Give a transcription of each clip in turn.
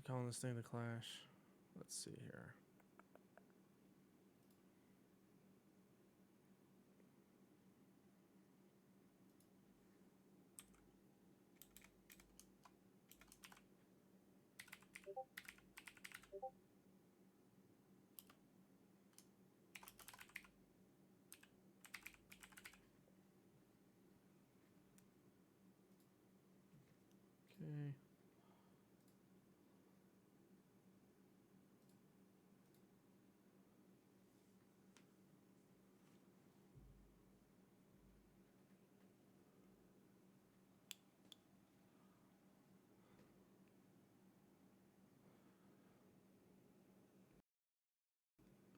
calling this thing the Clash. Let's see here. Okay.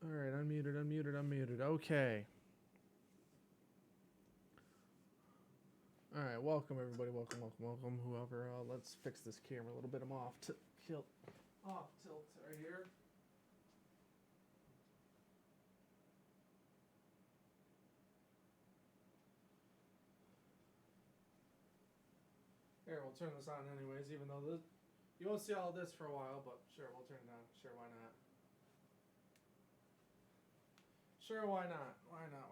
All right, unmuted. Okay. All right, welcome everybody. Welcome. Whoever. Let's fix this camera a little bit. I'm off tilt right here. Here, we'll turn this on anyways, even though you won't see all this for a while, but sure, we'll turn it on. Sure, why not? Sure, why not? Why not?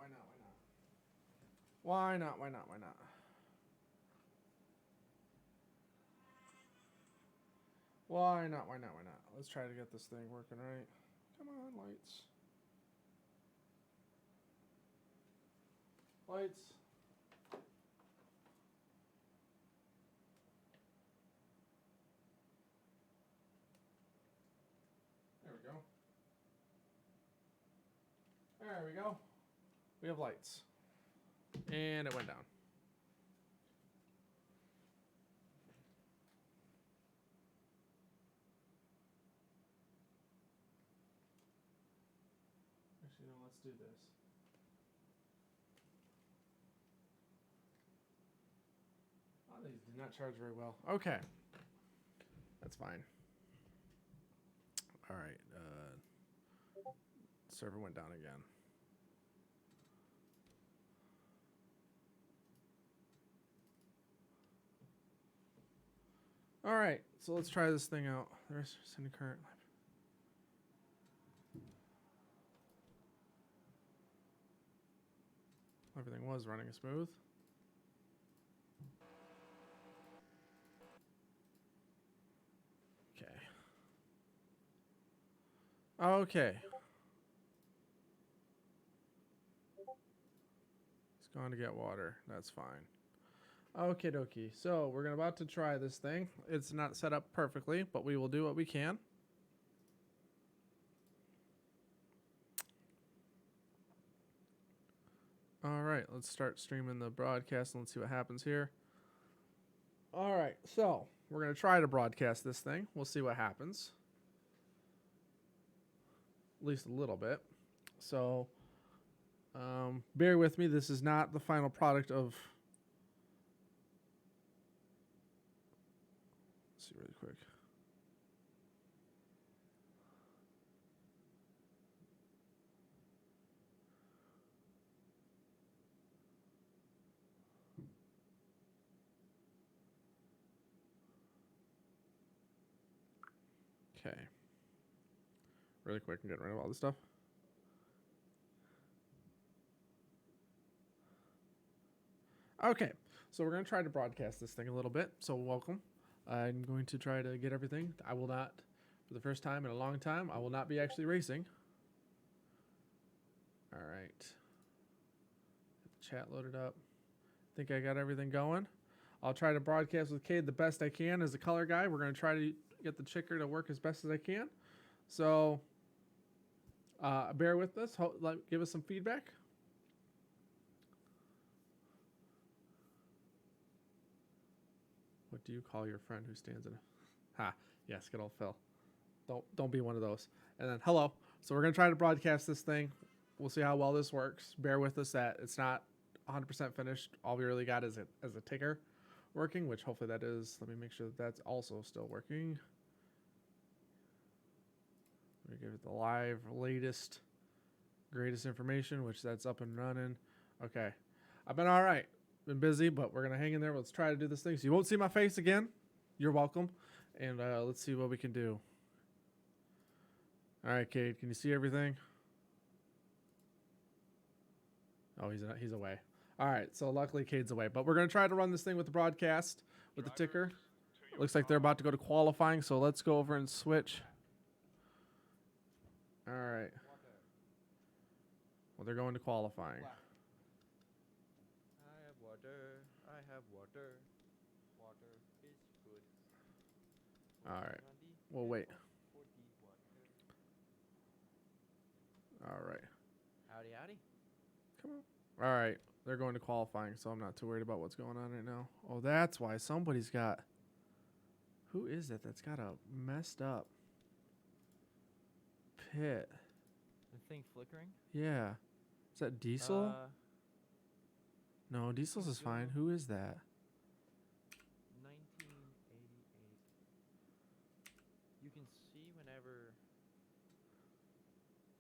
Let's try to get this thing working right. Come on, lights. There we go. We have lights. And it went down. Actually, no, let's do this. Oh, these do not charge very well. Okay. That's fine. All right. Server went down again. All right, so let's try this thing out. There's sending current. Everything was running smooth. Okay. He's gone to get water. That's fine. Okay, dokie. So we're about to try this thing. It's not set up perfectly, but we will do what we can. All right, let's start streaming the broadcast and let's see what happens here. All right, so we're going to try to broadcast this thing. We'll see what happens. At least a little bit. So bear with me. This is not the final product of... Let's see really quick. Okay. Really quick and get rid of all this stuff. Okay, so we're going to try to broadcast this thing a little bit. So welcome. I'm going to try to get everything. I will not, for the first time in a long time, I will not be actually racing. All right. Get the chat loaded up. I think I got everything going. I'll try to broadcast with Cade the best I can as a color guy. We're going to try to get the chicker to work as best as I can. So bear with us. Give us some feedback. What do you call your friend who stands in a... Ha, yes, good old Phil. Don't be one of those. And then, hello. So we're going to try to broadcast this thing. We'll see how well this works. Bear with us that it's not 100% finished. All we really got is a ticker working, which hopefully that is. Let me make sure that that's also still working. We give it the live, latest, greatest information, which that's up and running. Okay. I've been all right. Been busy, but we're going to hang in there. Let's try to do this thing. So you won't see my face again. You're welcome. And let's see what we can do. All right, Cade, can you see everything? Oh, he's away. All right, so luckily Cade's away. But we're going to try to run this thing with the broadcast, with the ticker. Looks like they're about to go to qualifying, so let's go over and switch. All right. Well, they're going to qualifying. I have water. I have water. Water is good. All right. Well, wait. All right. Howdy, howdy. Come on. All right. They're going to qualifying, so I'm not too worried about what's going on right now. Oh, that's why somebody's got... Who is it that's got a messed up pit? The thing flickering? Yeah. Is that Diesel? No, Diesel's is fine. Who is that? 1988. You can see whenever...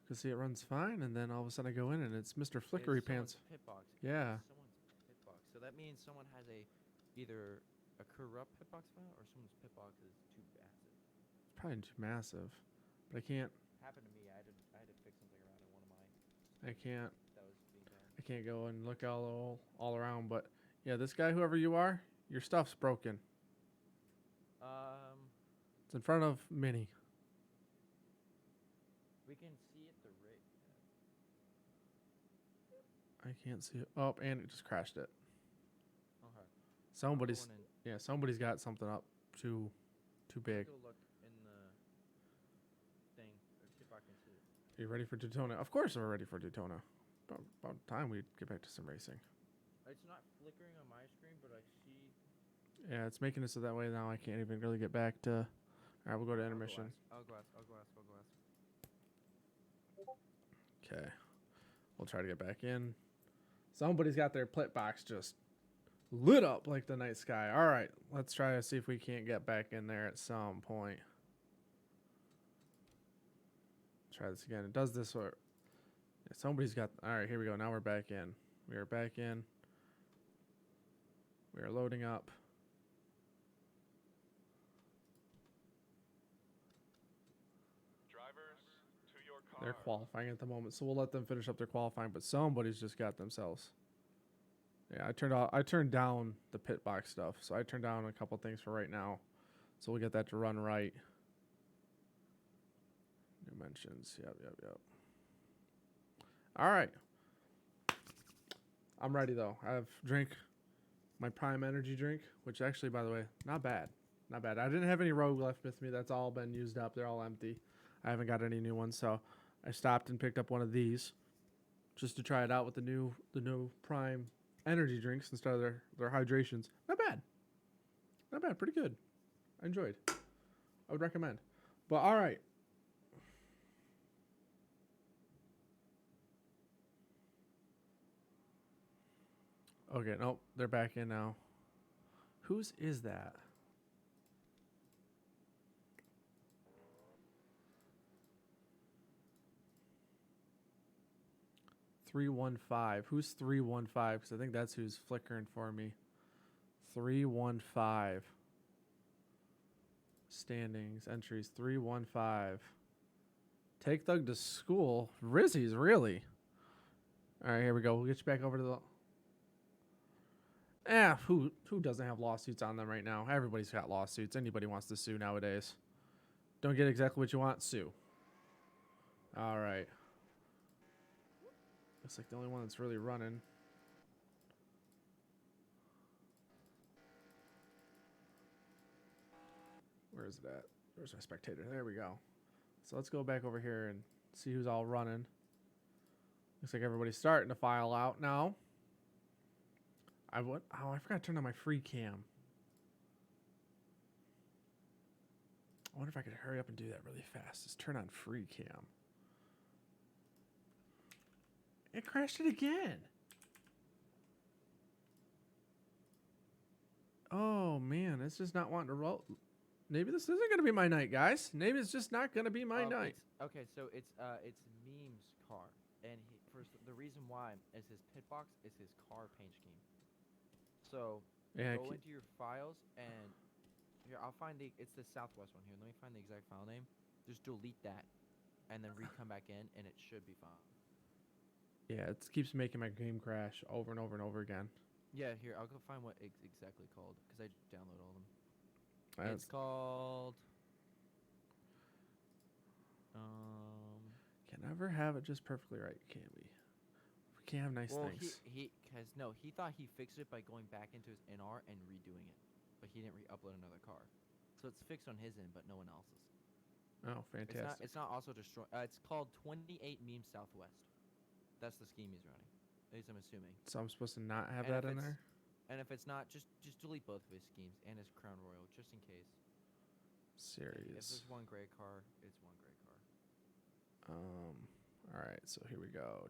Because see, it runs fine, and then all of a sudden I go in, and it's Mr. Flickery Pants. Pit box. Yeah. Someone's pit box. So that means someone has either a corrupt pit box file or someone's pit box is too massive. It's probably too massive. But I can't... Happened to me. I had to fix something around in one of mine. I can't... That was being done. I can't go and look all around, but... Yeah, this guy, whoever you are, your stuff's broken. It's in front of Minnie. We can see it the rig. I can't see it. Oh, and it just crashed it. Okay. Somebody's got something up too big. Go look in the thing. See if I can see it. Are you ready for Daytona? Of course we're ready for Daytona. About time we get back to some racing. It's not flickering on my screen, but I see. Yeah, it's making it so that way now I can't even really get back to... All right, we'll go to intermission. I'll glass. Okay. We'll try to get back in. Somebody's got their pit box just lit up like the night sky. All right, let's try to see if we can't get back in there at some point. Try this again. It does this or... Yeah, somebody's got... All right, here we go. Now we're back in. We are back in. We are loading up. They're qualifying at the moment, so we'll let them finish up their qualifying. But somebody's just got themselves. Yeah, I turned down the pit box stuff, so I turned down a couple things for right now, so we'll get that to run right. Dimensions, yep. All right, I'm ready though. I've drank my Prime Energy drink, which actually, by the way, not bad. I didn't have any Rogue left with me. That's all been used up. They're all empty. I haven't got any new ones, so I stopped and picked up one of these just to try it out with the new Prime Energy drinks instead of their hydrations. Not bad, pretty good. I enjoyed. I would recommend. But all right. Okay, nope, they're back in now. Whose is that? 315. Who's 315? Because I think that's who's flickering for me. 315. Standings, entries, 315. Take Thug to school. Rizzy's, really? All right, here we go. We'll get you back over to the... who doesn't have lawsuits on them right now? Everybody's got lawsuits. Anybody wants to sue nowadays. Don't get exactly what you want, sue. All right. Looks like the only one that's really running. Where is it at? Where's my spectator? There we go. So let's go back over here and see who's all running. Looks like everybody's starting to file out now. I forgot to turn on my free cam. I wonder if I could hurry up and do that really fast. Just turn on free cam. It crashed it again. Oh man, it's just not wanting to roll. Maybe this isn't going to be my night, guys. Maybe it's just not going to be my night. Okay, so it's Meme's car, and the reason why is his pit box is his car paint scheme. So yeah, go into your files and Here, I'll find the. It's the Southwest one here. Let me find the exact file name. Just delete that, and then come back in, and it should be fine. Yeah, it keeps making my game crash over and over and over again. Yeah, here I'll go find what it's exactly called because I just download all of them. That's- It's called. Can never have it just perfectly right, can we? We can't have nice Well, things. he thought he fixed it by going back into his NR and redoing it, but he didn't re-upload another car, so it's fixed on his end, but no one else's. Oh, fantastic. It's not also destroy. It's called 28 Meme Southwest. That's the scheme he's running. At least I'm assuming. So I'm supposed to not have And that if in it's- there? And if it's not, just delete both of his schemes and his Crown Royal, just in case. If Serious. there's one gray car, it's one gray car. All right, so here we go.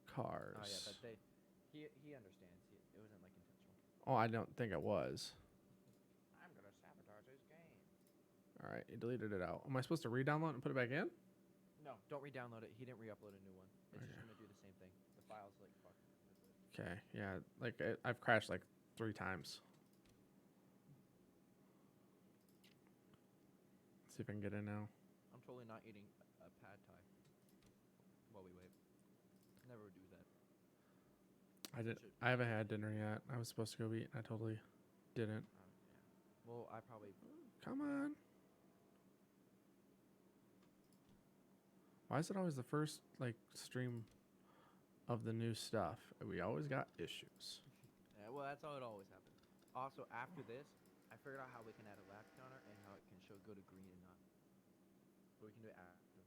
Cars. Oh yeah, but he understands. It wasn't like intentional. Oh, I don't think it was. I'm gonna sabotage his game. All right, he deleted it out. Am I supposed to re-download it and put it back in? No, don't re-download it. He didn't re-upload a new one. It's Okay. just gonna do the same thing. The file's like fuck. That's it. Okay, yeah, like I've crashed like 3 times. Let's see if I can get in now. I'm totally not eating a pad thai while we wait. Never would do that. I haven't had dinner yet. I was supposed to go eat, and I totally didn't. Yeah. Well, I probably. Come on. Why is it always the first like stream of the new stuff? We always got issues. Yeah, well, that's how it always happens. Also, after this, I figured out how we can add a lap counter and how it can go to green and not. But we can do it after.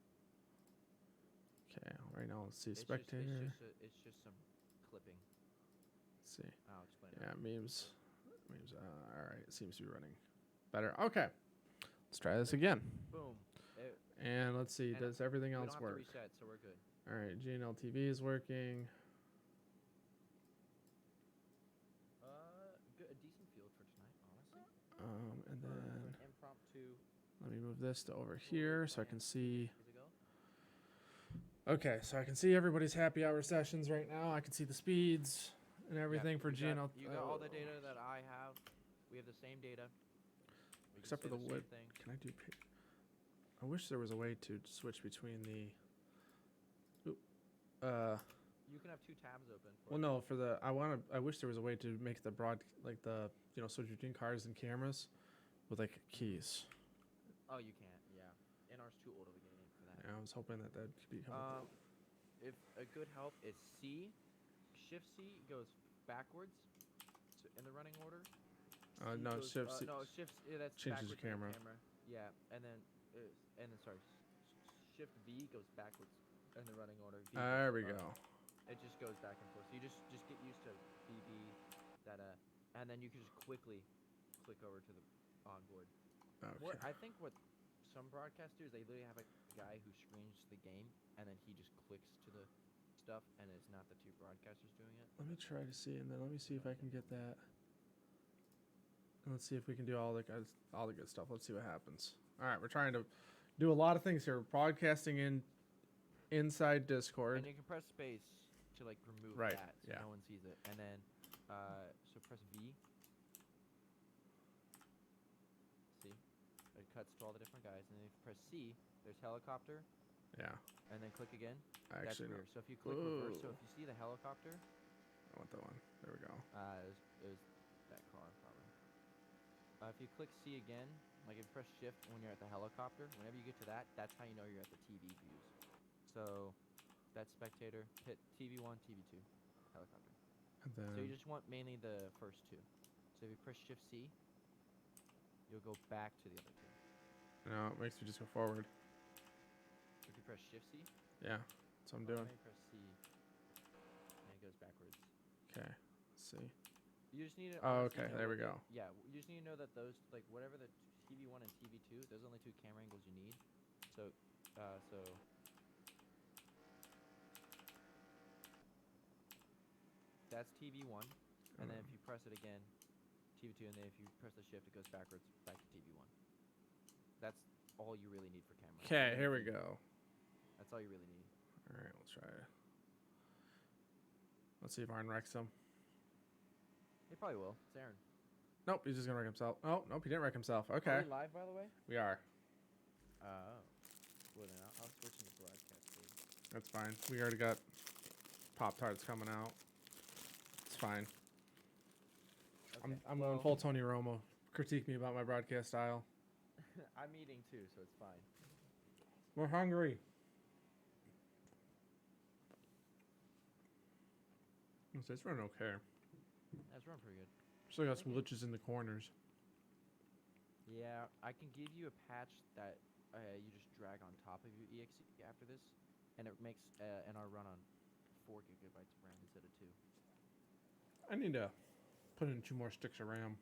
Okay, right now let's see It's spectator. it's just some clipping. Let's see. I'll explain it. Yeah, memes. All right, it seems to be running better. Okay, let's try this again. Boom. And let's see, And does everything We don't else have work? to reset, so we're good. All right, GNL TV is working. Good, a decent field for tonight, honestly. And For then an impromptu. let me move this to over here so I can see. Does it go? Okay, so I can see everybody's happy hour sessions right now. I can see the speeds and everything for you got- GNL. You got all the data that I have. We have the same data. We Except can for say the same wood. thing. Can I do? I wish there was a way to switch between the. Oop, You can have 2 tabs open. For well, no, for the I wish there was a way to make the like the switch between cars and cameras with like keys. Oh, you can't. Yeah. NR's too old of a game for that. Yeah, I was hoping that could be coming. If a good help is C, Shift C goes backwards in the running order. No, Shift C No, Shift. Yeah, that's changes the backwards in camera. Yeah, and then sorry, Shift V goes backwards in the running order. V There goes we up. go. It just goes back and forth. So you just get used to BB, and then you can just quickly click over to the onboard. Okay. I think what some broadcasters, they literally have a guy who screens the game and then he just clicks to the stuff and it's not the 2 broadcasters doing it. Let me try to see, and then let me see if I can get that. And let's see if we can do all the good stuff. Let's see what happens. All right, we're trying to do a lot of things here. Broadcasting inside Discord. And you can press space to like remove Right, that so yeah. no one sees it. And then so press V. See? It cuts to all the different guys. And then if you press C, there's helicopter. Yeah, And then click again. I That's actually know. weird. So if you click reverse, so Ooh. if you see the helicopter, I want that one. There we go. it was that car probably. If you click C again, like if you press shift when you're at the helicopter, whenever you get to that, that's how you know you're at the TV views. So that's spectator, hit TV1, TV2, helicopter. And then So you just want mainly the first 2. So if you press shift C, you'll go back to the other 2. no, it makes me just go forward. If you press shift C, Yeah, that's what I'm doing. Then you press C, and it goes backwards. Okay, let's see. You just need to. Oh, honestly okay, know there we that- go. Yeah, you just need to know that those, like, whatever the TV1 and TV2, those are the only 2 camera angles you need. So, that's TV1, and then if you press it again, TV2, and then if you press the shift, it goes backwards back to TV1. That's all you really need for camera. Okay, here we go. That's all you really need. All right, let's try it. Let's see if Arn wrecks him. He probably will. It's Aaron. Nope, he's just gonna wreck himself. Oh, nope, he didn't wreck himself. Are Okay, we live, by the way? we are. Oh. Well, then I'll switch into broadcast mode. That's fine. We already got Pop-Tarts coming out. It's fine. Okay. I'm going full Tony Romo. Critique me about my broadcast style. I'm eating too, so it's fine. We're hungry. It's running okay. That's running pretty good. Still got some glitches in the corners. Yeah, I can give you a patch that you just drag on top of your exe after this, and it makes NR run on 4 gigabytes of RAM instead of 2. I need to put in 2 more sticks of RAM.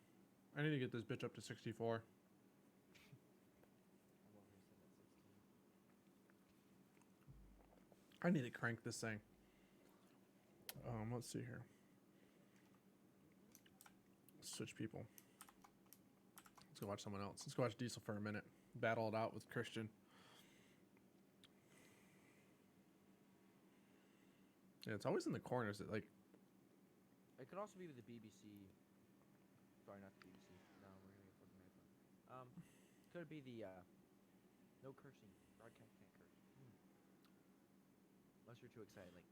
I need to get this bitch up to 64. I need to crank this thing. Let's see here. Switch people. Let's go watch someone else. Let's go watch Diesel for a minute. Battle it out with Christian. Yeah, it's always in the corners. That like. It could also be with the BBC. Sorry, not the BBC. No, we're gonna get fucking mad. Could be the no cursing. Broadcast can't curse. Unless you're too excited, like.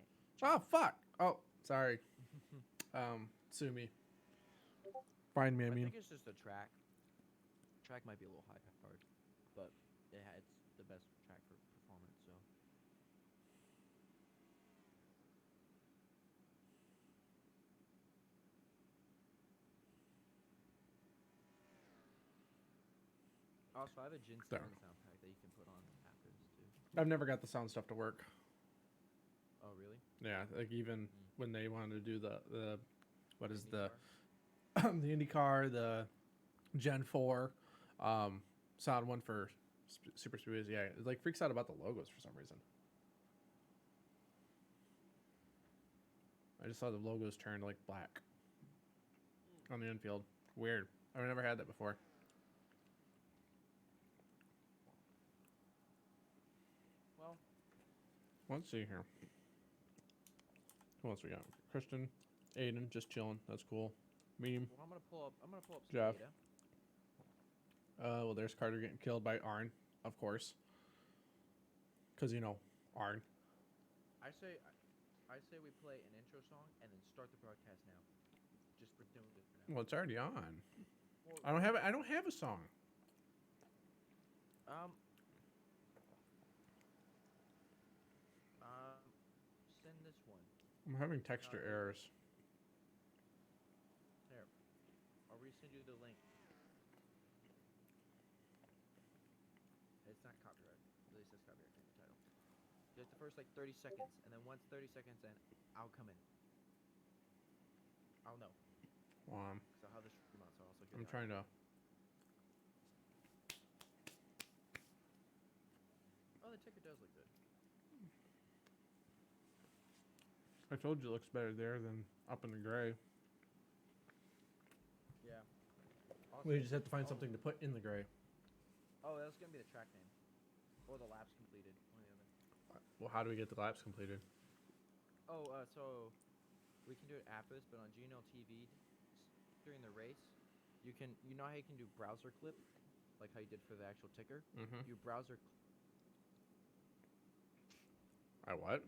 Oh fuck! Oh, sorry. Sue me. Find me. I mean. think it's just a track. Track might be a little high powered, but it's the best track for performance. So. Also, I have a Jin There. sound pack that you can put on after this too. I've never got the sound stuff to work. Oh, really? Yeah, like even when they wanted to do the what is the IndyCar? the IndyCar, the Gen 4 sound one for Super Speedways. Yeah, it like freaks out about the logos for some reason. I just saw the logos turn like black on the infield. Weird. I've never had that before. Well, Let's see here. Who else we got? Christian, Aiden, just chilling. That's cool. Meme. I'm gonna pull up some Jeff. data. Well, there's Carter getting killed by Arn, of course. Because, you know, Arn. I say we play an intro song and then start the broadcast now. Just for doing it for now. Well, it's already on. Well, I don't have a song. Send this one. I'm having texture errors. There. I'll resend you the link. It's not copyright. At least it's copyright in the title. Just the first like 30 seconds, and then once 30 seconds in, I'll come in. I'll know. So how this stream out, so I'll also get I'm trying to. Oh, the ticker does look good. I told you it looks better there than up in the gray. Yeah. We just have to find something to put in the gray. Oh, that's gonna be the track name, or the laps completed. One or the other. Well, how do we get the laps completed? Oh, so we can do it after this, but on GNL TV during the race, you know how you can do browser clip, like how you did for the actual ticker. Mm-hmm. You browser. I what?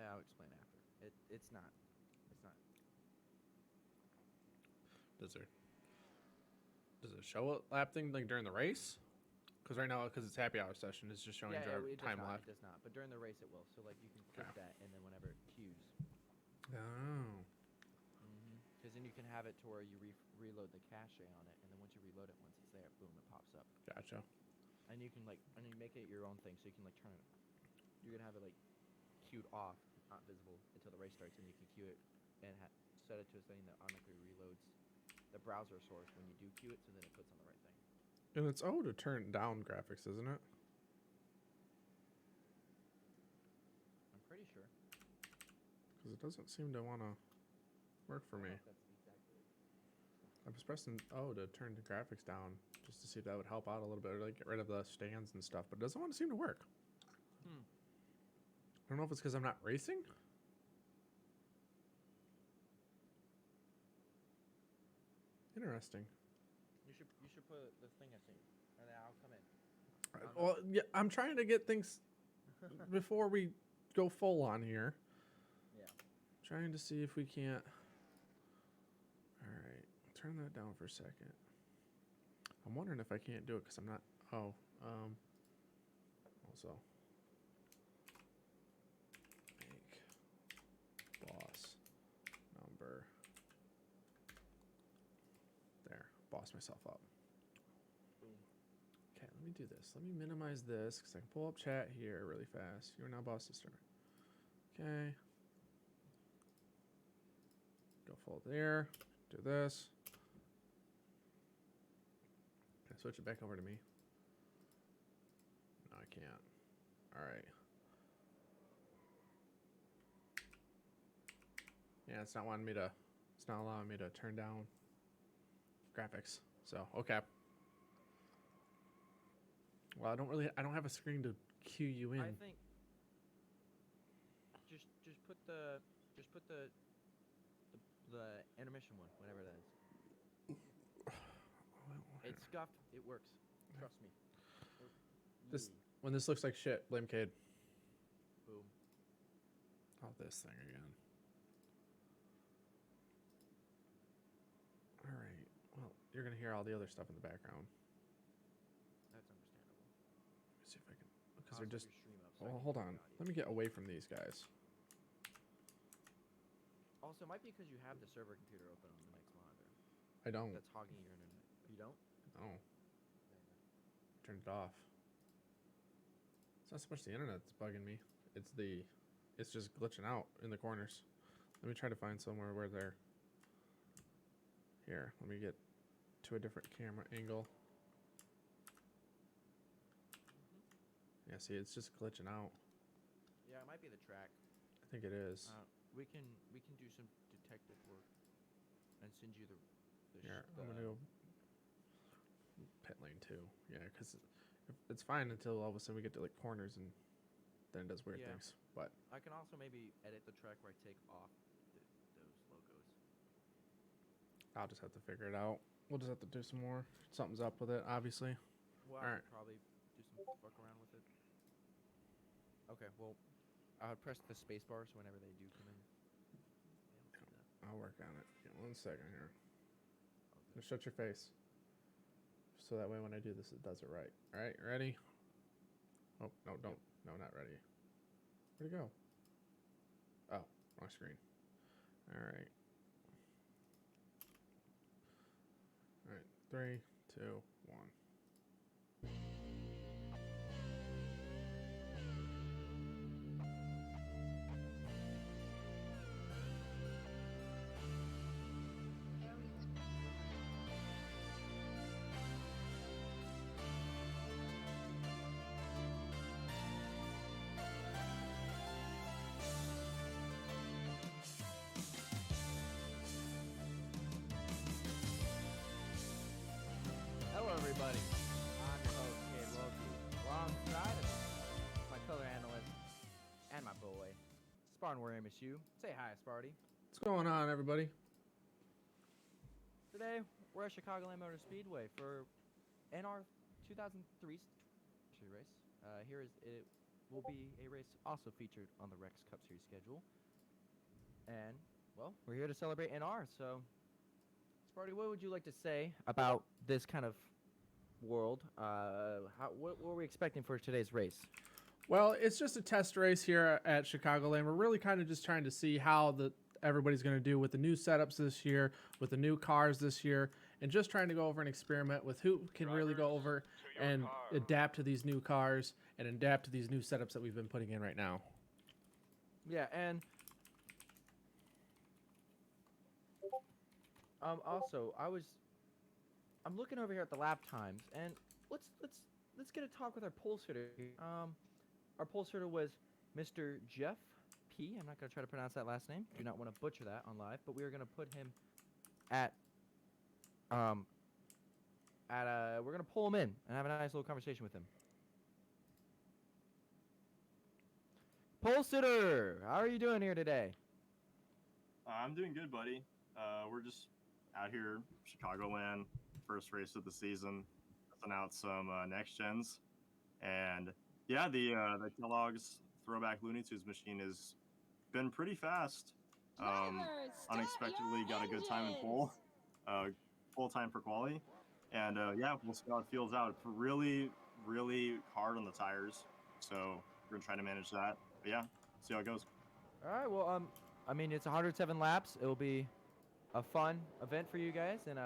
I'll explain after. It's not. Does it show a lap thing like during the race? Because right now, because it's happy hour session, it's just showing Yeah, our it time does not, left. It does not. But during the race, it will. So like you can click that, and then whenever it cues. Oh. Because then you can have it to where you reload the cache on it, and then once you reload it, once it's there, boom, it pops up. Gotcha. And you can you make it your own thing, so you can like turn it. You're gonna have it like queued off, not visible until the race starts, and you can queue it and set it to a setting that automatically reloads the browser source when you do queue it, so then it puts on the right thing. And it's O to turn down graphics, isn't it? I'm pretty sure. Because it doesn't seem to want to work for me. That's exactly. I was pressing O to turn the graphics down just to see if that would help out a little bit, or like get rid of the stands and stuff, but it doesn't want to seem to work. I don't know if it's because I'm not racing. Interesting. You should put the thing I seen, and then I'll come in. Well, yeah, I'm trying to get things before we go full on here. Yeah. Trying to see if we can't. All right, turn that down for a second. I'm wondering if I can't do it because I'm not. Oh, also make boss number. There, boss myself up. Boom. Okay, let me do this. Let me minimize this because I can pull up chat here really fast. You are now boss sister. Okay. Go full there. Do this. Can I switch it back over to me? No, I can't. All right. Yeah, it's not wanting me to. It's not allowing me to turn down graphics. So okay. Well, I don't have a screen to cue you in. I think just put the intermission one, whatever that is. It's scuffed. It works. Trust me. When this looks like shit, blame Cade. Boom. Oh, this thing again. All right. Well, you're gonna hear all the other stuff in the background. That's understandable. Let me see if I can, because I'll they're set just. your stream up so I Well, can hold hear on. the Let me get away from these guys. Also, it might be because you have the server computer open on the next monitor. I don't. That's hogging your internet. You don't? No. There you go. Turned it off. It's not so much the internet that's bugging me. It's just glitching out in the corners. Let me try to find somewhere where they're. Here, let me get to a different camera angle. Yeah, see, it's just glitching out. Yeah, it might be the track. I think it is. We can do some detective work and send you the Here, I'm gonna go pit lane 2. Yeah, because it's fine until all of a sudden we get to like corners and then it does weird things. But I can also maybe edit the track where I take off those logos. I'll just have to figure it out. We'll just have to do some more. Something's up with it, obviously. Well, All I right. could probably do some fuck around with it. Okay, well, I would press the space bar so whenever they do come in. I'll work on it. Get 1 second here. Okay. Just shut your face. So that way when I do this, it does it right. All right, ready? Oh, no, don't. No, not ready. Where'd it go? Oh, wrong screen. All right. All right, 3, 2, 1. Hello, everybody. I'm your host, Cade Wilkie. Alongside of me, my color analyst and my boy, Spartan Warrior Miss. Say hi, Sparty. What's going on, everybody? Today, we're at Chicagoland Motor Speedway for NR 2003 race. It will be a race also featured on the Rex Cup Series schedule. And, well, we're here to celebrate NR, so Sparty, what would you like to say about this kind of world? What were we expecting for today's race? Well, it's just a test race here at Chicagoland. We're really kind of just trying to see how everybody's going to do with the new setups this year, with the new cars this year, and just trying to go over and experiment with who can really go over and adapt to these new cars and adapt to these new setups that we've been putting in right now. Yeah, and also I'm looking over here at the lap times, and let's get a talk with our pole sitter here. Our pole sitter was Mr. Jeff P. I'm not gonna try to pronounce that last name. Do not want to butcher that on live, but we are gonna put him we're gonna pull him in and have a nice little conversation with him. Pole sitter, how are you doing here today? I'm doing good, buddy. We're just out here, Chicagoland, first race of the season, testing out some next gens, and yeah, the Kellogg's throwback Looney Tunes machine has been pretty fast. Um, Drivers, start Unexpectedly got a good time in your pole, full time for quali, and yeah, we'll see how it feels out. It's really hard on the tires, so we're gonna try to manage that. But yeah, see how it goes. All right. Well, I mean, it's 107 laps. It will be a fun event for you guys, and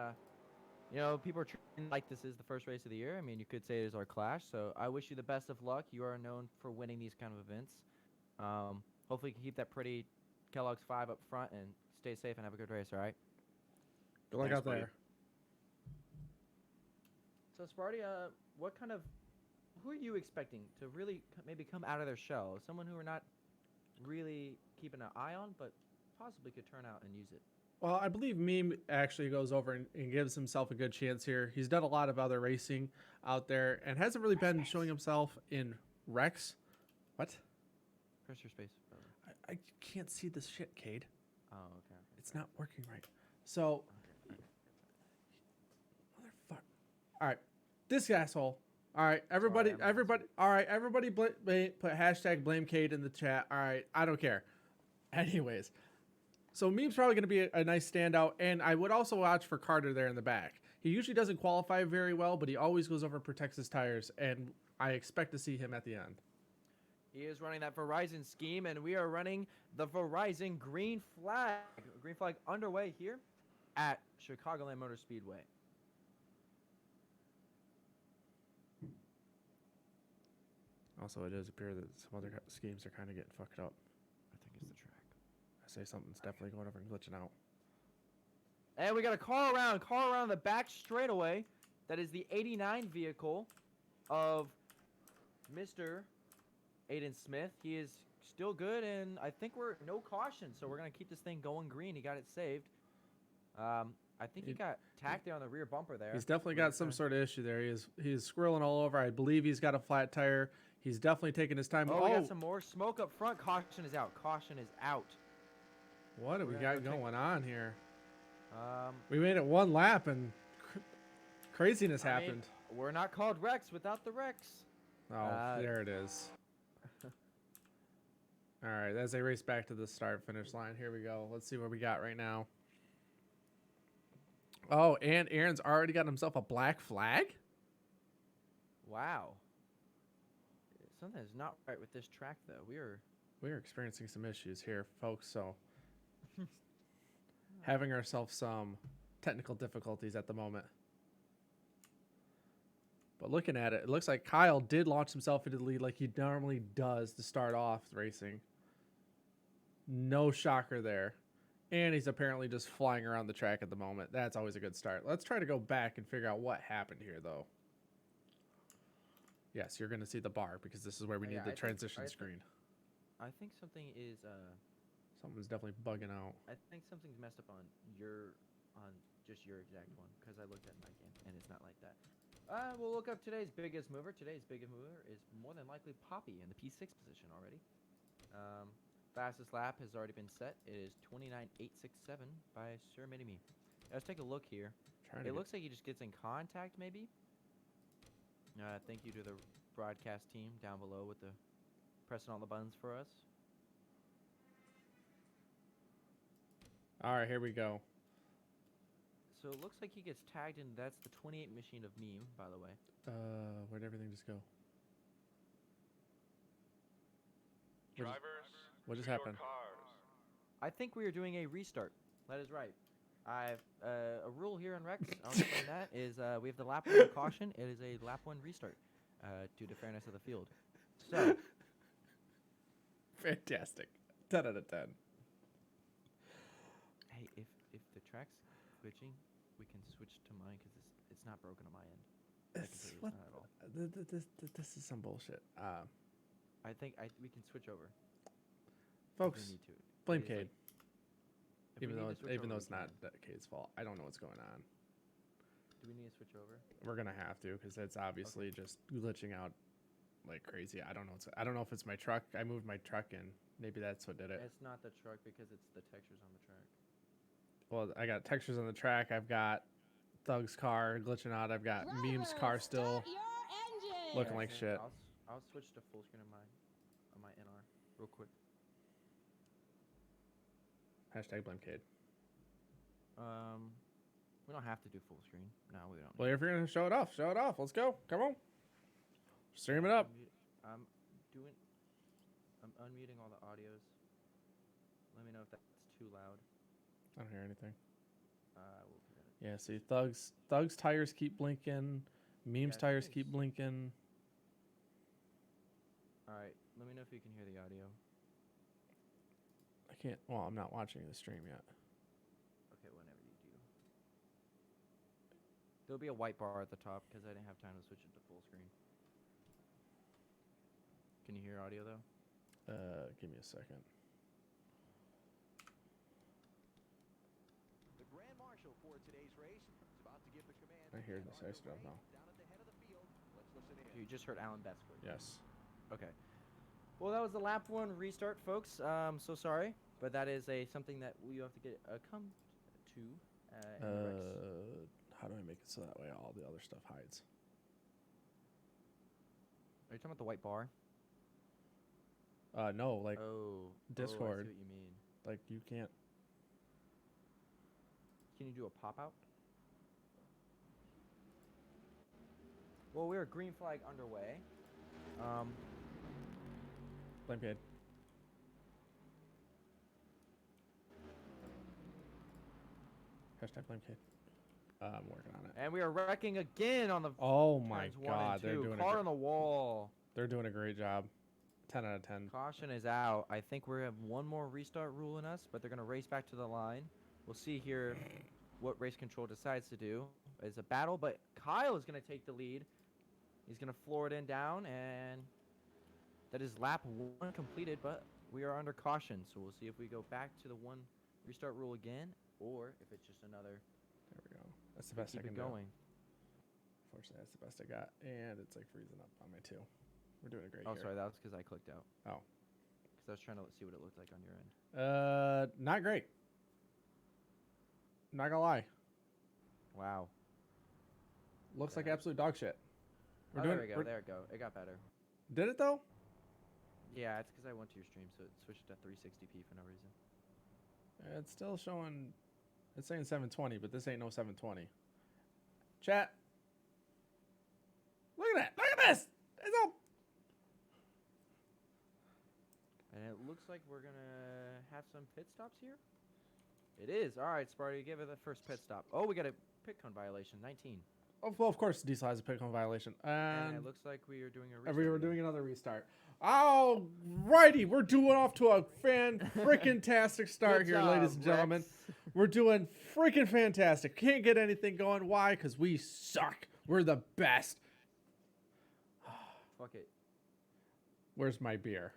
you know, people are treating like this is the first race of the year. I mean, you could say it is our clash. So I wish you the best of luck. You are known for winning these kind of events. Hopefully, you can keep that pretty Kellogg's 5 up front and stay safe and have a good race. All right. Good luck Thanks, out buddy. there. So Sparty, what kind of who are you expecting to really maybe come out of their shell? Someone who we're not really keeping an eye on, but possibly could turn out and use it. Well, I believe Meme actually goes over and gives himself a good chance here. He's done a lot of other racing out there and hasn't really been showing himself in Rex. What? Press your space. Brother. I can't see this shit, Cade. Oh, okay. It's not working right. So, motherfucker. All right, this asshole. All right, everybody, Sorry, I'm everybody. All right, everybody. Put hashtag blame Cade in the chat. All right, I don't care. Anyways, so Meme's probably going to be a nice standout, and I would also watch for Carter there in the back. He usually doesn't qualify very well, but he always goes over and protects his tires, and I expect to see him at the end. He is running that Verizon scheme, and we are running the Verizon green flag. Green flag underway here at Chicagoland Motor Speedway. Also, it does appear that some other schemes are kind of getting fucked up. I think it's the track. I say something's definitely going over and glitching out. And we got a car around the back straightaway. That is the 89 vehicle of Mr. Aiden Smith. He is still good, and I think we're no caution, so we're gonna keep this thing going green. He got it saved. I think he got tacked there on the rear bumper there. He's definitely got some sort of issue there. He's squirreling all over. I believe he's got a flat tire. He's definitely taking his time. Oh, we got some more smoke up front. Caution is out. Caution is out. What do we got going on here? Um, We made it one lap and craziness I mean, happened. we're not called Rex without the Rex. Oh, there it is. All right, as they race back to the start-finish line, here we go. Let's see what we got right now. Oh, and Aaron's already got himself a black flag? Wow. Something is not right with this track, though. We're experiencing some issues here, folks, so having ourselves some technical difficulties at the moment. But looking at it, it looks like Kyle did launch himself into the lead like he normally does to start off racing. No shocker there. And he's apparently just flying around the track at the moment. That's always a good start. Let's try to go back and figure out what happened here, though. Yes, you're going to see the bar because this is where we need the transition screen. I think something is Something's definitely bugging out. I think something's messed up on just your exact one, because I looked at my game and it's not like that. We'll look up today's biggest mover. Today's biggest mover is more than likely Poppy in the P6 position already. Fastest lap has already been set. It is 29.867 by Sir Mini-Me. Let's take a look here. It looks like he just gets in contact, maybe. Thank you to the broadcast team down below with the pressing all the buttons for us. All right, here we go. So it looks like he gets tagged in. That's the 28 machine of Meme, by the way. Where'd everything just go? Drivers, what just to your happened? cars. I think we are doing a restart. That is right. I've a rule here in Rex. I'll explain that is we have the lap one caution. It is a lap one restart due to fairness of the field. So Fantastic. 10 out of 10. hey, if the track's glitching, we can switch to mine because it's not broken on my end. I can tell you What? it's not at all. This is some bullshit. I think we can switch over. if Folks, we need to. blame It is Cade. like- if we Even need though to it's, switch even over, though we it's not can. Cade's fault. I don't know what's going on. Do we need to switch over? We're gonna have to because it's obviously just glitching out like crazy. I don't know. I don't know if it's my truck. I moved my truck in. Maybe that's what did it. It's not the truck because it's the textures on the track. well, I got textures on the track. I've got Thug's car glitching out. I've got Meme's car still looking like shit. I'll switch to full screen on my NR real quick. Hashtag blame Cade. We don't have to do full screen. No, we don't. Well, if you're gonna show it off, show it off. Let's go. Come on. Stream it up. I'm unmuting all the audios. Let me know if that's too loud. I don't hear anything. We'll put it. Yeah, see, Thug's tires keep blinking. Meme's Yeah, tires thanks. keep blinking. All right. Let me know if you can hear the audio. I can't. Well, I'm not watching the stream yet. Okay, whenever you do. There'll be a white bar at the top because I didn't have time to switch it to full screen. Can you hear audio though? Give me a second. The Grand Marshal for today's race is about to give the command. I hear to this Carter stuff Ray now. Down at the head of the field. Let's listen in. You just heard Alan Beskley. Yes. Okay. Well, that was the lap 1 restart, folks. So sorry, but that is something that we have to get come to. In the Rex. How do I make it so that way all the other stuff hides? Are you talking about the white bar? No, like Oh, Discord. I see what you mean. like you can't. Can you do a pop out? Well, we're green flag underway. Blame Cade. Hashtag blame Cade. I'm working on it. And we are wrecking again on the Oh my turns 1 and god, they're 2. doing Car on the wall. they're doing a great job. 10 out of 10. Caution is out. I think we have one more restart rule in us, but they're going to race back to the line. We'll see here what race control decides to do. It's a battle, but Kyle is going to take the lead. He's going to floor it in down, and that is lap 1 completed, but we are under caution. So we'll see if we go back to the 1 restart rule again, or if it's just another There we go. That's the best I keep can it do. going. Unfortunately, that's the best I got, and it's like freezing up on my 2. We're doing a great Oh, here. sorry, that was because I clicked out. Oh. Because I was trying to see what it looked like on your end. Not great. Not gonna lie. Wow. Looks like Yeah. absolute dog shit. Oh, there we go. There we go. It got better. Did it though? Yeah, it's because I went to your stream, so it switched to 360p for no reason. It's still showing. It's saying 720, but this ain't no 720. Chat. Look at that. Look at this. It's all. And it looks like we're going to have some pit stops here. It is. All right, Sparty, give it the first pit stop. Oh, we got a pit cone violation, 19. Oh, well, of course, Diesel has a pick on violation. And And it looks like we are doing a restart. we were doing another restart. Alrighty, we're doing off to a freaking-tastic start Good here, job, ladies and gentlemen. Rex. We're doing freaking fantastic. Can't get anything going. Why? Because we suck. We're the best. Fuck it. Where's my beer?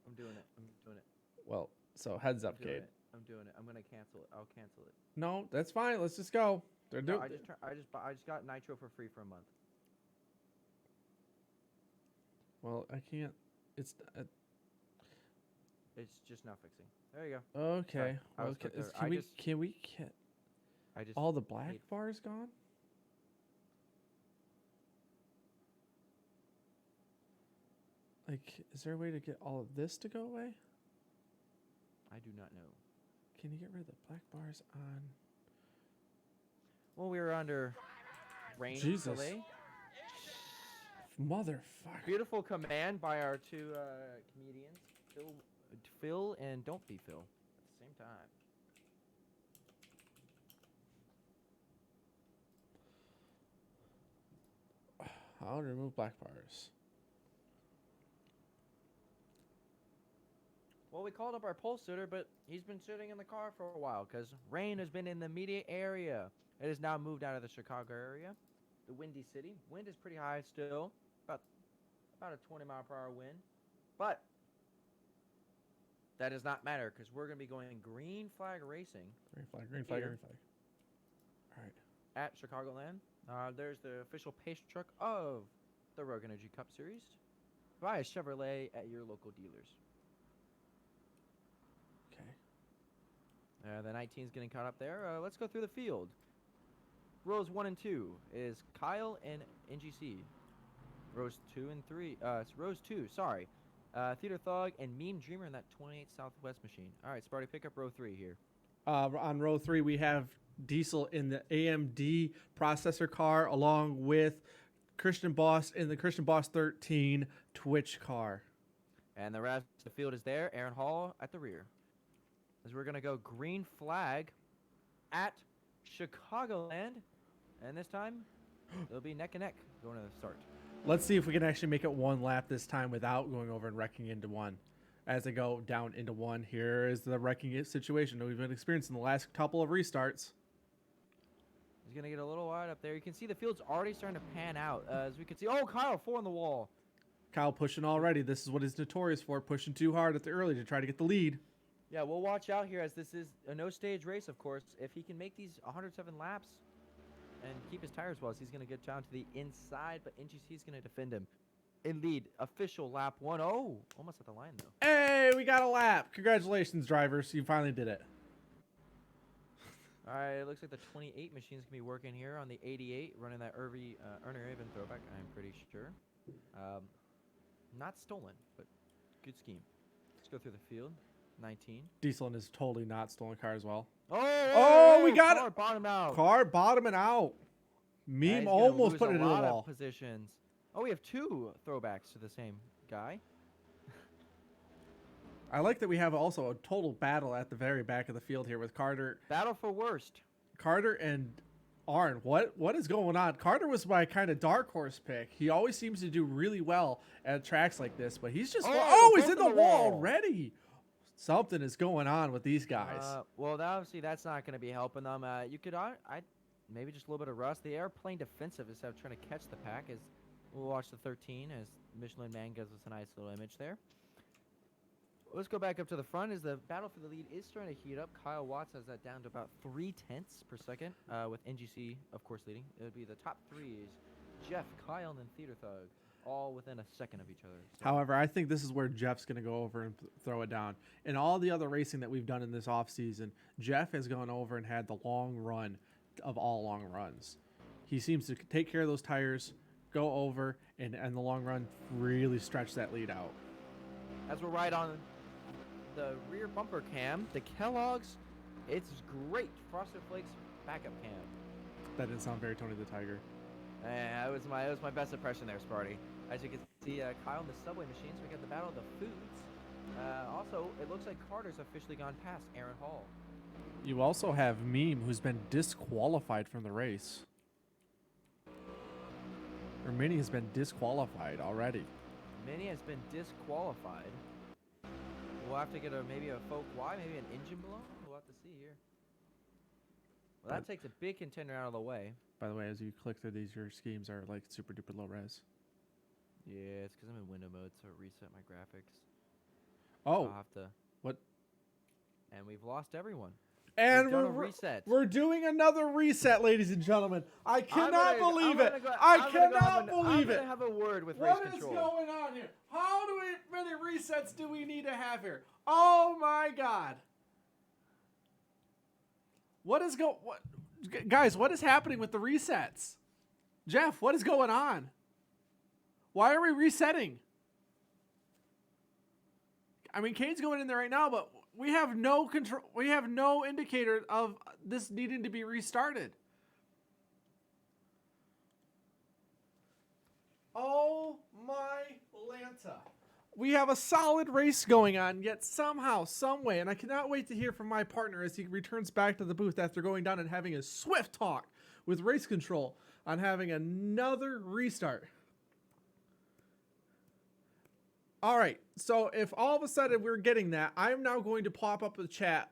I'm doing it. I'm doing it. Well, so heads up, I'm doing Cade. it. I'm doing it. I'm going to cancel it. I'll cancel it. No, that's fine. Let's just go. They're No, doing. I just got Nitro for free for a month. Well, I can't. It's It's just now fixing. There you go. okay. I Well, was can, put there. can I we just- can we get I just all the black hate- bars gone? Like, is there a way to get all of this to go away? I do not know. Can you get rid of the black bars on? Well, we were under rain Jesus. delay. Motherfucker. Beautiful command by our two comedians, Phil and Don't Be Phil, at the same time. I'll remove black bars. Well, we called up our pole sitter, but he's been sitting in the car for a while because rain has been in the immediate area. It has now moved out of the Chicago area, the windy city. Wind is pretty high still, about a 20-mile-per-hour wind. But that does not matter because we're going to be going green flag racing Green flag, green flag, Here. green flag. All right. at Chicagoland. There's the official pace truck of the Rogue Energy Cup Series. Buy a Chevrolet at your local dealers. Okay. The 19's getting caught up there. Let's go through the field. Rows 1 and 2 is Kyle and NGC. Rows 2 and 3. Rows 2, sorry. Theater Thug and Meme Dreamer in that 28 Southwest machine. All right, Sparty, pick up row 3 here. On row 3, we have Diesel in the AMD processor car, along with Christian Boss in the Christian Boss 13 Twitch car. And the rest of the field is there. Aaron Hall at the rear. As we're going to go green flag at Chicagoland. And this time, it'll be neck and neck going to the start. Let's see if we can actually make it one lap this time without going over and wrecking into one. As they go down into one, here is the wrecking situation that we've been experiencing the last couple of restarts. He's going to get a little wide up there. You can see the field's already starting to pan out. As we can see, oh, Kyle, 4 on the wall. Kyle pushing already. This is what he's notorious for, pushing too hard at the early to try to get the lead. Yeah, we'll watch out here as this is a no-stage race, of course. If he can make these 107 laps and keep his tires well, he's going to get down to the inside, but NGC is going to defend him. In lead, official lap 1. Oh, almost at the line, though. Hey, we got a lap. Congratulations, drivers. You finally did it. All right, it looks like the 28 machine's going to be working here on the 88, running that Ernie Raven throwback, I'm pretty sure. Not stolen, but good scheme. Let's go through the field. 19. Diesel is totally not stolen car as well. Oh, we got car it. bottom out. Car bottoming out. Yeah, Meme he's gonna almost lose put a it in the lot of wall. Positions. Oh, we have 2 throwbacks to the same guy. I like that we have also a total battle at the very back of the field here with Carter Battle for worst. and Arn. What is going on? Carter was my kind of dark horse pick. He always seems to do really well at tracks like this, but he's just he's in the wall already. Something is going on with these guys. Well, obviously that's not going to be helping them. You could, maybe just a little bit of rust. They are playing defensive instead of trying to catch the pack. As we'll watch the 13 as Michelin Man gives us a nice little image there. Let's go back up to the front as the battle for the lead is starting to heat up. Kyle Watts has that down to about 0.3 per second, with NGC, of course, leading. It would be the top 3 is Jeff, Kyle, and then Theater Thug, all within a second of each other. So. However, I think this is where Jeff's going to go over and throw it down. In all the other racing that we've done in this offseason, Jeff has gone over and had the long run of all long runs. He seems to take care of those tires, go over, and the long run really stretch that lead out. As we're right on the rear bumper cam, the Kellogg's, it's great. Frosted Flakes backup cam. That didn't sound very Tony the Tiger. That was my best impression there, Sparty. As you can see, Kyle in the Subway machines, we got the battle of the foods. Also, it looks like Carter's officially gone past Aaron Hall. You also have Meme, who's been disqualified from the race. Or Minnie has been disqualified already. Minnie has been disqualified. We'll have to get maybe a folk why, maybe an engine blow. We'll have to see here. Well, that takes a big contender out of the way. By the way, as you click through these, your schemes are like super duper low res. Yeah, it's because I'm in window mode, so reset my graphics. Oh, I'll have to. what? And we've lost everyone. And We've done a reset. we're doing another reset, ladies and gentlemen. I cannot believe it. I'm believe it. gonna have a word with What race is control. going on here? How many resets do we need to have here? Oh my God! Guys? What is happening with the resets? Jeff, what is going on? Why are we resetting? I mean, Cade's going in there right now, but we have no control. We have no indicator of this needing to be restarted. Oh my Lanta. We have a solid race going on, yet somehow, some way, and I cannot wait to hear from my partner as he returns back to the booth after going down and having a swift talk with race control on having another restart. All right, so if all of a sudden we're getting that, I am now going to pop up the chat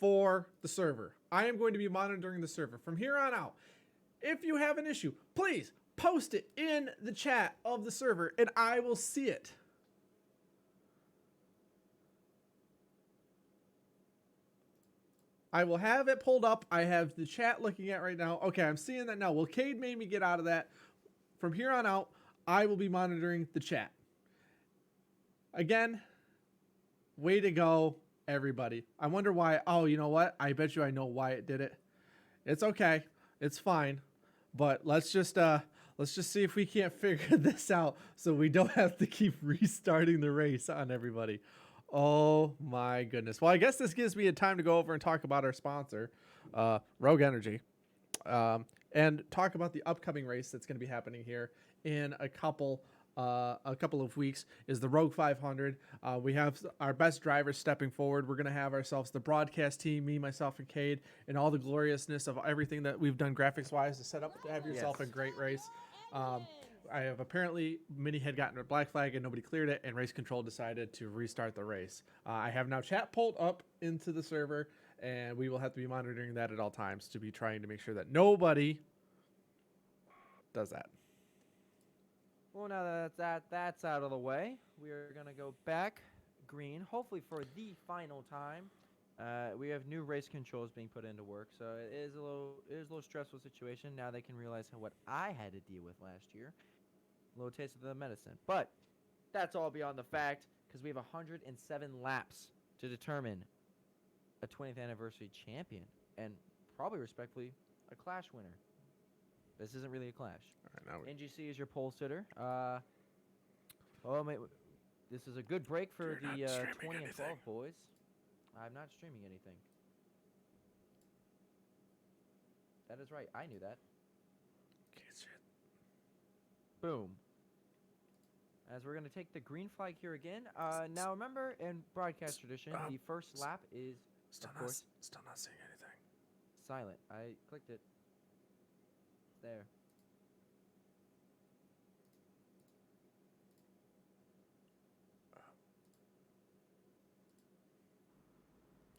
for the server. I am going to be monitoring the server from here on out. If you have an issue, please post it in the chat of the server and I will see it. I will have it pulled up. I have the chat looking at right now. Okay, I'm seeing that now. Well, Cade made me get out of that. From here on out, I will be monitoring the chat. Again, way to go. everybody. I wonder why. Oh, you know what? I bet you I know why it did it. It's okay. It's fine. But let's just see if we can't figure this out so we don't have to keep restarting the race on everybody. Oh my goodness. Well, I guess this gives me a time to go over and talk about our sponsor, Rogue Energy, and talk about the upcoming race that's going to be happening here in a couple of weeks. Is the Rogue 500. We have our best drivers stepping forward. We're going to have ourselves the broadcast team, me, myself, and Cade, and all the gloriousness of everything that we've done graphics wise to set up to have yourself a great race. I have apparently Mini had gotten a black flag and nobody cleared it, and race control decided to restart the race. I have now chat pulled up into the server, and we will have to be monitoring that at all times to be trying to make sure that nobody does that. Well, now that that's out of the way, we are gonna go back green, hopefully for the final time. We have new race controls being put into work, so it is a little stressful situation. Now they can realize what I had to deal with last year. A little taste of the medicine, but that's all beyond the fact, because we have 107 laps to determine a 20th anniversary champion, and probably respectfully a clash winner. This isn't really a clash. All right, now NGC is your pole sitter. This is a good break for You're the not streaming 20 and anything. 12 boys. I'm not streaming anything. That is right. I knew that. okay, shit. Boom. As we're going to take the green flag here again. Now remember, in broadcast tradition, the first lap is, Still of course, not seeing anything. silent. I clicked it. There.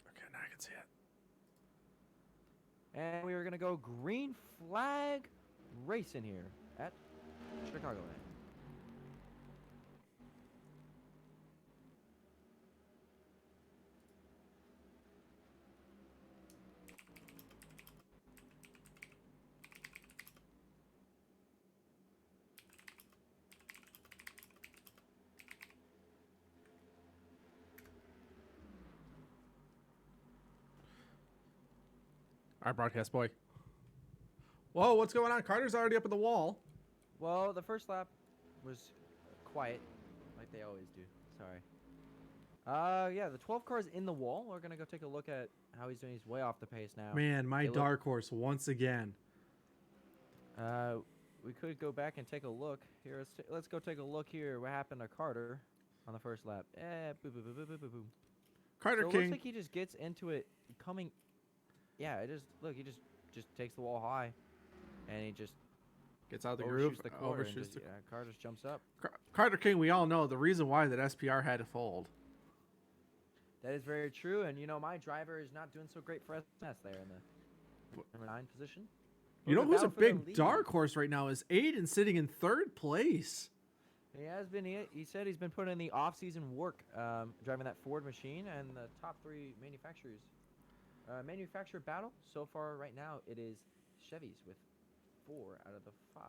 Okay, now I can see it. And we are going to go green flag racing here at Chicagoland. All right, broadcast boy. Whoa, what's going on? Carter's already up at the wall. Well, the first lap was quiet, like they always do. Sorry. Yeah, the 12 car's in the wall. We're gonna go take a look at how he's doing. He's way off the pace now. Man, my They look- dark horse once again. We could go back and take a look here. Let's go take a look here. What happened to Carter on the first lap? Boop, boop, boop, boop, boop, boop, boop. Carter So it King. looks like he just gets into it coming. Yeah, it just look. He just takes the wall high, and he just Gets out of the overshoots groove. the corner. And Overshoots just, yeah, Carter just jumps up. Carter King, we all know the reason why that SPR had to fold. That is very true, and you know my driver is not doing so great for SMS there in the number 9 position. You know But who's a battle for the big lead. dark horse right now is Aiden sitting in third place. He has been. He said he's been putting in the off-season work, driving that Ford machine, and the top 3 manufacturers. Manufacturer battle so far right now it is Chevys with 4 out of the 5.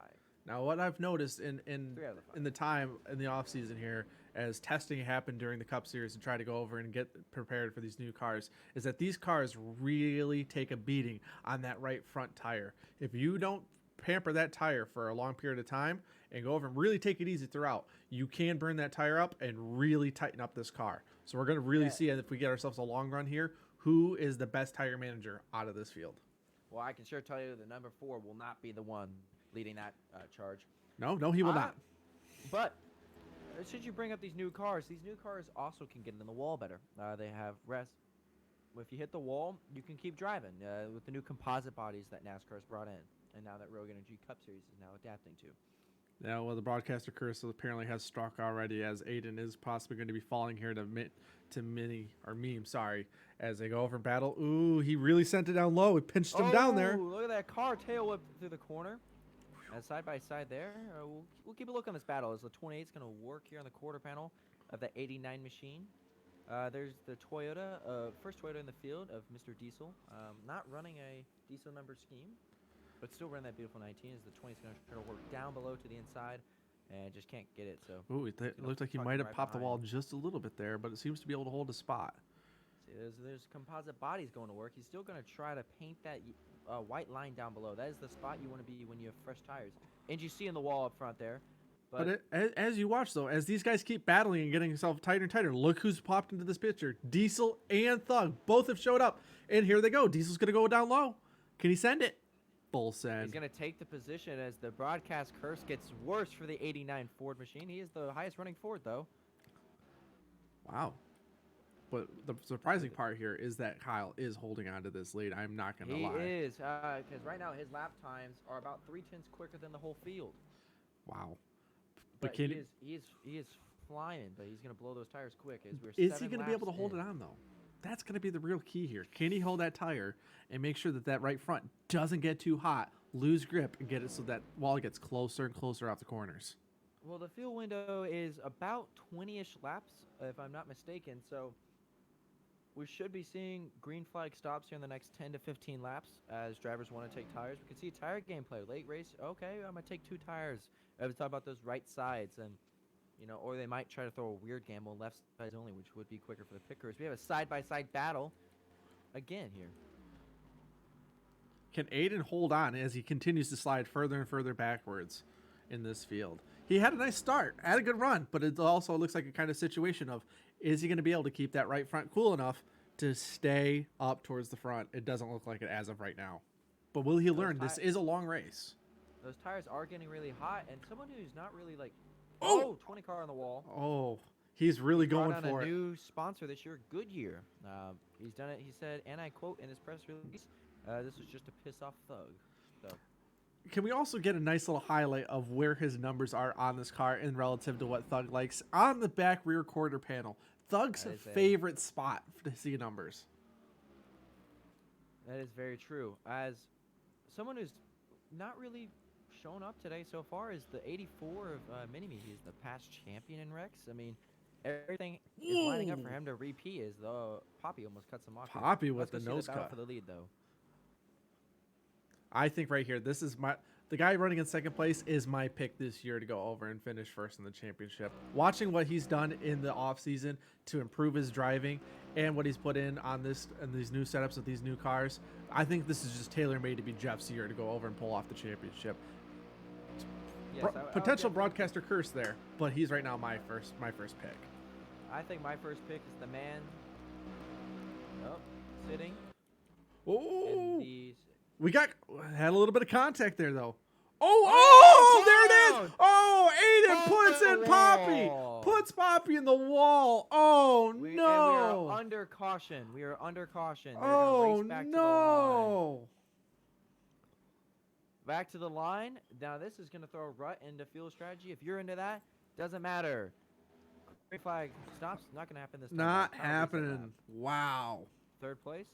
Now, what I've noticed in 3 out of the 5. in the time in the off season here, as testing happened during the Cup Series and try to go over and get prepared for these new cars, is that these cars really take a beating on that right front tire. If you don't pamper that tire for a long period of time and go over and really take it easy throughout, you can burn that tire up and really tighten up this car. So we're going to really see if we get ourselves a long run here, who is the best tire manager out of this field. Well, I can sure tell you the number 4 will not be the one leading that charge. No, he will not. But since you bring up these new cars also can get in the wall better. They have rest. If you hit the wall, you can keep driving with the new composite bodies that NASCAR's brought in, and now that Rogue Energy Cup Series is now adapting to. Yeah, well, the broadcaster curse apparently has struck already, as Aiden is possibly going to be falling here to meme, sorry, as they go over and battle. Ooh, he really sent it down low. He pinched him down there. Look at that car tail whip through the corner. Side by side there. We'll keep a look on this battle as the 28 is going to work here on the quarter panel of the 89 machine. There's the Toyota, first Toyota in the field of Mr. Diesel. Not running a diesel number scheme, but still running that beautiful 19 as the 20 is going to try to work down below to the inside and just can't get it. So Ooh, it looked like he tucking might have right popped the wall behind. just a little bit there, but it seems to be able to hold a spot. There's composite bodies going to work. He's still going to try to paint that white line down below. That is the spot you want to be when you have fresh tires. And you see in the wall up front there. But as you watch, though, as these guys keep battling and getting themselves tighter and tighter, look who's popped into this picture. Diesel and Thug both have showed up. And here they go. Diesel's going to go down low. Can he send it? Full send. He's going to take the position as the broadcast curse gets worse for the 89 Ford machine. He is the highest running Ford, though. Wow. But the surprising part here is that Kyle is holding on to this lead. I'm not going to lie. He is, because right now his lap times are about 3/10 quicker than the whole field. Wow. But can he is flying, but he's going to blow those tires quick. As we're is he going to be laps able to hold in. it on, though? That's going to be the real key here. Can he hold that tire and make sure that that right front doesn't get too hot, lose grip, and get it so that Wally gets closer and closer off the corners? Well, the fuel window is about 20-ish laps, if I'm not mistaken. So we should be seeing green flag stops here in the next 10 to 15 laps as drivers want to take tires. We can see tire gameplay. Late race, okay, I'm going to take 2 tires. I was talking about those right sides, and or they might try to throw a weird gamble left sides only, which would be quicker for the pickers. We have a side-by-side battle again here. Can Aiden hold on as he continues to slide further and further backwards in this field? He had a nice start, had a good run, but it also looks like a kind of situation of, is he going to be able to keep that right front cool enough to stay up towards the front? It doesn't look like it as of right now. But will he learn? This is a long race. Those tires are getting really hot, and someone who's not really like, 20 car on the wall. Oh, he's really going brought on for a it. new sponsor this year, Goodyear. He's done it. He said, and I quote in his press release, "This was just to piss off Thug." So, can we also get a nice little highlight of where his numbers are on this car in relative to what Thug likes on the back rear quarter panel? Thug's favorite spot to see numbers. That is very true. As someone who's not really shown up today so far is the 84 of Mini-Me. He's the past champion in Rex. I mean, everything is lining up for him to repeat. As though Poppy almost cuts him off. Poppy with Let's the go see nose battle cut for the lead, though. I think right here, this is the guy running in second place is my pick this year to go over and finish first in the championship. Watching what he's done in the off season to improve his driving and what he's put in on these new setups with these new cars, I think this is just tailor made to be Jeff's year to go over and pull off the championship. Yes, Potential broadcaster curse there, but he's right now my first pick. I think my first pick is the man. Sitting. Oh, In we had a little bit of contact there though. Oh, there it is. Oh, Aiden puts in Poppy. Puts Poppy in the wall. Oh, no. We are under caution. They're oh, race back no. To the line. Back to the line. Now, this is going to throw a rut into field strategy. If you're into that, doesn't matter. Green flag stops. Not going to happen this time. Not happening. Wow. Third place.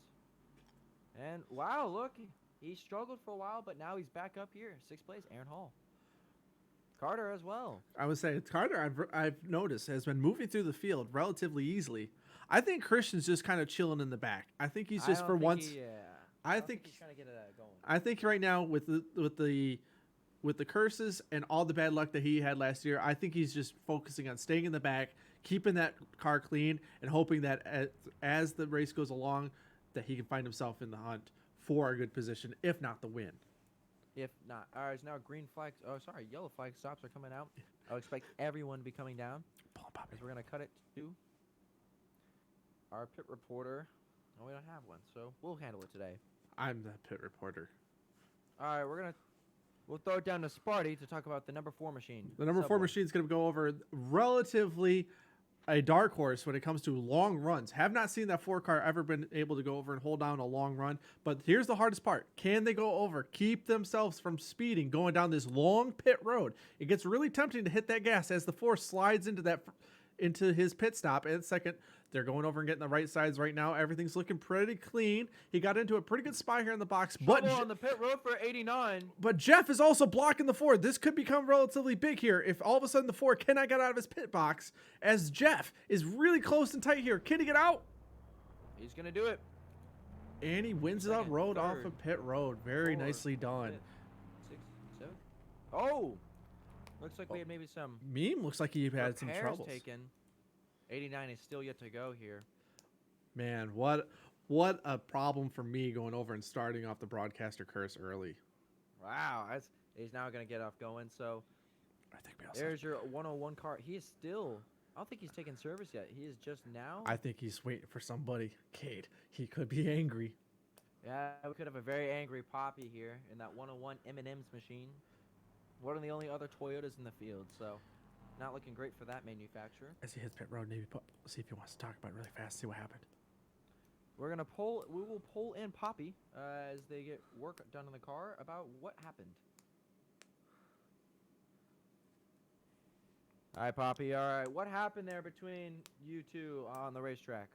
And, wow, look. He struggled for a while, but now he's back up here. Sixth place, Aaron Hall. Carter as well. I would say Carter, I've noticed, has been moving through the field relatively easily. I think Christian's just kind of chilling in the back. I think he's just for once. I think he's trying to get it going. I think right now with the curses and all the bad luck that he had last year, I think he's just focusing on staying in the back, keeping that car clean, and hoping that as the race goes along, that he can find himself in the hunt for a good position, if not the win. If not, all right. Now green flags. Oh, sorry, yellow flag stops are coming out. I would expect everyone to be coming down. As we're gonna cut it to our pit reporter. No, we don't have one, so we'll handle it today. I'm the pit reporter. All right, we'll throw it down to Sparty to talk about the number 4 machine. The number 4 machine is going to go over relatively a dark horse when it comes to long runs. Have not seen that 4 car ever been able to go over and hold down a long run. But here's the hardest part. Can they go over, keep themselves from speeding, going down this long pit road? It gets really tempting to hit that gas as the 4 slides into his pit stop. And second, they're going over and getting the right sides right now. Everything's looking pretty clean. He got into a pretty good spot here in the box. But on the pit road for 89. But Jeff is also blocking the 4. This could become relatively big here if all of a sudden the 4 cannot get out of his pit box, as Jeff is really close and tight here. Can he get out? He's going to do it. And he wins the road off of pit road. Very nicely done. 6, 7. Oh! Looks like we had maybe some Meme looks like he had some troubles. taken. 89 is still yet to go here. Man, what a problem for me going over and starting off the broadcaster curse early. Wow, he's now gonna get off going. So I think we also. there's your 101 car. He is still. I don't think he's taken service yet. He is just now. I think he's waiting for somebody. Cade, he could be angry. Yeah, we could have a very angry Poppy here in that 101 M&M's machine. One of the only other Toyotas in the field, so not looking great for that manufacturer. As he hits pit road, maybe see if he wants to talk about it really fast. See what happened. We will pull in Poppy as they get work done on the car about what happened. All right, Poppy. All right, what happened there between you two on the racetrack?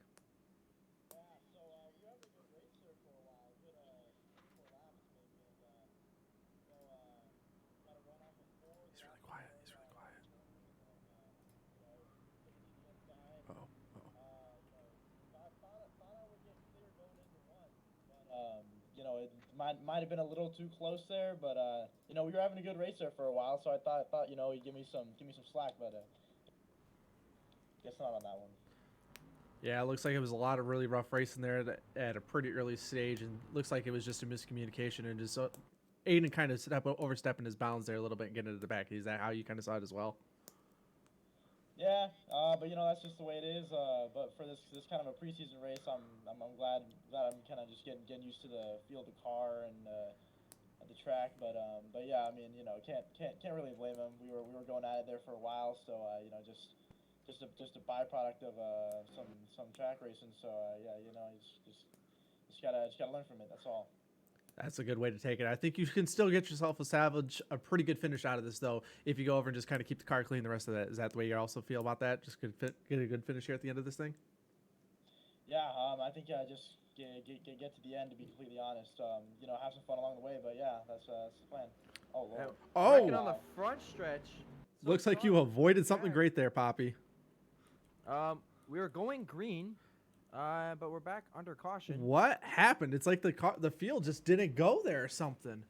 He's really quiet. He's really quiet. Uh-oh. You know, it might have been a little too close there, but you know, we were having a good race there for a while, so I thought you know, he'd give me some slack, but guess not on that one. Yeah, it looks like it was a lot of really rough racing there at a pretty early stage, and looks like it was just a miscommunication and just Aiden kind of overstepping his bounds there a little bit and getting into the back. Is that how you kind of saw it as well? Yeah, but you know, that's just the way it is. But for this kind of a preseason race, I'm glad I'm kind of just getting used to the feel of the car and at the track. But yeah, I mean, you know, can't really blame him. We were going at it there for a while, so you know, just a byproduct of some track racing. So yeah, you know, just gotta learn from it. That's all. That's a good way to take it. I think you can still get yourself a pretty good finish out of this, though, if you go over and just kind of keep the car clean the rest of that. Is that the way you also feel about that? Just get a good finish here at the end of this thing? Yeah, I think just get to the end, to be completely honest. You know, have some fun along the way, but yeah, that's the plan. Oh, Lord. Wrecking on the front stretch. So Looks like you avoided something great there, Poppy. We were going green, but we're back under caution. What happened? It's like the field just didn't go there or something.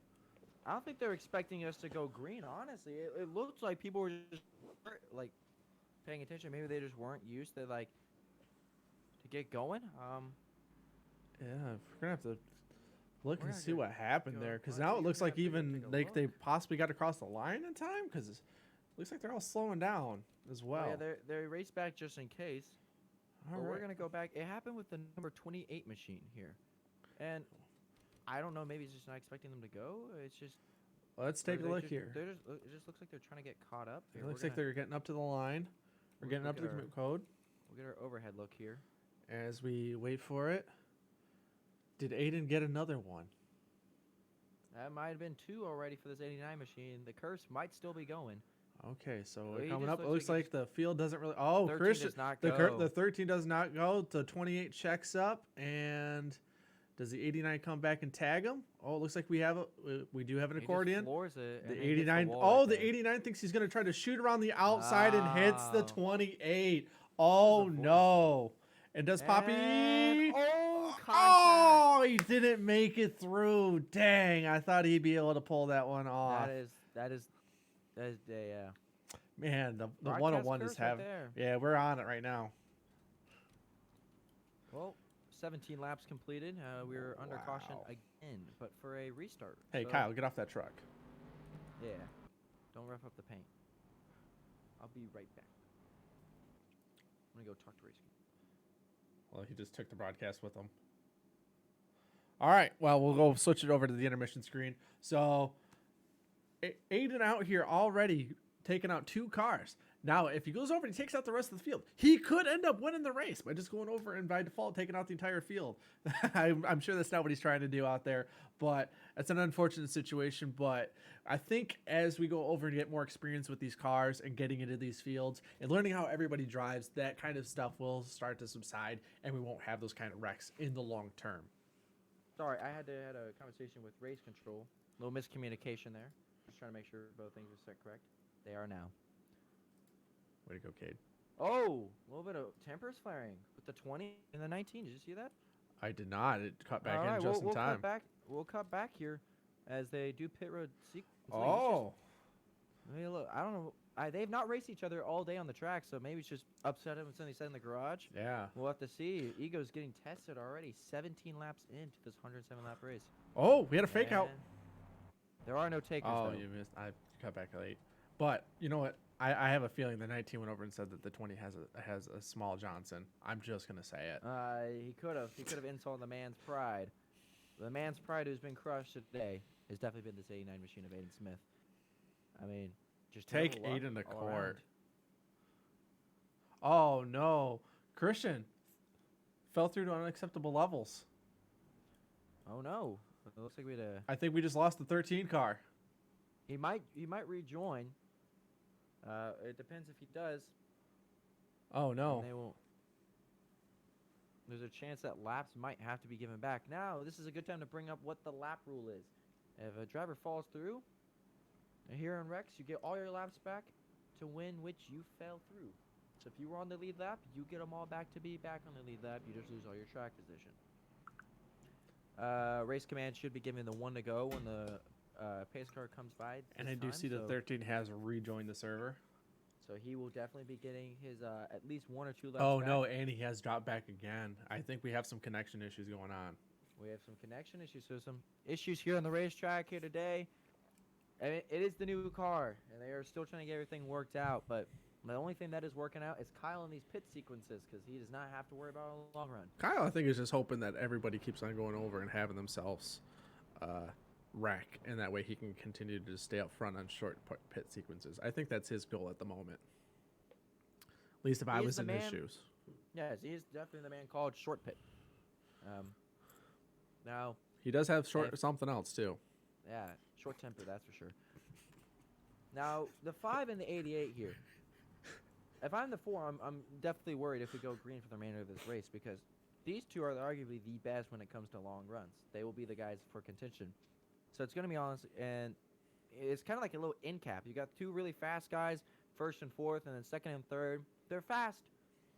I don't think they're expecting us to go green, honestly. It looks like people were just, like, paying attention. Maybe they just weren't used to, like, to get going. Yeah, we're going to have to look We're and gonna see what happened go- there, because well, now it actually, looks we're like gonna have to even take a they look. possibly got across the line in time, because it looks like they're all slowing down as well. Yeah, they raced back just in case. All But we're right. going to go back. It happened with the number 28 machine here. And I don't know, maybe it's just not expecting them to go. It's just... Let's or take a they look just- here. it just looks like they're trying to get caught up. It Here, looks we're like gonna- they're getting up to the line. We're getting look up to the at our- commit code. We'll get our overhead look here. As we wait for it, did Aiden get another one? That might have been 2 already for this 89 machine. The curse might still be going. Okay, so Well, we're he coming just up. It looks looks like like the field doesn't really. Oh, 13 Christian, does not the go. the 13 does not go. The 28 checks up, and does the 89 come back and tag him? Oh, it looks like we have we do have an He just accordion. floors it and The then hits 89. wall Oh, right the there. 89 thinks he's gonna try to shoot around the outside and hits the Wow. 28. Oh That was a no! And does Poppy? And- oh, contact. Oh, he didn't make it through. Dang! I thought he'd be able to pull that one off. That is yeah. Man, the Broadcast 101 is curse right having. there. Yeah, we're on it right now. Well, 17 laps completed. We're under caution Wow. again, but for a restart. Hey, So, Kyle, get off that truck. Yeah. Don't rough up the paint. I'll be right back. I'm gonna go talk to Race. Well, he just took the broadcast with him. All right. Well, we'll go switch it over to the intermission screen. So, Aiden out here already taking out 2 cars. Now, if he goes over and he takes out the rest of the field, he could end up winning the race by just going over and by default taking out the entire field. I'm sure that's not what he's trying to do out there, but it's an unfortunate situation. But I think as we go over and get more experience with these cars and getting into these fields and learning how everybody drives, that kind of stuff will start to subside, and we won't have those kind of wrecks in the long term. Sorry, I had a conversation with race control. A little miscommunication there. Just trying to make sure both things are set correct. They are now. Way to go, Cade. Oh, a little bit of tempers flaring with the 20 and the 19. Did you see that? I did not. It cut back All in right, just we'll in time. cut back. We'll cut back here as they do pit road sequence. Oh. Hey, look, I don't know. they've not raced each other all day on the track, so maybe it's just upset him and something said in the garage. Yeah. We'll have to see. Ego's getting tested already. 17 laps into this 107 lap race. Oh, we had a fake out. And there are no takers. Oh, though. you missed. I cut back late. But you know what? I have a feeling the 19 went over and said that the 20 has a small Johnson. I'm just gonna say it. He could have. He could have insulted the man's pride. The man's pride who's been crushed today has definitely been this 89 machine of Aiden Smith. I mean, just Take terrible luck Aiden to all around. court. Oh no, Christian fell through to unacceptable levels. Oh no! It looks like we had a. I think we just lost the 13 car. He might rejoin. It depends if he does. Oh and no. They won't. There's a chance that laps might have to be given back. Now, this is a good time to bring up what the lap rule is. If a driver falls through, here in Rex, you get all your laps back to win which you fell through. So if you were on the lead lap, you get them all back to be back on the lead lap. You just lose all your track position. Race command should be given the 1 to go when the pace car comes by. And this I do time, see the so- 13 has rejoined the server. So he will definitely be getting his at least 1 or 2 laps Oh back. no, and he has dropped back again. I think we have some connection issues going on. We have some connection issues. So some issues here on the racetrack here today. And it is the new car, and they are still trying to get everything worked out. But the only thing that is working out is Kyle in these pit sequences because he does not have to worry about it in the long run. Kyle, I think, is just hoping that everybody keeps on going over and having themselves wreck, and that way he can continue to just stay up front on short pit sequences. I think that's his goal at the moment. At least if I He is was the in his man- shoes. Yes, he is definitely the man called Short Pit. Now, He does have If- something else too. yeah, short temper, that's for sure. Now, the 5 and the 88 here. If I'm the 4, I'm definitely worried if we go green for the remainder of this race because these two are arguably the best when it comes to long runs. They will be the guys for contention. So it's going to be honest, and it's kind of like a little end cap. You got 2 really fast guys, first and fourth, and then second and third. They're fast,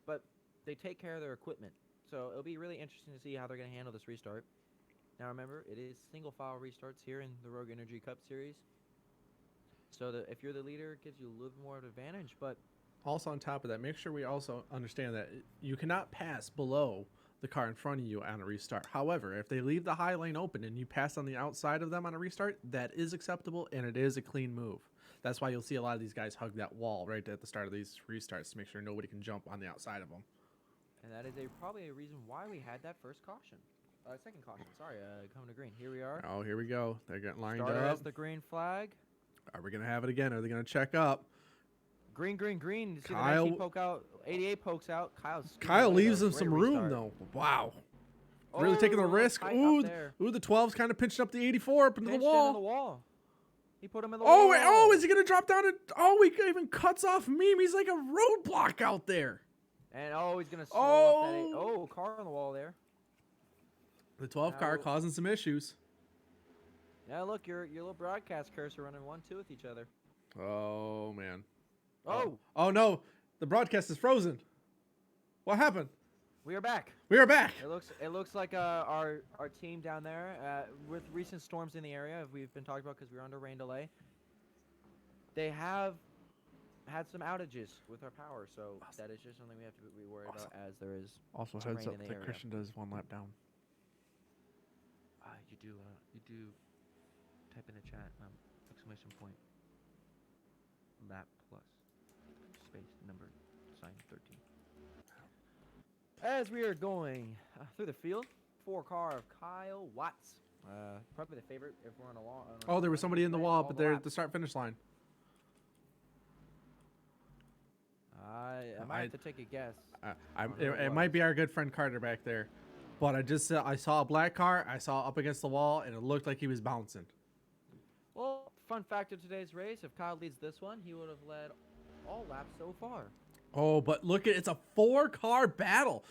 but they take care of their equipment. So it'll be really interesting to see how they're going to handle this restart. Now remember, it is single file restarts here in the Rogue Energy Cup Series. So if you're the leader, it gives you a little bit more of an advantage. But Also, on top of that, make sure we also understand that you cannot pass below the car in front of you on a restart. However, if they leave the high lane open and you pass on the outside of them on a restart, that is acceptable and it is a clean move. That's why you'll see a lot of these guys hug that wall right at the start of these restarts to make sure nobody can jump on the outside of them. and that is probably a reason why we had that first caution. Second caution, sorry, coming to green. Here we are. Oh, here we go. They're getting lined Starter up. has the green flag. Are we going to have it again? Are they going to check up? Green, green, green. You see Kyle- the 19 poke out. 88 pokes out. Kyle leaves him them some room, though. Wow. Really taking the risk. Ooh, the 12's kind of pinching up the 84 up into the Into wall. the wall. He put him in the Oh, wall. wait, oh, is he going to drop down? He even cuts off Meme. He's like a roadblock out there. And he's gonna slow up that. Oh. Car on the wall there. The 12 car Now- causing some issues. Yeah, look, your little broadcast cursor running 1-2 with each other. Oh, man. Oh, Oh, no. The broadcast is frozen. What happened? we are back. We are back. It looks like our team down there with recent storms in the area we've been talking about because we were under rain delay. They have had some outages with our power, so that is just something we have to be worried about as there is. Also, some heads rain up in the that area. Christian does 1 lap down. You do type in the chat exclamation point lap plus space number sign 13. As we are going through the field, 4 car of Kyle Watts. Probably the favorite if we're on a long. Oh, there was somebody in the wall, but they're at the start-finish line. I might have to take a guess. It, who it it might was. be our good friend Carter back there. But I saw a black car. I saw up against the wall, and it looked like he was bouncing. Well, fun fact of today's race: if Kyle leads this one, he would have led all laps so far. Oh, but look it's a 4-car battle.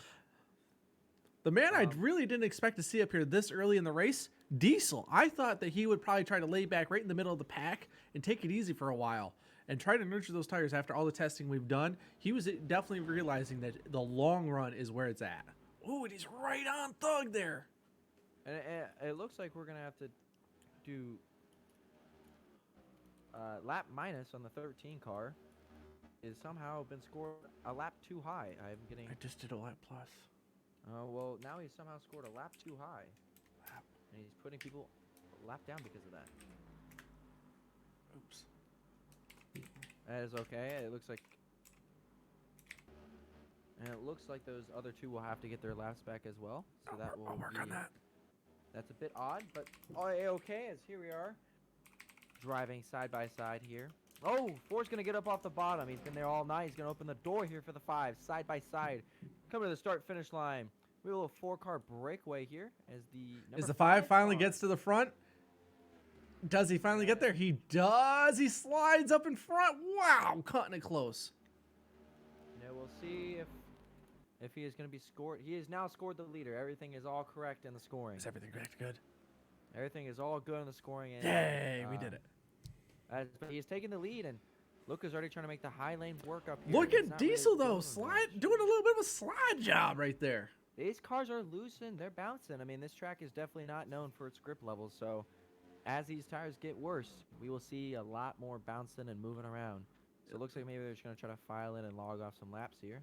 The man I really didn't expect to see up here this early in the race, Diesel. I thought that he would probably try to lay back right in the middle of the pack and take it easy for a while and try to nurture those tires after all the testing we've done. He was definitely realizing that the long run is where it's at. Oh, and he's right on Thug there. And it looks like we're gonna have to do lap minus on the 13 car. has somehow been scored a lap too high. I'm getting. I just did a lap plus. Oh well, now he's somehow scored a lap too high, Lap. and he's putting people a lap down because of that. Oops. That is okay. It looks like. And it looks like those other two will have to get their laps back as well. So that will I'll work on be- that. That's a bit odd, but okay, as here we are. Driving side by side here. Oh, Ford's going to get up off the bottom. He's been there all night. He's going to open the door here for the 5, side by side. Coming to the start-finish line. We have a little 4-car breakaway here as the As number the 5 finally car. gets to the front, does he finally get there? He does. He slides up in front. Wow, cutting it close. Now we'll see if he is going to be scored. He has now scored the leader. Everything is all correct in the scoring. Is everything good? Everything is all good in the scoring. And, Yay, we did it. But he's taking the lead, and Luca's already trying to make the high lane work up here. Look He's at not really Diesel, though, doing much. doing a little bit of a slide job right there. These cars are loosened. They're bouncing. I mean, this track is definitely not known for its grip levels. So as these tires get worse, we will see a lot more bouncing and moving around. So it looks like maybe they're just going to try to file in and log off some laps here.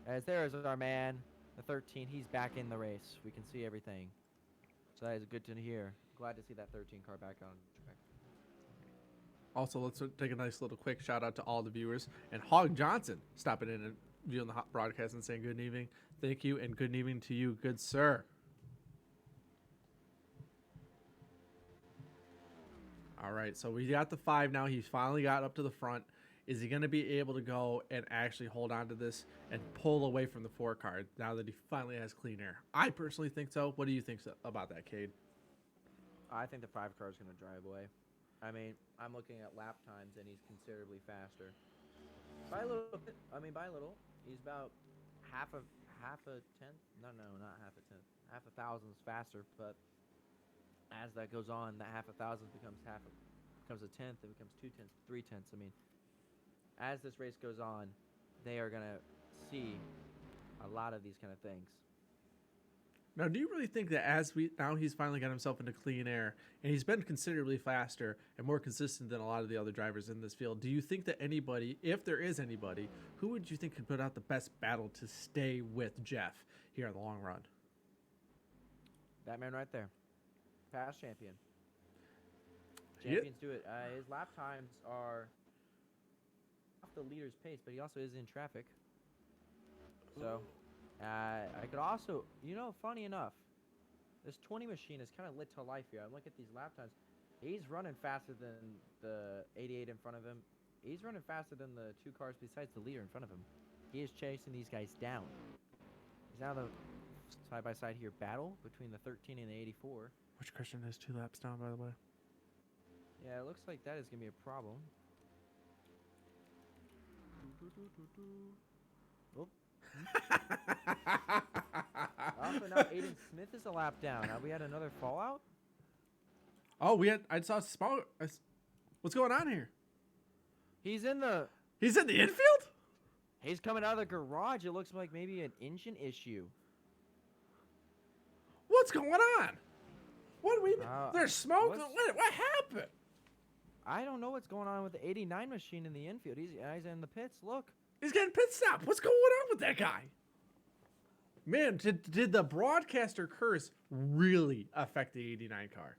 As there is our man, the 13. He's back in the race. We can see everything. So that is good to hear. Glad to see that 13 car back on track. Also, let's take a nice little quick shout out to all the viewers. And Hog Johnson stopping in and viewing the hot broadcast and saying good evening. Thank you, and good evening to you, good sir. All right, so we got the 5 now. He's finally got up to the front. Is he going to be able to go and actually hold on to this and pull away from the 4 car now that he finally has clean air? I personally think so. What do you think about that, Cade? I think the 5 car is going to drive away. I mean, I'm looking at lap times, and he's considerably faster. By a little bit. I mean, by a little. He's about half a tenth. No, not half a tenth. Half a thousandths faster. But as that goes on, that half a thousandth becomes becomes a tenth. It becomes 2 tenths, 3 tenths. I mean, as this race goes on, they are gonna see a lot of these kind of things. Now, do you really think that now he's finally got himself into clean air and he's been considerably faster and more consistent than a lot of the other drivers in this field? Do you think that anybody, if there is anybody, who would you think could put out the best battle to stay with Jeff here in the long run? That man right there, past champion. Yep. Champions do it. His lap times are off the leader's pace, but he also is in traffic. So. I could also, funny enough, this 20 machine is kind of lit to life here. I'm looking at these lap times. He's running faster than the 88 in front of him. He's running faster than the 2 cars besides the leader in front of him. He is chasing these guys down. He's now the side-by-side here battle between the 13 and the 84. Which Christian is 2 laps down, by the way? Yeah, it looks like that is going to be a problem. Oh. Also, now Aiden Smith is a lap down. Have we had another fallout? Oh, I saw smoke. What's going on here? He's in the infield? He's coming out of the garage. It looks like maybe an engine issue. What's going on? What do we? There's smoke. What happened? I don't know what's going on with the 89 machine in the infield. He's in the pits. Look. He's getting pit stopped. What's going on with that guy? Man, did the broadcaster curse really affect the 89 car?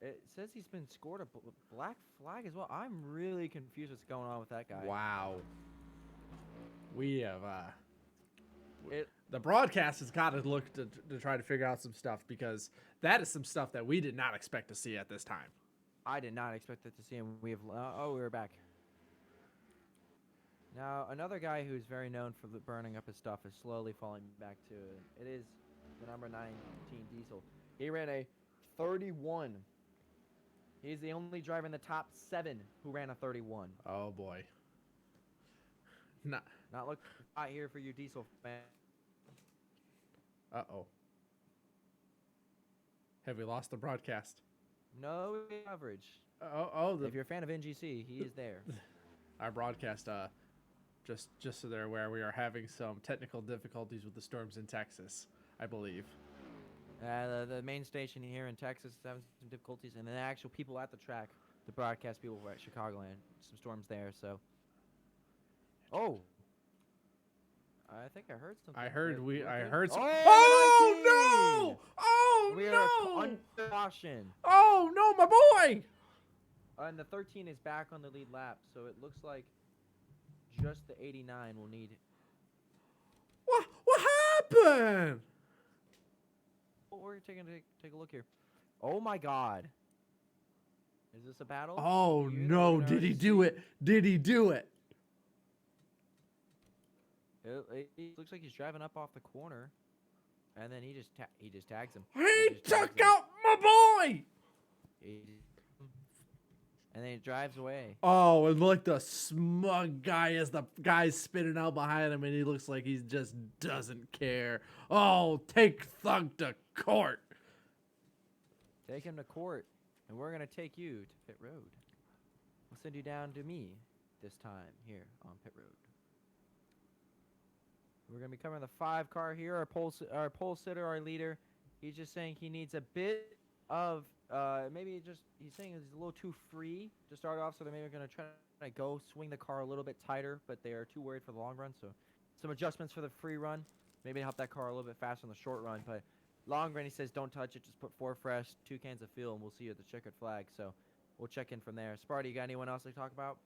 It says he's been scored a black flag as well. I'm really confused what's going on with that guy. Wow. We have the broadcast has got to look to try to figure out some stuff, because that is some stuff that we did not expect to see at this time. I did not expect it to see him. We were back. Now, another guy who's very known for burning up his stuff is slowly falling back to it. It is the number 19 Diesel. He ran a 31. He's the only driver in the top 7 who ran a 31. Oh, boy. Not looking hot here for you, Diesel fan. Uh-oh. Have we lost the broadcast? No coverage. If If you're a fan of NGC, he is there. Our broadcast, just so they're aware, we are having some technical difficulties with the storms in Texas, I believe. The main station here in Texas is having some difficulties, and the actual people at the track, the broadcast people were at Chicagoland, some storms there, so. Oh. I think I heard something. I heard Wait, I okay. heard some. Oh, Oh no! Oh we are no! under caution. Oh no, my boy! And the 13 is back on the lead lap, so it looks like just the 89 will need. What happened? Oh, we're taking take a look here. Oh my God! Is this a battle? Oh You that we're no! gonna Did he already do see? it? Did he do it? It looks like he's driving up off the corner, and then he just tags him. He just tags took him. out my boy! And then he drives away. Oh, and like the smug guy as the guy's spinning out behind him, and he looks like he just doesn't care. Oh, take Thug to court. Take him to court, and we're gonna take you to pit road. We'll send you down to me this time here on pit road. We're gonna be covering the 5 car here. Our pole sitter, our leader. He's just saying he needs a bit of maybe just he's saying it's a little too free to start off, so they're maybe gonna try to go swing the car a little bit tighter, but they are too worried for the long run. So some adjustments for the free run, maybe help that car a little bit faster on the short run. But long run, he says don't touch it, just put 4 fresh, 2 cans of fuel, and we'll see you at the checkered flag. So we'll check in from there. Sparty, you got anyone else to talk about?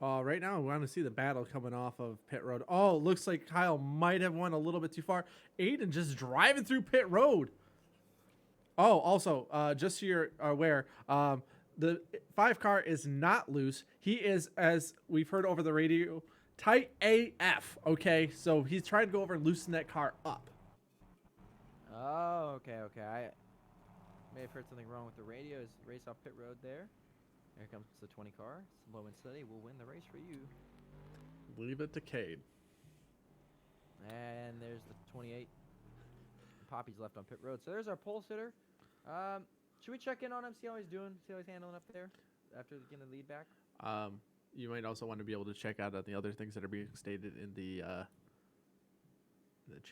Right now, we want to see the battle coming off of pit road. Oh, it looks like Kyle might have went a little bit too far. Aiden just driving through pit road. Oh, also, just so you're aware, the 5 car is not loose. He is, as we've heard over the radio, tight AF. Okay, so he's trying to go over and loosen that car up. Oh, okay. I may have heard something wrong with the radio. Is race off pit road there? Here comes the 20 car. Slow and steady will win the race for you. Leave it to Cade. And there's the 28. Poppy's left on pit road. So there's our pole sitter. Should we check in on him, see how he's doing, see how he's handling up there after getting the lead back? You might also want to be able to check out the other things that are being stated in the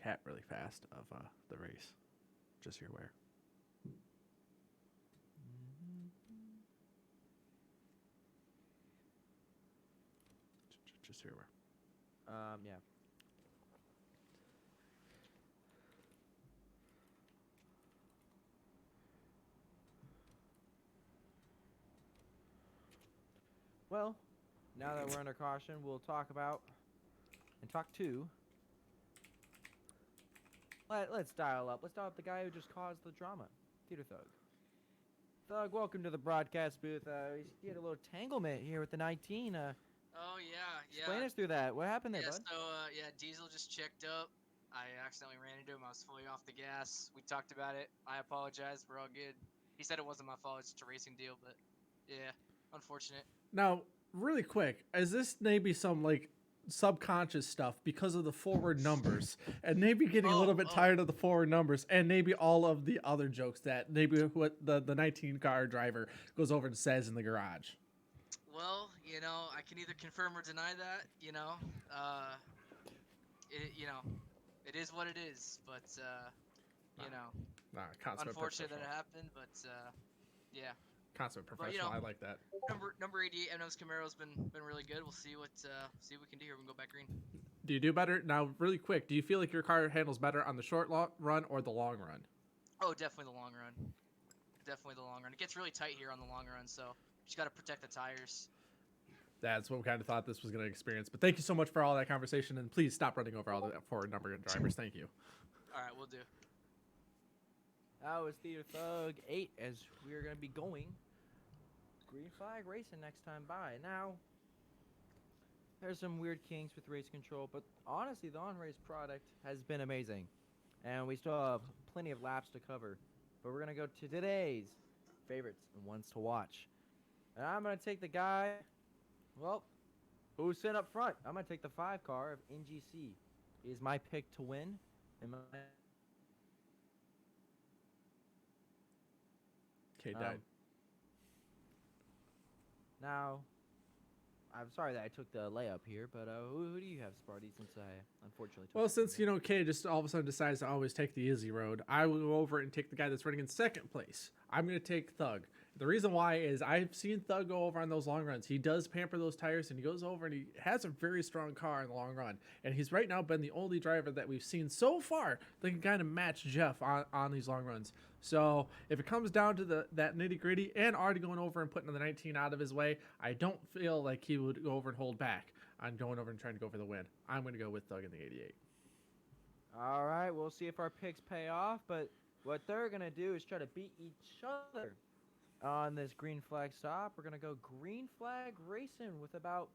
chat really fast of the race. Just so you're aware. Just so you're aware. Yeah. Well, now that we're under caution, we'll talk about and talk to. Let's dial up. Let's dial up the guy who just caused the drama, Theater Thug. Thug, welcome to the broadcast booth. We had a little tanglement here with the 19. Oh yeah. Explain us through that. What happened there, Yeah. bud? So Diesel just checked up. I accidentally ran into him. I was fully off the gas. We talked about it. I apologize. We're all good. He said it wasn't my fault. It's just a racing deal, but yeah, unfortunate. Now, really quick, is this maybe some like subconscious stuff because of the forward numbers, and maybe getting a little bit tired of the forward numbers, and maybe all of the other jokes that maybe what the 19 car driver goes over and says in the garage? Well, I can either confirm or deny that. It is what it is. But Consummate unfortunate that it professional. happened. But yeah. Consummate But, professional. I like that. Number 88 Emno's Camaro's been really good. We'll see what we can do here. We can go back green. Do you do better now? Really quick, do you feel like your car handles better on the short run or the long run? Oh, definitely the long run. Definitely the long run. It gets really tight here on the long run, so you just got to protect the tires. That's what we kind of thought this was going to experience. But thank you so much for all that conversation, and please stop running over all the forward number drivers. Thank you. All right, we'll do. That was Theater Thug 8 as we are going to be going green flag racing next time by. Now, there's some weird kinks with race control, but honestly, the on-race product has been amazing. And we still have plenty of laps to cover. But we're going to go to today's favorites and ones to watch. And I'm going to take the guy, well, who's sitting up front. I'm going to take the 5 car of NGC. He is my pick to win. Okay, died. Now, I'm sorry that I took the layup here, but who do you have, Sparty, since I unfortunately took Well, the since, layup? Kay just all of a sudden decides to always take the easy road, I will go over and take the guy that's running in second place. I'm going to take Thug. The reason why is I've seen Thug go over on those long runs. He does pamper those tires, and he goes over and he has a very strong car in the long run. And he's right now been the only driver that we've seen so far that can kind of match Jeff on these long runs. So if it comes down to that nitty gritty and already going over and putting the 19 out of his way, I don't feel like he would go over and hold back on going over and trying to go for the win. I'm going to go with Thug in the 88. All right, we'll see if our picks pay off, but what they're going to do is try to beat each other on this green flag stop. We're going to go green flag racing with about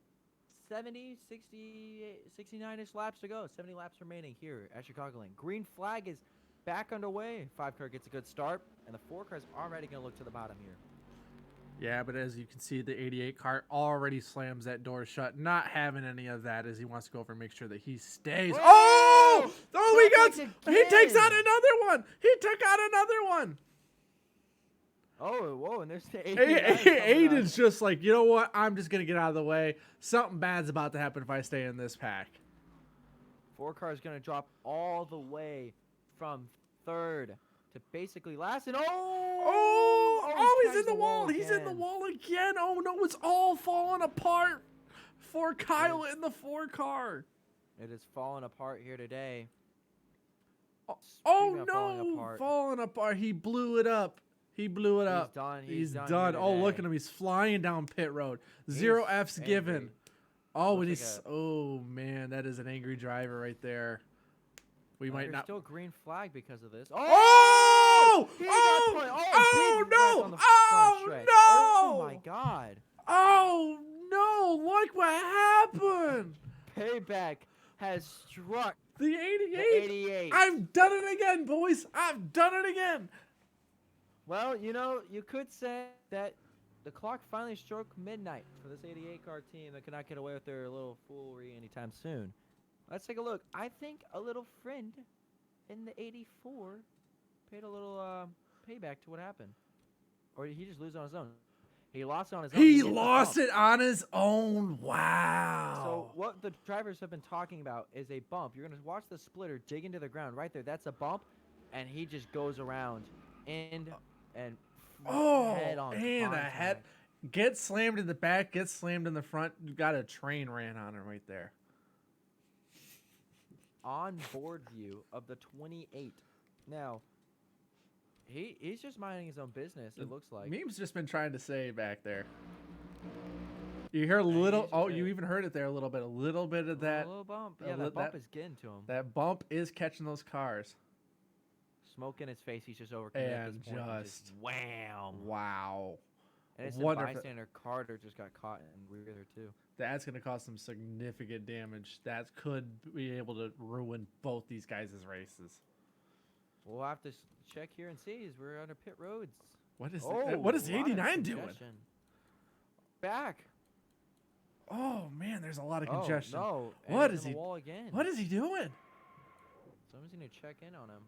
70, 60, 69-ish laps to go. 70 laps remaining here at Chicagoland. Green flag is back underway. 5-car gets a good start, and the 4-car is already going to look to the bottom here. Yeah, but as you can see, the 88 car already slams that door shut, not having any of that as he wants to go over and make sure that he stays. Whoa! Oh, he takes out again. another one. He took out another one. Oh, whoa, and there's the 89 coming Aiden's on. just like, you know what? I'm just going to get out of the way. Something bad's about to happen if I stay in this pack. 4-car is going to drop all the way from third to basically last. And He's in the wall. He's in the wall again. Oh, no, it's all falling apart for Kyle in the 4-car. It is falling apart here today. Oh, Speaking of no. Falling apart. He blew it up. He's done. He's done. done. here Oh, look today. at him. He's flying down pit road. 0 He's F's angry. given. Oh, and Looks he's... like Oh, man. That is an angry driver right there. We might There's not... still green flag because of this. Oh! He got put- big wreck on the front stretch. Oh my god. Oh, no. Look what happened. Payback has struck The 88. the 88. I've done it again, boys. I've done it again. Well, you know, you could say that the clock finally struck midnight for this 88-car team that cannot get away with their little foolery anytime soon. Let's take a look. I think a little friend in the 84 paid a little payback to what happened. Or did he just lose on his own? He lost it on his own. He hit the lost bump. it on his own. Wow. So what the drivers have been talking about is a bump. You're going to watch the splitter dig into the ground right there. That's a bump, and he just goes around and head on and a head. contact. Gets slammed in the back, gets slammed in the front. You got a train ran on him right there. On board view of the 28. Now, he's just minding his own business, it looks like. Meme's just been trying to say back there. You hear a Yeah, little. he's Oh, just- you even heard it there a little bit. A little bit of that. A little bump. a Yeah, li- that bump that- is getting to him. That bump is catching those cars. Smoke in his face. He's just overcommitted at And this point. and just wham. Wow. And wonder if it- bystander Carter just got caught in rear there too. That's going to cause some significant damage. That could be able to ruin both these guys' races. We'll have to check here and see as we're under pit roads. What is Oh, what is the a lot of 89 doing? congestion. Back. Oh man, there's a lot of Oh, congestion. no. and What he's is on he? the wall again. What is he doing? Someone's gonna check in on him.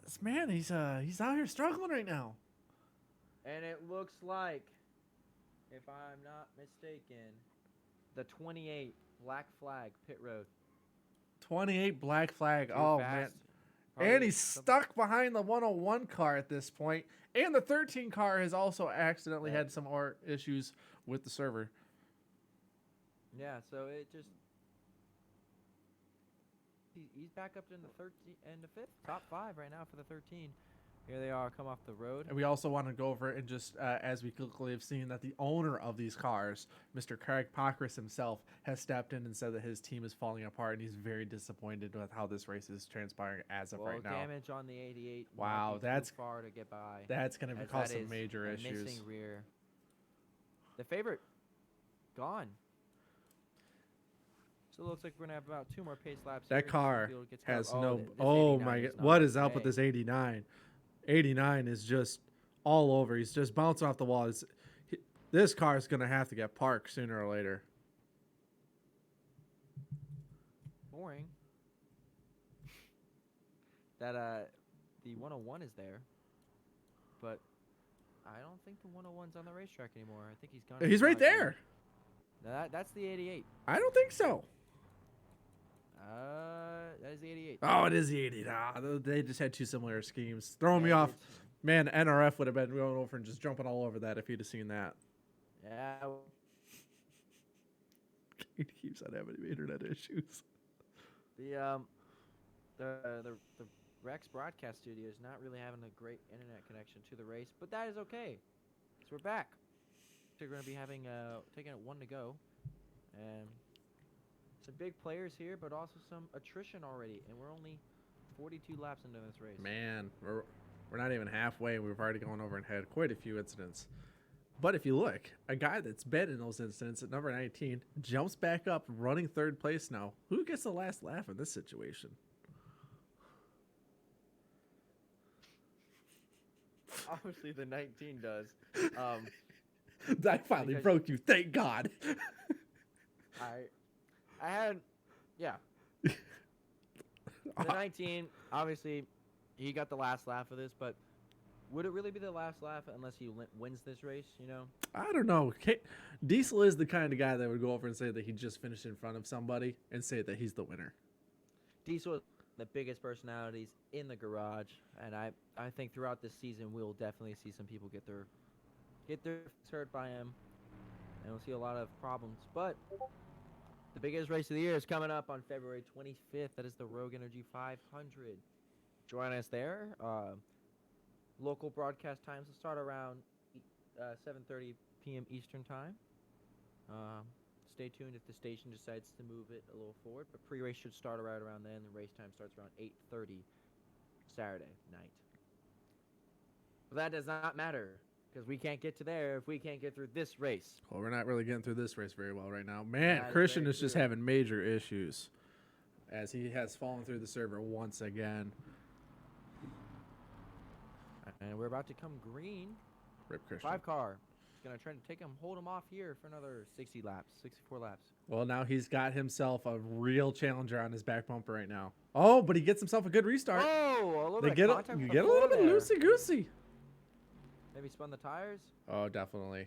This man, he's out here struggling right now. And it looks like, if I'm not mistaken, the 28 black flag pit road. 28 black flag. Too Oh fast. man. Probably And he's some- stuck behind the 101 car at this point. And the 13 car has also accidentally Yeah. had some more issues with the server. Yeah, so it just he's back up in the 13 and the 5th, top 5 right now for the 13. Here they are, come off the road. And we also want to go over it and just, as we quickly have seen, that the owner of these cars, Mr. Craig Pockris himself, has stepped in and said that his team is falling apart, and he's very disappointed with how this race is transpiring as of Well, right now. damage on the 88. will Wow, not be too that's- far to get by. That's going to as cause that some is major a issues. Missing rear. The favorite gone. So it looks like we're gonna have about 2 more pace laps. That here. This car field gets has going. no. This Oh 89 my is god! not What is up with okay. this 89? 89 is just all over. He's just bouncing off the wall. This car is gonna have to get parked sooner or later. Boring. That the 101 is there, but I don't think the 101's on the racetrack anymore. I think he's gone. He's right there. That's the 88. I don't think so. That is the 88. Oh, it is the 80. Ah, they just had two similar schemes. Throwing me And off. it's Man, NRF would have been going over and just jumping all over that if he'd have seen that. Yeah. He keeps on having internet issues. The Rex broadcast studio is not really having a great internet connection to the race, but that is okay. So we're back. We're going to be having taking it 1 to go, and some big players here, but also some attrition already, and we're only 42 laps into this race. Man, we're not even halfway. We've already gone over and had quite a few incidents. But if you look, a guy that's been in those incidents at number 19 jumps back up, running third place now. Who gets the last laugh in this situation? Obviously, the 19 does. I finally Because- broke you. Thank God. I had, yeah. The 19, obviously, he got the last laugh of this, but would it really be the last laugh unless he wins this race, you know? I don't know. Diesel is the kind of guy that would go over and say that he just finished in front of somebody and say that he's the winner. Diesel is the biggest personalities in the garage, and I think throughout this season we'll definitely see some people get their hurt by him, and we'll see a lot of problems. But the biggest race of the year is coming up on February 25th. That is the Rogue Energy 500. Join us there. Local broadcast times will start around 7:30 p.m. Eastern time. Stay tuned if the station decides to move it a little forward, but pre-race should start right around then. The race time starts around 8:30 Saturday night. But that does not matter, because we can't get to there if we can't get through this race. Well, we're not really getting through this race very well right now. Man, That is Christian very is just true. having major issues as he has fallen through the server once again. And we're about to come green. Rip Christian. 5 car. He's going to try to hold him off here for another 60 laps, 64 laps. Well, now he's got himself a real challenger on his back bumper right now. Oh, but he gets himself a good restart. Oh, a little They bit get of a, contact you with the get a little floor bit there. loosey-goosey. Maybe spun the tires. Oh, definitely.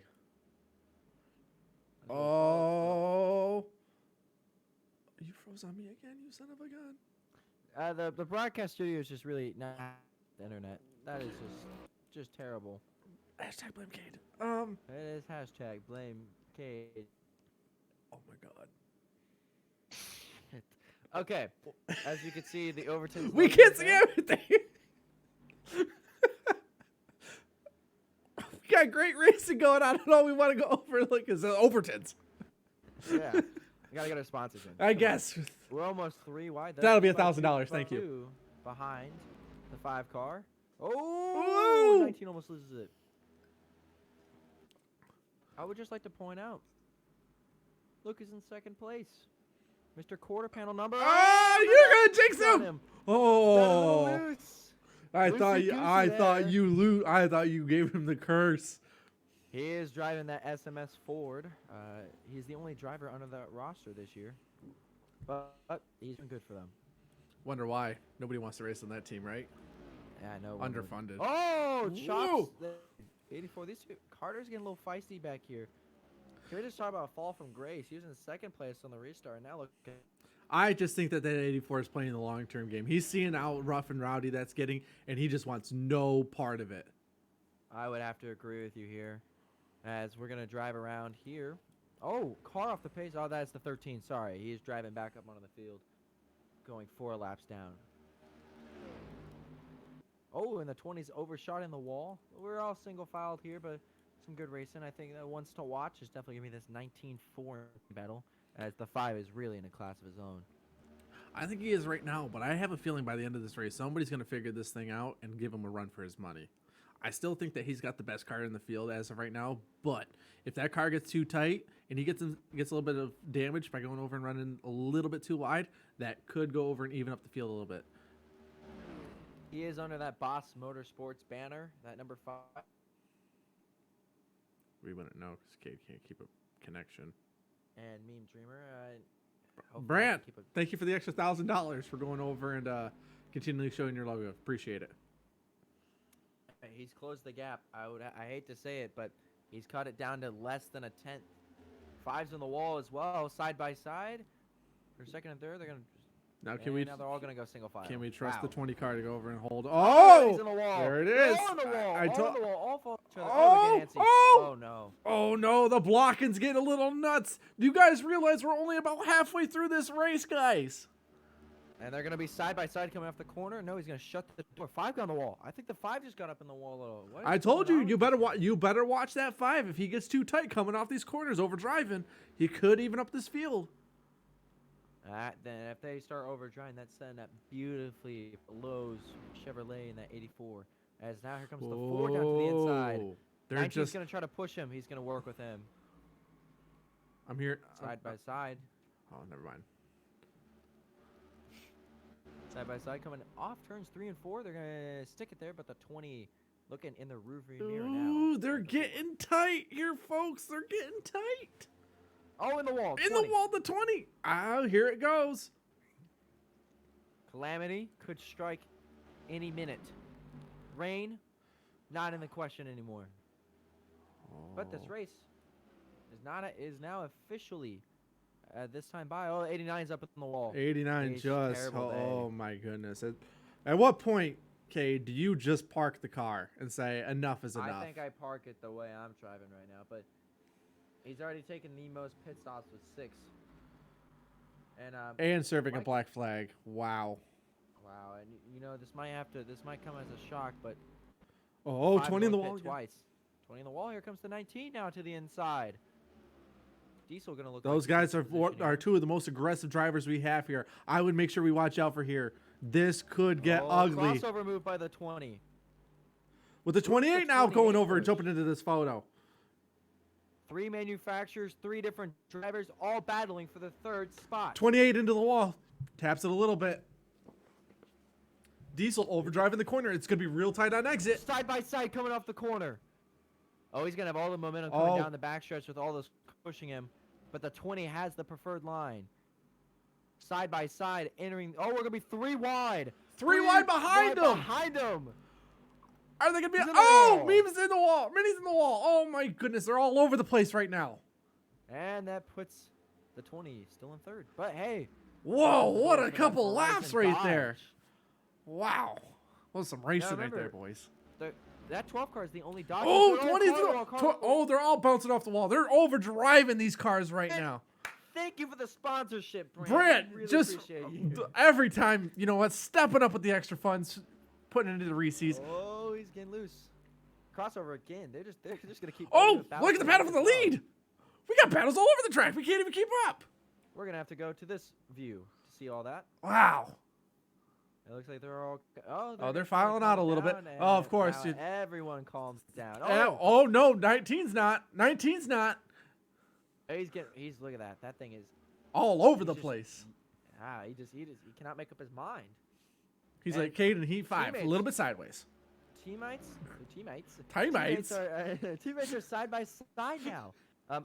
That's a little fall. Oh. You froze on me again, you son of a gun. The broadcast studio is just really not the internet. That is just terrible. Hashtag blame Cade. It is hashtag blame Cade. Oh my God. Okay, as you can see, the Overton's We logo can't see there. everything. We got great racing going on, and all we want to go over look is Overton's. Yeah, we gotta get our sponsors in. I Come on. guess. We're almost 3 wide. That'll be That's about $1,000, two- thank you. 2 behind the 5 car. Oh, Woo! 19 almost loses it. I would just like to point out, Luke is in second place. Mr. Quarter Panel number. Oh, you're gonna jinx Got him! him. Oh, Loose. I thought Loosey-goosey there. I thought you gave him the curse. He is driving that SMS Ford. He's the only driver under that roster this year, but he's been good for them. Wonder why nobody wants to race on that team, right? Yeah, I know. one would- Underfunded. Oh, chops. Whoa. the 84. These two, Carter's getting a little feisty back here. Can we just talk about a fall from grace? He was in second place on the restart. Now look. I just think that 84 is playing the long-term game. He's seeing how rough and rowdy that's getting, and he just wants no part of it. I would have to agree with you here, as we're gonna drive around here. Oh, car off the pace. Oh, that's the 13. Sorry, he is driving back up onto the field, going 4 laps down. Oh, and the 20's overshot in the wall. We're all single filed here, but some good racing. I think that one's to watch is definitely gonna be this 19-4 battle, as the 5 is really in a class of his own. I think he is right now, but I have a feeling by the end of this race, somebody's going to figure this thing out and give him a run for his money. I still think that he's got the best car in the field as of right now, but if that car gets too tight and he gets a little bit of damage by going over and running a little bit too wide, that could go over and even up the field a little bit. He is under that Boss Motorsports banner, that number 5. We wouldn't know because Cade can't keep a connection. And Meme Dreamer. hopefully I can Brant, keep a- thank you for the extra $1,000 for going over and continually showing your logo. Appreciate it. He's closed the gap. I hate to say it, but he's cut it down to less than a tenth. 5's in the wall as well, side by side. For second and third, they're gonna. Now can And we now they're all gonna go single file. can we trust Wow. the 20 car to go over and hold? Oh, he's Oh, in the wall. there it They're is. all on the wall. I all told. on the wall. All fall each other. Oh, They're getting antsy. oh! Oh no. Oh no, the blocking's getting a little nuts. Do you guys realize we're only about halfway through this race, guys? And they're gonna be side by side coming off the corner. No, he's gonna shut the door. 5 got on the wall. I think the 5 just got up in the wall a little. What I is told going you, on you with better this guy? you better watch that 5. If he gets too tight coming off these corners, over driving, he could even up this field. Then if they start overdriving, that's setting up beautifully Lowe's Chevrolet in that 84. As now here comes the 4 down to the inside. Whoa. They're 19's just. gonna try to push him. He's gonna work with him I'm here. side by side. Oh, never mind. Side by side coming off turns 3 and 4. They're gonna stick it there, but the 20 looking in the rearview mirror now. Ooh, they're getting tight here, folks. They're getting tight. Oh, in the wall. In 20. the wall, the 20. Oh, here it goes. Calamity could strike any minute. Rain, not in the question anymore. But this race is now officially this time by. Oh, 89's up in the wall. 89 It's just. terrible Oh day. my goodness. At what point, Cade, do you just park the car and say enough is enough? I think I park it the way I'm driving right now, but he's already taken the most pit stops with 6. And serving a Mike- black flag. Wow. wow, and you know this might come as a shock, but Oh, 5 20 in the going wall. pit again. twice. 20 in the wall. Here comes the 19 now to the inside. Diesel gonna look. Those like guys he's in position are here. 2 of the most aggressive drivers we have here. I would make sure we watch out for here. This could get ugly. Crossover move by the 20. With the 28 the now going 28 over and first. jumping into this photo. 3 manufacturers, 3 different drivers, all battling for the 3rd spot. 28 into the wall. Taps it a little bit. Diesel overdrive in the corner. It's going to be real tight on exit. Side by side coming off the corner. Oh, he's gonna have all the momentum coming Oh. down the backstretch with all those pushing him, but the 20 has the preferred line. Side by side entering. Oh, we're gonna be 3 wide. 3 wide behind him. Behind him. Are they going to be? He's in the Oh, wall. Meme's in the wall. Minnie's in the wall. Oh my goodness. They're all over the place right now. And that puts the 20 still in 3rd. But hey. Whoa, what a Horizon couple laps Dodge. right there. Wow. Well, some racing right there, remember- boys. That 12 car is the only Dodge. Oh, 20's oh, they're all bouncing off the wall. They're overdriving these cars right And now. Thank you for the sponsorship, Brent. Brent, We really just appreciate you. every time, you know what, stepping up with the extra funds, putting it into the Reese's. Oh, he's getting loose. Crossover again. They're just gonna keep. Oh, going look at the battle for the lead. We got battles all over the track. We can't even keep up. We're gonna have to go to this view to see all that. Wow. It looks like they're all. Oh, They're gonna filing out a calm little bit. down, Oh, of and course, now you- everyone calms down. Oh, no, 19's not. 19's not. He's look at that. That thing is. All over He's the just- place. He cannot make up his mind. He's and like Caden Heat 5, a teammates. little bit sideways. Teammates Teammates. teammates are side by side now.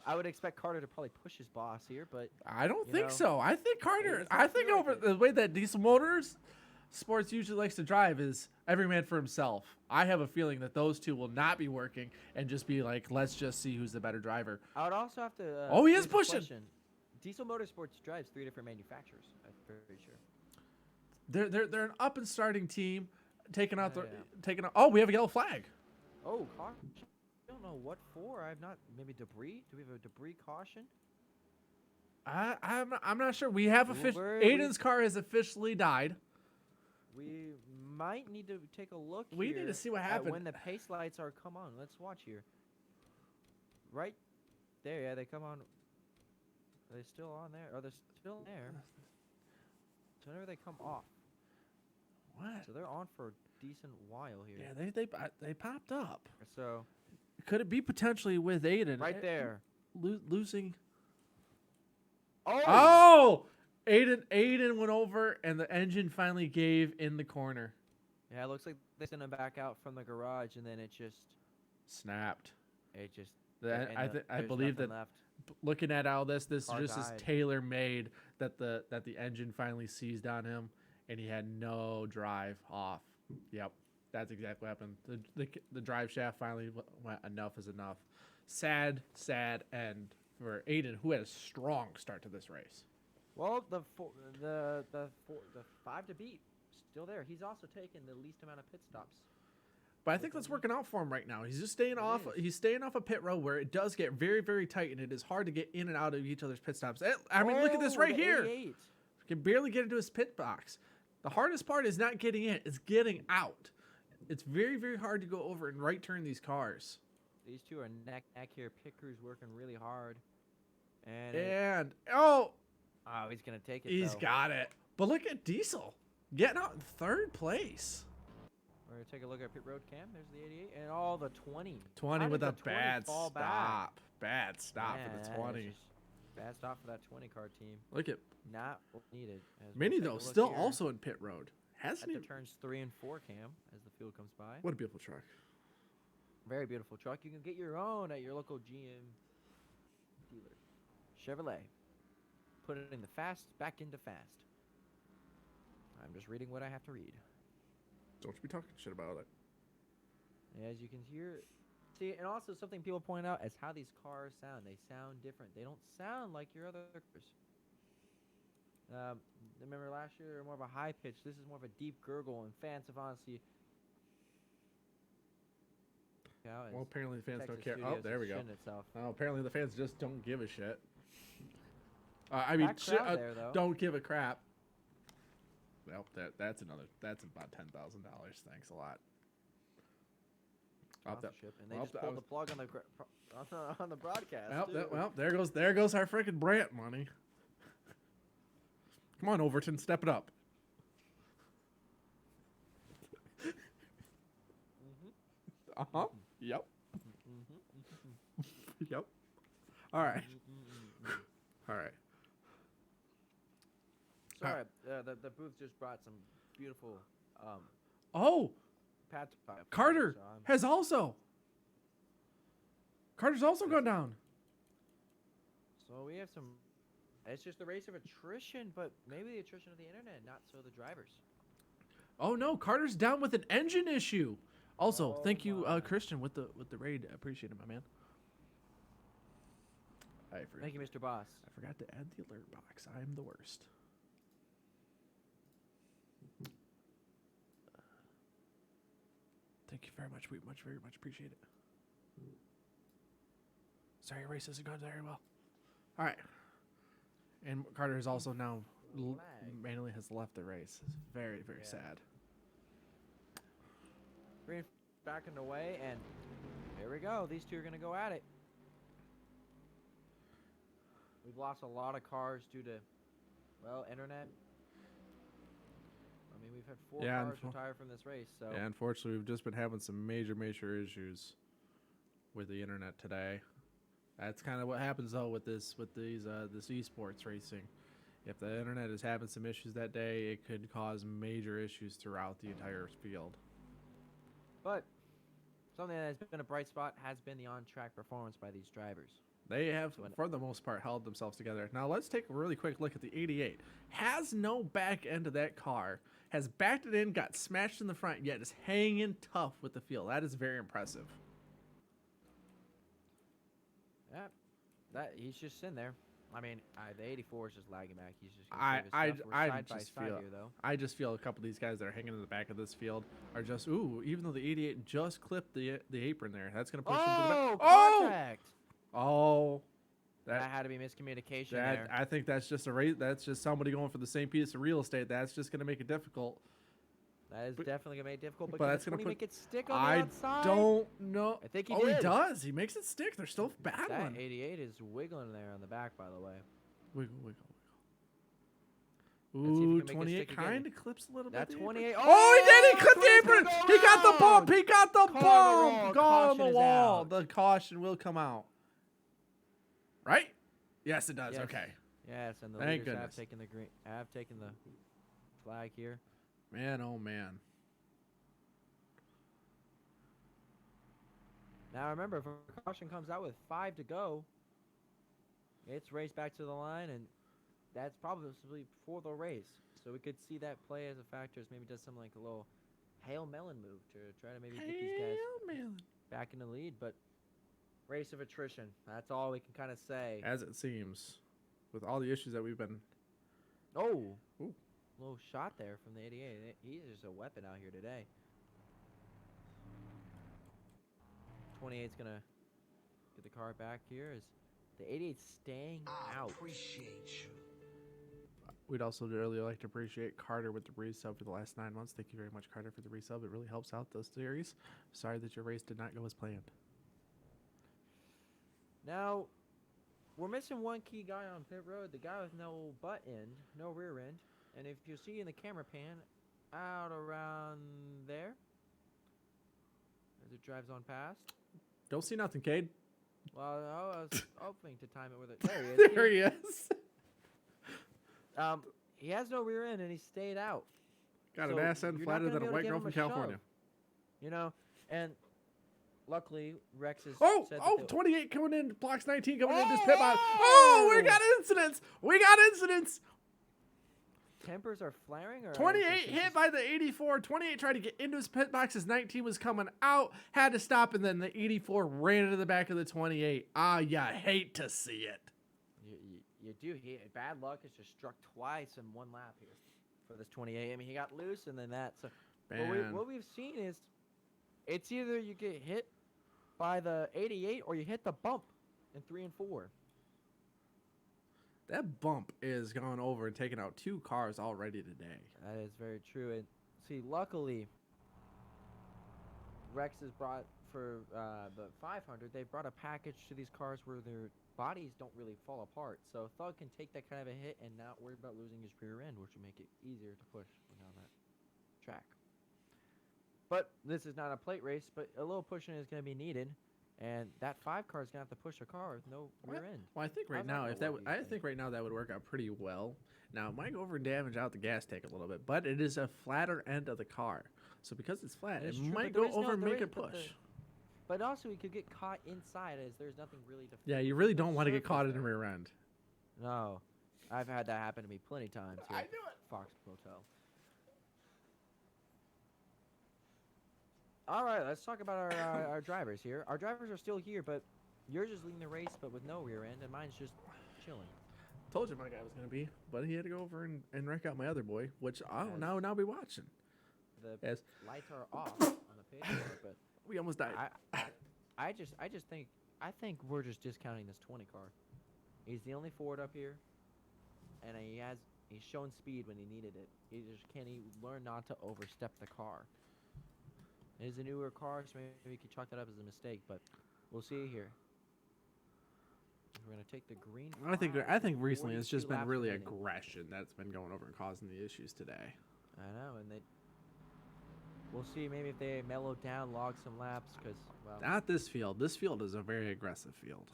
I would expect Carter to probably push his boss here, but I don't You think know, so. I think Carter. doesn't I think feel like over it. the way that Diesel Motors Sports usually likes to drive is every man for himself. I have a feeling that those two will not be working and just be like, let's just see who's the better driver. I would also have to. Oh, he is raise a pushing. question. Diesel Motorsports drives 3 different manufacturers. I'm pretty sure. They're an up and starting team, taking out the Yeah. taking out. Oh, we have a yellow flag. Oh, caution. I don't know what for. I've not. Maybe debris. Do we have a debris caution? I'm not sure. We have We're- Aiden's car has officially died. We might need to take a look. We need here to see what at happened. when the pace lights are. Come on, let's watch here. Right there, yeah, they come on. Are they still on there? Are they still there? So whenever they come off, What? so they're on for a decent while here. Yeah, they popped up. So Could it be potentially with Aiden? right there. Losing. Oh, Oh, Aiden went over and the engine finally gave in the corner. yeah, it looks like they sent him back out from the garage, and then it just Snapped. and I there's believe nothing that left. looking at all this Car just is died. tailor made that the engine finally seized on him and he had no drive off. Yep, that's exactly what happened. The drive shaft finally went. Enough is enough. Sad end for Aiden, who had a strong start to this race. Well, the 5 to beat still there. He's also taken the least amount of pit stops. But I think that's working out for him right now. He's just staying off. is. He's staying off a pit road where it does get very, very tight, and it is hard to get in and out of each other's pit stops. I mean, look at this Oh, right the here. 88. Can barely get into his pit box. The hardest part is not getting in; it's getting out. It's very, very hard to go over and right turn these cars. These two are neck here. Pit crew's working really hard. And Oh, he's gonna take it. he's though. got it. But look at Diesel getting out in third place. We're gonna take a look at pit road cam. There's the 88 and all the 20. 20 How with did a the 20 bad fall back? stop. Bad stop Man, for that the is 20. just bad stop for that 20 car team. Look at Not what needed. As we'll Mini take a though, look still here also in pit road. at Hasn't the even. turns 3 and 4 cam as the field comes by. What a beautiful truck. Very beautiful truck. You can get your own at your local GM dealer. Chevrolet. Putting the fast back into fast. I'm just reading what I have to read. Don't you be talking shit about it. As you can hear, see, and also something people point out is how these cars sound. They sound different. They don't sound like your other cars. Remember last year, they were more of a high pitch. This is more of a deep gurgle, and fans have honestly. Well, apparently the fans don't Texas care. Oh, Studios there is we go. shitting itself. Oh, apparently the fans just don't give a shit. I mean, Packed crowd there, though. don't give a crap. Well, that's about $10,000. Thanks a lot. Sponsorship, and they well, just that pulled the was- plug on the broadcast. Well, there goes our freaking Brant money. Come on, Overton, step it up. Uh-huh. Yep. Yep. All right. All right. Sorry, the booth just brought some beautiful Oh, pad. Carter so I'm- has also. Carter's also gone down. So we have some. It's just the race of attrition, but maybe the attrition of the internet, not so the drivers. Oh no, Carter's down with an engine issue. Also, Oh thank you, my. Christian, with the raid. I appreciate it, my man. Thank you, Mr. Boss. I forgot to add the alert box. I am the worst. Thank you very much. We very much appreciate it. Sorry, your race isn't going very well. All right. And Carter has also now Lag. manually has left the race. It's very, very Yeah. sad. Green backing away, and here we go. These two are going to go at it. We've lost a lot of cars due to, well, internet. I mean, we've had 4 Yeah, cars retire from this race, so Yeah, unfortunately, we've just been having some major issues with the internet today. That's kind of what happens though with this esports racing. If the internet is having some issues that day, it could cause major issues throughout the entire field. But something that has been a bright spot has been the on-track performance by these drivers. They have, So for the most part, held themselves together. Now let's take a really quick look at the 88. Has no back end of that car. Has backed it in, got smashed in the front, yet is hanging tough with the field. That is very impressive. Yeah, that he's just in there. I mean, the 84 is just lagging back. He's just. I side by just side feel here, though. I just feel a couple of these guys that are hanging in the back of this field are just even though the 88 just clipped the apron there, that's gonna push them to the back. Contact! Oh, That that had to be miscommunication there. I think that's just a rate. That's just somebody going for the same piece of real estate. That's just gonna make it difficult. That is definitely gonna make it difficult. But, but can that's the gonna 20 put- make it stick on the I outside? don't know. I think he he did. does. He makes it stick. They're still That battling. 88 is wiggling there on the back, by the way. Wiggle, wiggle, Let's see if wiggle. he Ooh, can make it 28 stick again. kind of clips a little That bit. the apron. 28 Oh, he did! He clipped the apron! He got the bump! He got the Car bump! on the wall. Go on Caution the is wall. out. The caution will come out. Right? Yes, it does. Yes. Okay. Yes, and the Thank leaders goodness. have taken the flag here. Man, oh man. Now remember, if a caution comes out with 5 to go, it's raced back to the line, and that's probably for the race. So we could see that play as a factor, as maybe does something like a little Hail Melon move to try to maybe get these guys Man. back in the lead. But race of attrition, that's all we can kind of say. As it seems, with all the issues that we've been Oh, Ooh. little shot there from the 88. He's just a weapon out here today. 28's gonna get the car back here. Is the 88 staying out? We'd also really like to appreciate Carter with the resub for the last 9 months. Thank you very much, Carter, for the resub. It really helps out the series. Sorry that your race did not go as planned. Now, we're missing one key guy on pit road. The guy with no butt end, no rear end. And if you see in the camera pan, out around there, as it drives on past. Don't see nothing, Cade. Well, I was hoping to time it with it. There he is. There he is. He has no rear end and he stayed out. Got So an ass end you're flatter not gonna than a be able to white give girl him from a shove. California. You know, and luckily Rex has Oh, said oh, that 28 coming in, blocks 19 coming in this pit box. Oh, we got incidents. We got incidents. tempers are flaring. Or 28 is this hit just- by the 84. 28 tried to get into his pit box as 19 was coming out, had to stop, and then the 84 ran into the back of the 28. Ah, you hate to see it. You do. Bad luck has just struck twice in one lap here for this 28. I mean, he got loose and then that. So Man. what we've seen is it's either you get hit by the 88 or you hit the bump in 3 and 4. That bump is going over and taking out 2 cars already today. That is very true. And see, luckily, Rex has brought for the 500. They've brought a package to these cars where their bodies don't really fall apart. So Thug can take that kind of a hit and not worry about losing his rear end, which will make it easier to push down that track. But this is not a plate race, but a little pushing is going to be needed. And that 5 car is going to have to push a car with no rear end. Well, I think right How's that now, gonna if that, work, do you I think? think right now that would work out pretty well. Now it might go over and damage out the gas tank a little bit, but it is a flatter end of the car, so because it's flat, That's it true, might but there go is no- over and there make is- it but push. But also, he could get caught inside as there's nothing really to. Yeah, you really no don't want to get caught in surface the there. rear end. No, I've had that happen to me plenty of times here I at knew it. Fox Motel. All right, let's talk about our drivers here. Our drivers are still here, but yours is leading the race, but with no rear end, and mine's just chilling. Told you my guy was gonna be, but he had to go over and wreck out my other boy, which I'll Yes. now be watching. The As lights are off on the page here, but we almost died. I just think we're just discounting this 20 car. He's the only Ford up here, and he's shown speed when he needed it. He learn not to overstep the car. It is a newer car, so maybe we could chalk that up as a mistake, but we'll see here. We're gonna take the green. I think flag with recently it's 42 just been laps really remaining. aggression that's been going over and causing the issues today. I know, and we'll see maybe if they mellow down, log some laps, because well, Not this field. This field is a very aggressive field.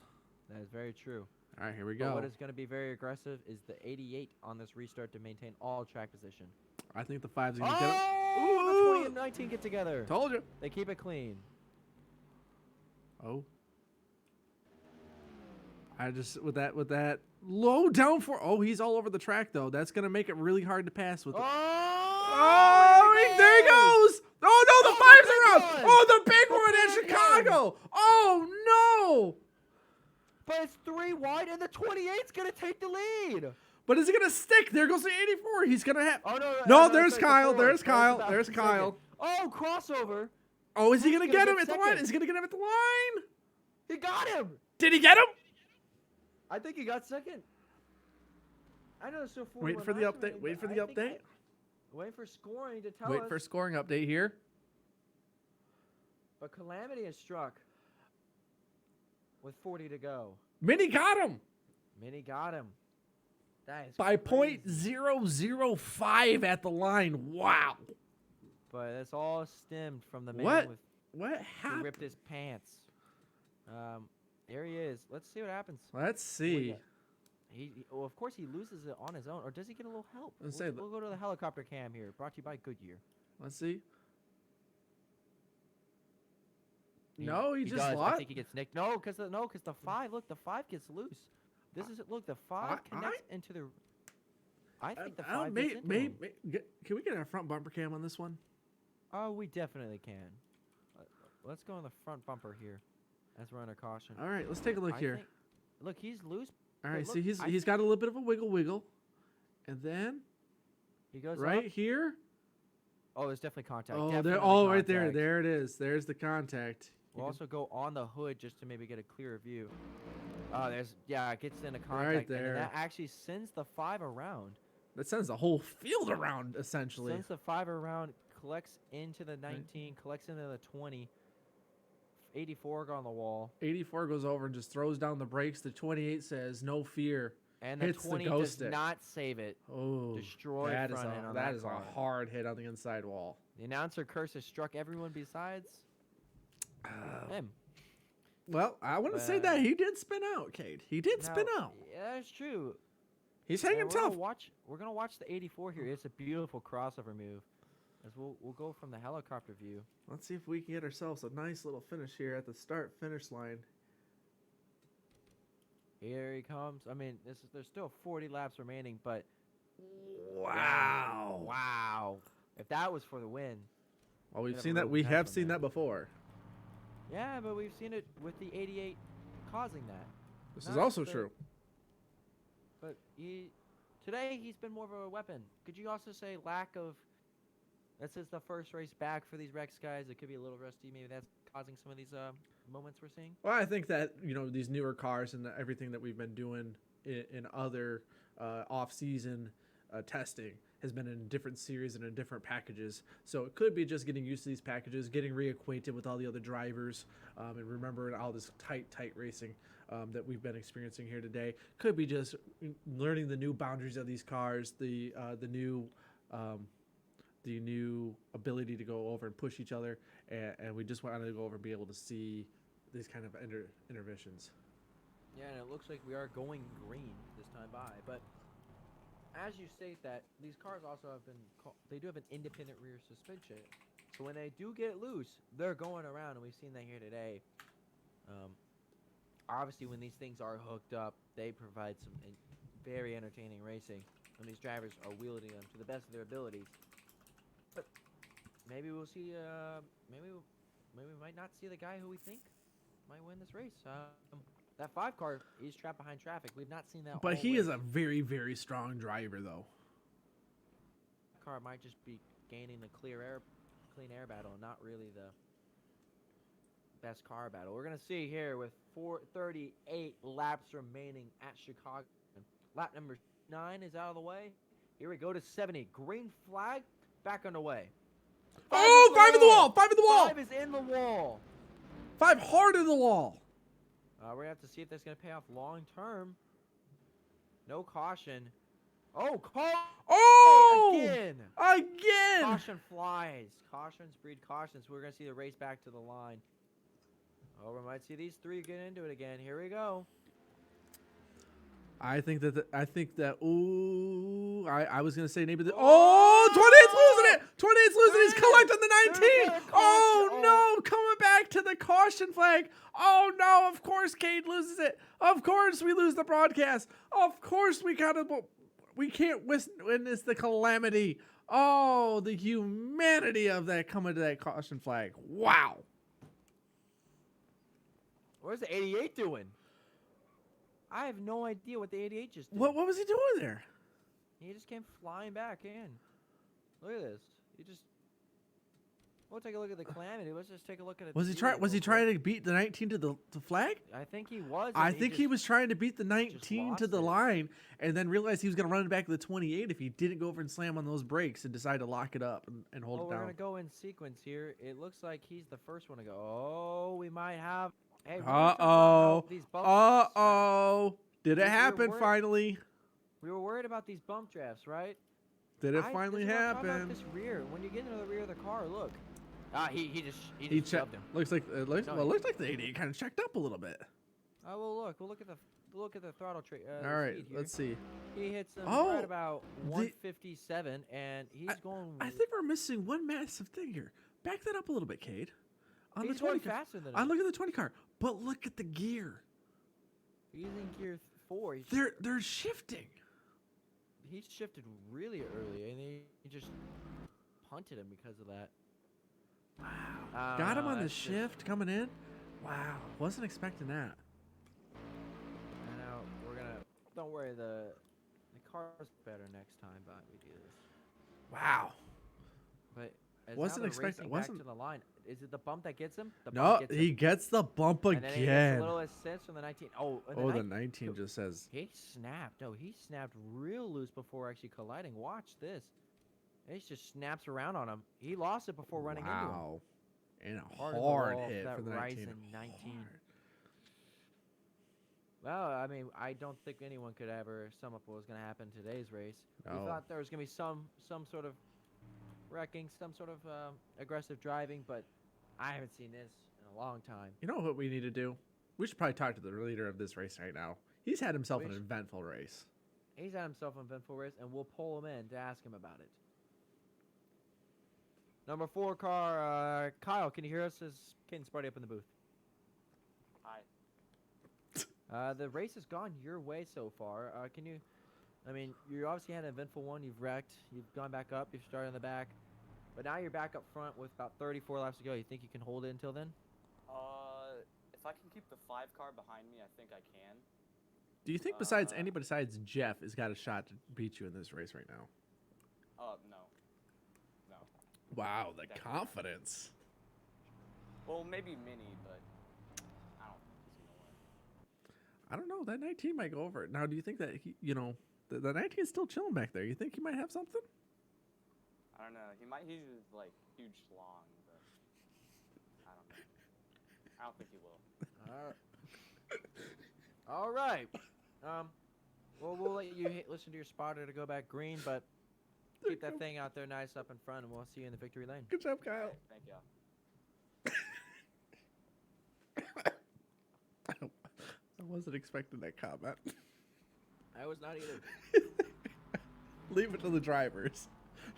that is very true. All right, here we But go. what is going to be very aggressive is the 88 on this restart to maintain all track position. I think the 5's gonna get him. Oh, the 20 and 19 get together. Told you. They keep it clean. Oh. I just with that low down for. Oh, he's all over the track though. That's gonna make it really hard to pass with. There he goes. Oh no, the 5's big around. one. Oh, the big one in big Chicago. Oh no. But it's 3 wide, and the 28's going to take the lead. But is it gonna stick? There goes the 84. He's gonna have. Oh, no. No, that's there's like the Kyle. fourth. There's That was Kyle. about There's the Kyle. second. Oh, crossover. Oh, is he Who's gonna gonna get him get at the line? second? Is he gonna get him at the line? He got him. Did he get him? I think he got second. I know it's still 41 Wait for the laps update. remaining, Wait but for the I think update. Wait for scoring to tell Wait us. for scoring update here. But Calamity has struck with 40 to go. Minnie got him Minnie got him. That is by crazy. .005 at the line. Wow. But that's all stemmed from the man What with What who happened? ripped his pants. There he is. Let's see what happens. Let's see. Well, of course, he loses it on his own, or does he get a little help? Let's We'll, say we'll go to the helicopter cam here, brought to you by Goodyear. Let's see. He- No, he just does. I lost. think he gets nicked. No, because the 5. Look, the 5 gets loose. This is it. Look, the 5 connects into the. I think the 5 gets into him. Can we get a front bumper cam on this one? Oh, we definitely can. Let's go on the front bumper here, as we're under caution. All right, let's take a look I here. think- look, he's loose. All but right, look, see, I he's got a little bit of a wiggle, And then He goes right up. here. Oh, there's definitely contact. Oh, there. Definitely Oh, right there. contact. There it is. There's the contact. You We'll can- also go on the hood just to maybe get a clearer view. It gets into contact. Right And then there. that actually sends the 5 around. That sends the whole field around, essentially. Sends the 5 around, collects into the 19, collects into the 20. 84 on the wall. 84 goes over and just throws down the brakes. The 28 says, "No fear." And the Hits the 20 ghost does stick. not save it. Oh, Destroyed that is front end a on that that is car. a hard hit on the inside wall. The announcer curse has struck everyone besides him. Well, I wouldn't say that. He did spin out, Cade. He did spin Now, out. Yeah, that's true. He's And hanging tough. We're gonna watch the 84 here. It's a beautiful crossover move. As we'll go from the helicopter view. Let's see if we can get ourselves a nice little finish here at the start-finish line. Here he comes. I mean, there's still 40 laps remaining, but Wow. wow! If that was for the win, Well, we've Could have seen a that. road We pass have on seen that. that before. yeah, but we've seen it with the 88 causing that. This is Not also the- true. But today he's been more of a weapon. Could you also say lack of? This is the first race back for these Rex guys. It could be a little rusty. Maybe that's causing some of these moments we're seeing. Well, I think that these newer cars and everything that we've been doing in other off-season testing has been in different series and in different packages. So it could be just getting used to these packages, getting reacquainted with all the other drivers, and remembering all this tight racing that we've been experiencing here today. Could be just learning the new boundaries of these cars, the new ability to go over and push each other, and we just wanted to go over and be able to see these kind of interventions. Yeah, and it looks like we are going green this time by. But as you state that, these cars also have been they do have an independent rear suspension. So when they do get loose, they're going around, and we've seen that here today. Obviously, when these things are hooked up, they provide some very entertaining racing when these drivers are wielding them to the best of their abilities. But maybe we'll see. Maybe we might not see the guy who we think might win this race. That 5 car, he's trapped behind traffic. We've not seen that. But all he is race. a very, very strong driver, though. Car might just be gaining the clean air battle, not really the best car battle. We're gonna see here with 438 laps remaining at Chicago. Lap number 9 is out of the way. Here we go to 70. Green flag back underway. Oh, 5 in the wall! 5 in the wall! 5 is in the wall. 5 hard in the wall! We're gonna have to see if that's gonna pay off long term. No caution. Oh, Oh! again! Again! Caution flies. Cautions breed cautions. We're gonna see the race back to the line. Oh, we might see these 3 get into it again. Here we go. I think that. Ooh, I was gonna say maybe the. Oh, 28's losing it. 28's losing. He's collecting the 19. Oh no, coming back to the caution flag. Oh no, of course Cade loses it. Of course we lose the broadcast. Of course we can't witness the calamity. Oh, the humanity of that coming to that caution flag. Wow. Where's the 88 doing? I have no idea what the 88 just did. What was he doing there? He just came flying back in. Look at this. We'll take a look at the calamity. Let's just take a look at it. Was he trying to beat the 19 to the flag? I think he was. I think he was trying to beat the 19 to lost the it. line and then realized he was going to run it back to the 28 if he didn't go over and slam on those brakes and decide to lock it up and hold Well, it we're down. going to go in sequence here. It looks like he's the first one to go. Oh, we might have. Hey, Uh-oh. Uh-oh. Did it happen worried- finally? We were worried about these bump drafts, right? Did it finally this is what I'm talking about, happen? This rear. When you get into the rear of the car, look. He just He shoved checked. him. Looks like No, looks like the 88 kind of checked up a little bit. Oh, well, look. We'll look at the throttle trait. All right, speed here. let's see. He hits him Oh, right about 157, and he's going. I think we're missing one massive thing here. Back that up a little bit, Cade. On he's the 20 going car. faster than I him. look at the 20 car, but look at the gear. He's in gear 4. They're shifting. He shifted really early, and he just punted him because of that. Wow. Got him on the that's just- shift coming in. Wow. Wasn't expecting that. And now we're gonna. Don't worry, the car's better next time, but we do this. Wow. But as Wasn't now they're expect- racing wasn't- back to the line. Is it the bump that gets him? The No, bump gets he him. gets the bump And then he gets a again. little assist from the 19. Oh, and Oh, the 19 19 just says. He snapped. No, he snapped real loose before actually colliding. Watch this. He just snaps around on him. He lost it before running into him. Wow. And a Hard in the hard wall for hit that for the 19. Ryzen 19. Hard. Well, I mean, I don't think anyone could ever sum up what was going to happen in today's race. No. We thought there was going to be some sort of wrecking, some sort of aggressive driving, but I haven't seen this in a long time. You know what we need to do? We should probably talk to the leader of this race right now. He's had himself We an should- eventful race. He's had himself an eventful race, and we'll pull him in to ask him about it. Number 4 car, Kyle, can you hear us? Is Caden's party up in the booth? Hi. The race has gone your way so far. Can you? I mean, you obviously had an eventful one. You've wrecked. You've gone back up. You've started in the back, but now you're back up front with about 34 laps to go. You think you can hold it until then? If I can keep the 5 car behind me, I think I can. Do you think besides anybody besides Jeff has got a shot to beat you in this race right now? No. No. Wow, the Definitely not. confidence. Well, maybe Mini, but I don't think he's gonna win. I don't know. That 19 might go over it. Now, do you think that the 19 is still chilling back there? You think he might have something? I don't know. He's like huge schlong, but I don't know. I don't think he will. All right. Well, we'll let you listen to your spotter to go back green, but keep that thing out there nice up in front, and we'll see you in the victory lane. Good job, Kyle. Thank y'all. I wasn't expecting that comment. I was not either. Leave it to the drivers.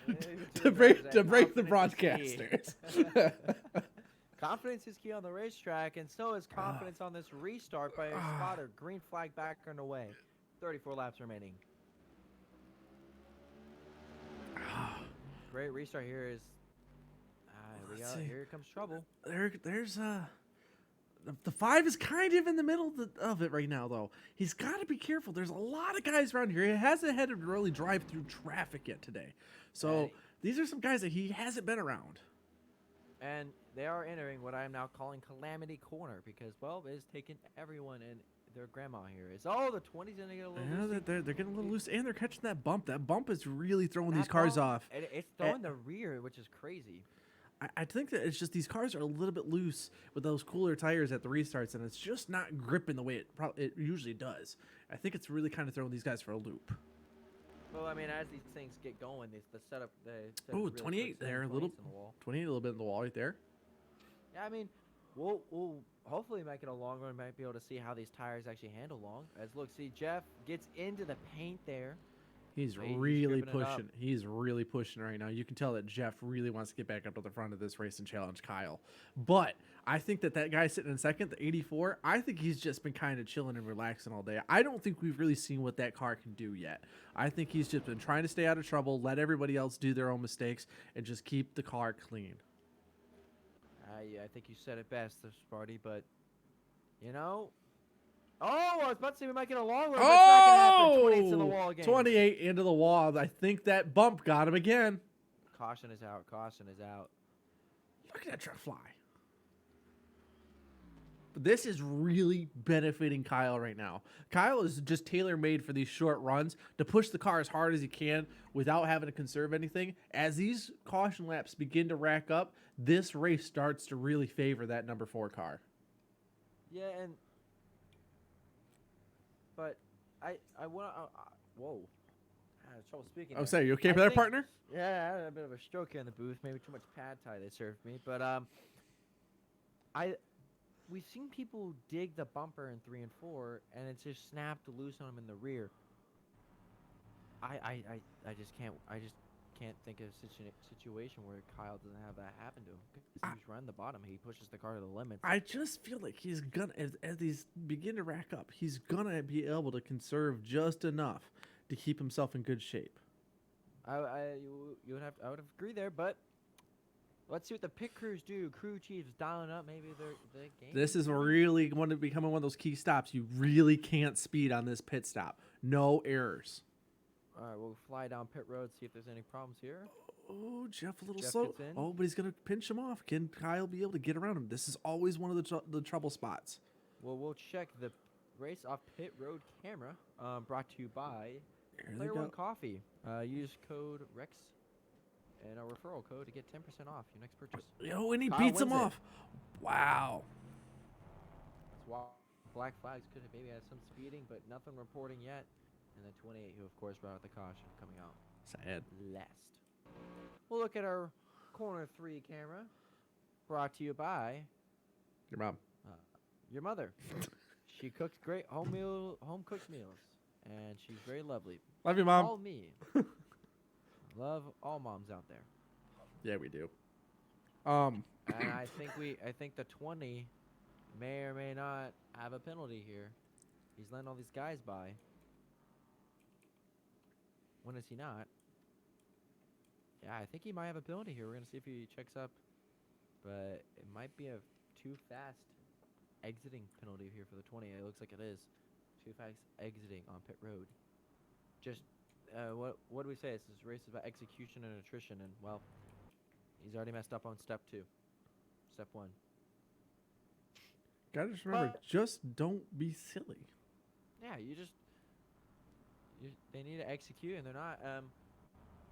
Leave it to the break drivers. to break the Confidence is key. broadcasters. Confidence is key on the racetrack, and so is confidence on this restart by your spotter. Green flag back and away. 34 laps remaining. Great restart here is. Let's see. Here comes trouble. There's the 5 is kind of in the middle of it right now, though. He's got to be careful. There's a lot of guys around here. He hasn't had to really drive through traffic yet today. So Right. these are some guys that he hasn't been around. And they are entering what I am now calling Calamity Corner because, well, it has taken everyone and their grandma here. It's the 20s and they get a little Yeah, loosey. they're getting a little loose, and they're catching that bump. That bump is really throwing That these cars bump, off. It's throwing the rear, which is crazy. I think that it's just these cars are a little bit loose with those cooler tires at the restarts, and it's just not gripping the way it usually does. I think it's really kind of throwing these guys for a loop. Well, I mean, as these things get going, the setup. Ooh, really 28 puts there, a 20s little- in the wall. 28, a little bit in the wall right there. Yeah, I mean, we'll hopefully make it a long run. Might be able to see how these tires actually handle long. As look, see Jeff gets into the paint there. He's He's really gripping it up. pushing. He's really pushing right now. You can tell that Jeff really wants to get back up to the front of this race and challenge Kyle. But I think that guy sitting in second, the 84, I think he's just been kind of chilling and relaxing all day. I don't think we've really seen what that car can do yet. I think he's just been trying to stay out of trouble, let everybody else do their own mistakes, and just keep the car clean. Yeah, I think you said it best, Sparty. But you know, I was about to say we might get a long run. But it's not gonna happen. 28's in the wall again. 28 into the wall. I think that bump got him again. Caution is out. Caution is out. Look at that truck fly. But this is really benefiting Kyle right now. Kyle is just tailor-made for these short runs to push the car as hard as he can without having to conserve anything. As these caution laps begin to rack up, this race starts to really favor that number 4 car. Yeah, but I want to. Whoa. I had trouble speaking. I'm there. saying, you okay I for that, think- partner? Yeah, I had a bit of a stroke here in the booth. Maybe too much pad thai they served me. But we've seen people dig the bumper in 3 and 4, and it's just snapped loose on them in the rear. I just can't think of a situation where Kyle doesn't have that happen to him. 'Cause he's running the bottom. He pushes the car to the limits. I just feel like he's gonna, as these begin to rack up, he's gonna be able to conserve just enough to keep himself in good shape. I would agree there, but let's see what the pit crews do. Crew chiefs dialing up. Maybe they're game. This is really going to become one of those key stops. You really can't speed on this pit stop. No errors. All right, we'll fly down pit road, see if there's any problems here. Oh, Jeff a little Jeff slow. gets in. Oh, but he's going to pinch him off. Can Kyle be able to get around him? This is always one of the trouble spots. Well, we'll check the race off pit road camera. Brought to you by Here they Player go. One Coffee. Use code Rex and our referral code to get 10% off your next purchase. Yo, and he Kyle beats him wins it. off. Wow. That's why Black Flags could have maybe had some speeding, but nothing reporting yet. And then 28, who of course brought out the caution, coming out Sad. last. We'll look at our corner 3 camera. Brought to you by Your mom. your mother. She cooks great home cooked meals, and she's very lovely. Love you, Mom. All me. Love all moms out there. Yeah, we do. And I think the 20 may or may not have a penalty here. He's letting all these guys by. When is he not? Yeah, I think he might have a penalty here. We're gonna see if he checks up, but it might be a too fast exiting penalty here for the 20. It looks like it is too fast exiting on pit road. Just what do we say? This race is about execution and attrition, and well, he's already messed up on step 2. Step 1. Gotta just remember, just don't be silly. Yeah, they need to execute, and they're not.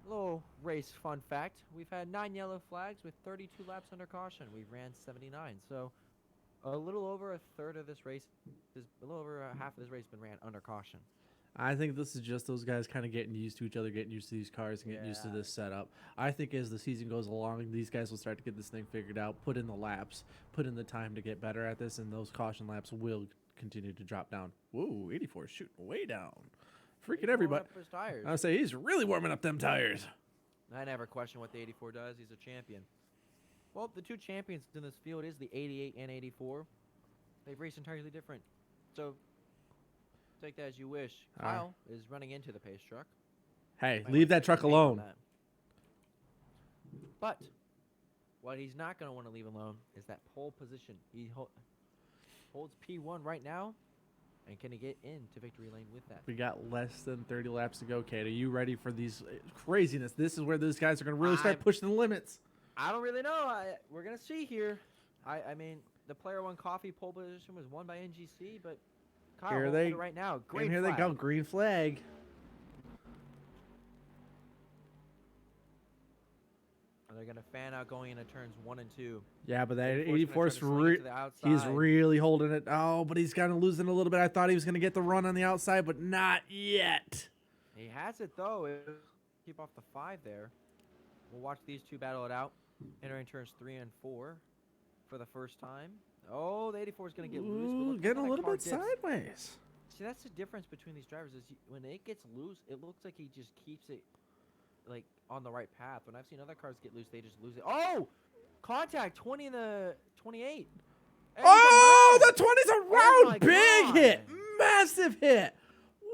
Little race fun fact: we've had 9 yellow flags with 32 laps under caution. We ran 79, so a little over a third of this race, a little over half of this race, been ran under caution. I think this is just those guys kind of getting used to each other, getting used to these cars, and getting used to this setup. I think as the season goes along, these guys will start to get this thing figured out, put in the laps, put in the time to get better at this, and those caution laps will continue to drop down. Whoa, 84 is shooting way down. Freaking everybody. Up his tires. I would say he's really warming up them tires. I never question what the 84 does. He's a champion. Well, the 2 champions in this field is the 88 and 84. They've raced entirely different. So take that as you wish. Kyle is running into the pace truck. Hey, Might leave wanna that truck take a name on alone. that. But what he's not going to want to leave alone is that pole position. He holds P1 right now. And can he get into victory lane with that? We got less than 30 laps to go, Kate. Are you ready for these craziness? This is where these guys are going to really start pushing the limits. I don't really know. We're going to see here. I mean, the Player One Coffee pole position was won by NGC, but Kyle Here holds they it right now. Great and here flag. they go, green flag. They're going to fan out going into turns 1 and 2. Yeah, but that Unfortunately, 84 is trying to swing it to the he's outside. really holding it. Oh, but he's kind of losing a little bit. I thought he was going to get the run on the outside, but not yet. He has it, though. Keep off the 5 there. We'll watch these 2 battle it out. Entering turns 3 and 4 for the first time. Oh, the 84 is going to get loose. But Ooh, look getting how a that little car bit dips. sideways. See, that's the difference between these drivers is when it gets loose, it looks like he just keeps it like on the right path. When I've seen other cars get loose, they just lose it. Oh, contact 20 and the 28. And Oh, he's the 20's a Oh my round big God. hit. Massive hit.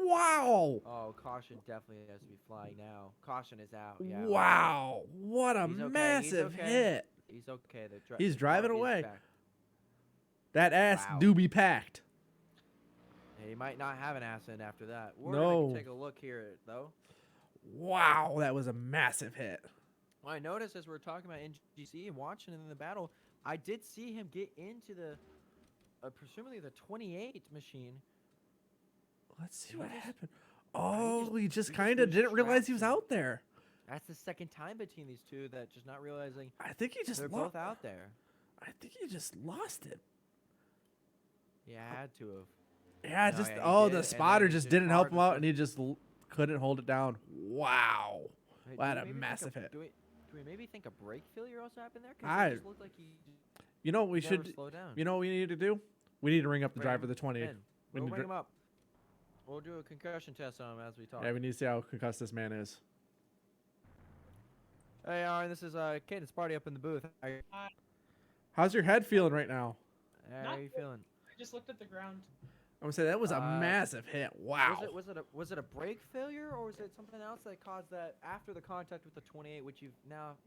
Wow. Oh, caution definitely has to be flying now. Caution is out. Yeah. Wow. What a He's okay, he's massive okay. hit. He's okay. He's the driving car is away. back. That ass Wow. do be packed. He might not have an ass in after that. We're No. gonna take a look here, though. Wow, that was a massive hit. Well, I noticed as we are talking about NGC and watching in the battle, I did see him get into the, presumably the 28 machine. Let's see He what just- happened. he Oh, just- he just he just kind of loses didn't realize he was traction. out there. That's the second time between these two that just not realizing I think he just they're both out there. I think he just lost it. Yeah, had to have. Yeah, No, just yeah, he oh, did, the and spotter then just just didn't help hard him to out, put- and he just couldn't hold it down. Wow. Hey, What do a we maybe think massive hit. Do we maybe think a brake failure also happened there? I- It just looked like he You know what we never should. slowed down. You know what we need to do? We need to ring up the Bring driver of him the 20. in. We We'll need to bring him up. We'll do a concussion test on him as we talk. Yeah, we need to see how concussed this man is. Hey, Aaron, this is Cadence Party up in the booth. How's your head feeling right now? How Not are you good. feeling? I just looked at the ground. I'm gonna say that was a Uh, massive hit. Wow. Was it a brake failure or was it something else that caused that after the contact with the 28, which you